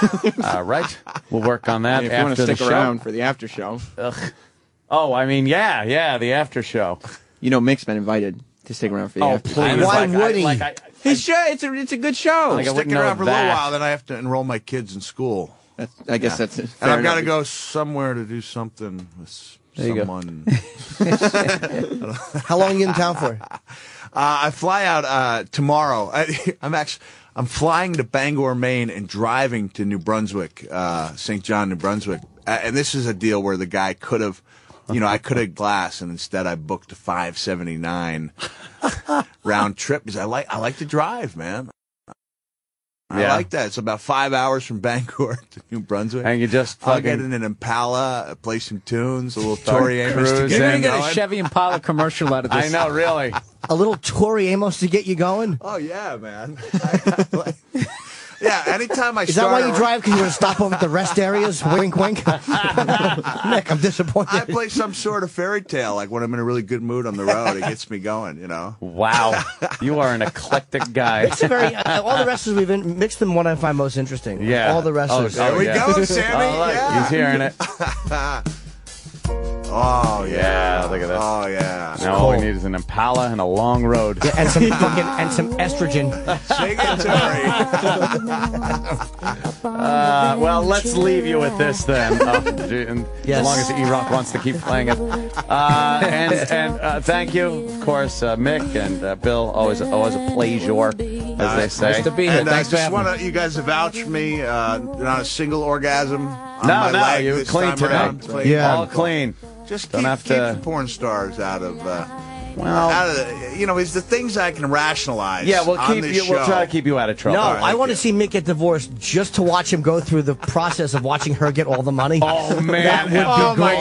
Right, we'll work on that. If after you want to stick the show. around for the after show. Ugh. Oh, I mean, yeah, the after show. You know, Mick's been invited to stick around for the after show. Why would he? It's a good show. I'm sticking around for a little while, then I have to enroll my kids in school. I guess that's it. And I've got to go somewhere to do something with someone. How long are you in town for? I fly out tomorrow. I'm flying to Bangor, Maine, and driving to New Brunswick, St. John, New Brunswick. And this is a deal where the guy could have, I could have glass, and instead I booked a $579 round trip because I like to drive, man. I like that. It's about 5 hours from Bangor to New Brunswick. And you just I'll get in an Impala, play some tunes, a little Tori Amos to get You're me going to get going. a Chevy Impala commercial out of this. I know, really. A little Tori Amos to get you going? Oh, yeah, man. Yeah, anytime I Is that why you drive? Because you want to stop over at the rest areas? Wink, wink. Nick, I'm disappointed. I play some sort of fairy tale, like when I'm in a really good mood on the road. It gets me going, Wow. You are an eclectic guy. It's a very, all the wrestlers we've mixed them one I find most interesting. Yeah. All the wrestlers. There we go, Sammy. He's hearing it. Oh, yeah. Look at this. Oh, yeah. Now all we need is an Impala and a long road. Yeah, and some estrogen. Sing it, Tori. Well, let's leave you with this then. As long as E-Rock wants to keep playing it. And thank you, of course, Mick and Bill. Always a pleasure, as they say. Nice to be here. And Thanks for just having me. want you guys to vouch for me. Not a single orgasm on my No, leg you this clean time today. around. Yeah. All clean. Just Don't keep have the to. porn stars out of. Well, it's the things I can rationalize. yeah, we'll on keep this you. We'll show. try to keep you out of trouble. No, All right, I want to thank see Mick get divorced just to watch him go through the process of watching her get all the money. Oh man! That would be my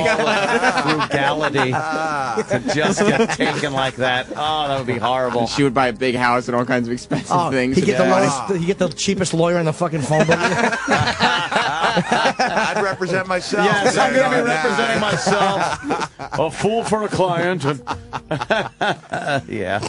great. Frugality to just get taken like that. Oh, that would be horrible. She would buy a big house and all kinds of expensive things. He get the lowest, he get the cheapest lawyer in the fucking phone book. I'd represent myself. Yes, I'm going to be Yeah. representing myself. A fool for a client. Yeah.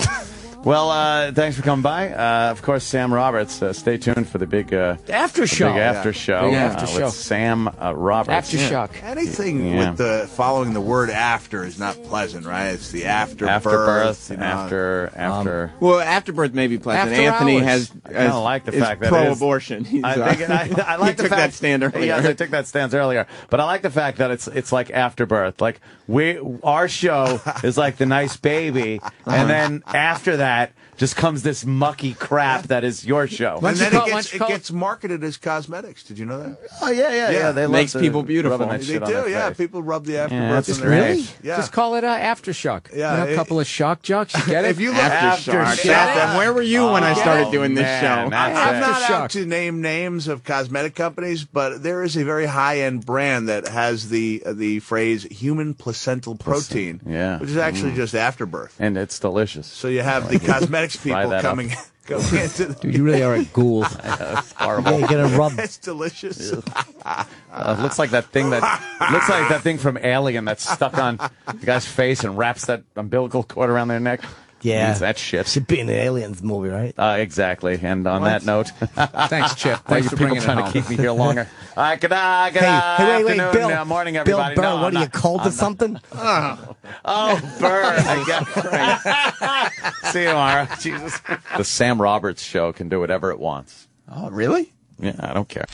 Well, thanks for coming by. Of course, Sam Roberts. Stay tuned for the big After show. Big after show. Big after show. With Sam Roberts. Aftershock. Anything Yeah. with the following the word after is not pleasant, right? It's the afterbirth. Afterbirth. you know. After. Well, afterbirth may be pleasant. After Anthony hours. has I kinda like the is fact that pro-abortion. He's, I think I like he the took fact that stand earlier. Yes, I took that stance earlier. But I like the fact that it's like afterbirth. Like our show is like the nice baby, and then after that just comes this mucky crap that is your show. And then call- it gets marketed as cosmetics. Did you know that? Oh yeah. They Makes love people beautiful. rubbing that They shit on do, their yeah. face. People rub the Yeah, afterbirth that's in their great. face. Yeah. Just call it Aftershock. Yeah, A couple of shock jocks. You get it? If you look Aftershock. Aftershock. Where were you when I started doing this man, show? that's I'm it. not Aftershock. out to name names of cosmetic companies, but there is a very high-end brand that has the phrase human placental protein, yeah. which is actually just afterbirth. And it's delicious. So you have the cosmetics Fry people that up. coming into the... Dude, you really are a ghoul. It's horrible. Yeah, you get a rub. It's delicious. Looks like that thing from Alien that's stuck on the guy's face and wraps that umbilical cord around their neck. Yeah. It's that shit. Should be in an Aliens movie, right? Exactly. And on that note, Thanks, Chip. thanks for people bringing it trying to home. keep me here longer. All right, good Wait, afternoon, Bill. morning, Bill everybody. Burr, No, what I'm are you, not- cold or something? Oh, Burr. I guess. See you tomorrow. Jesus. The Sam Roberts Show can do whatever it wants. Oh, really? Yeah, I don't care.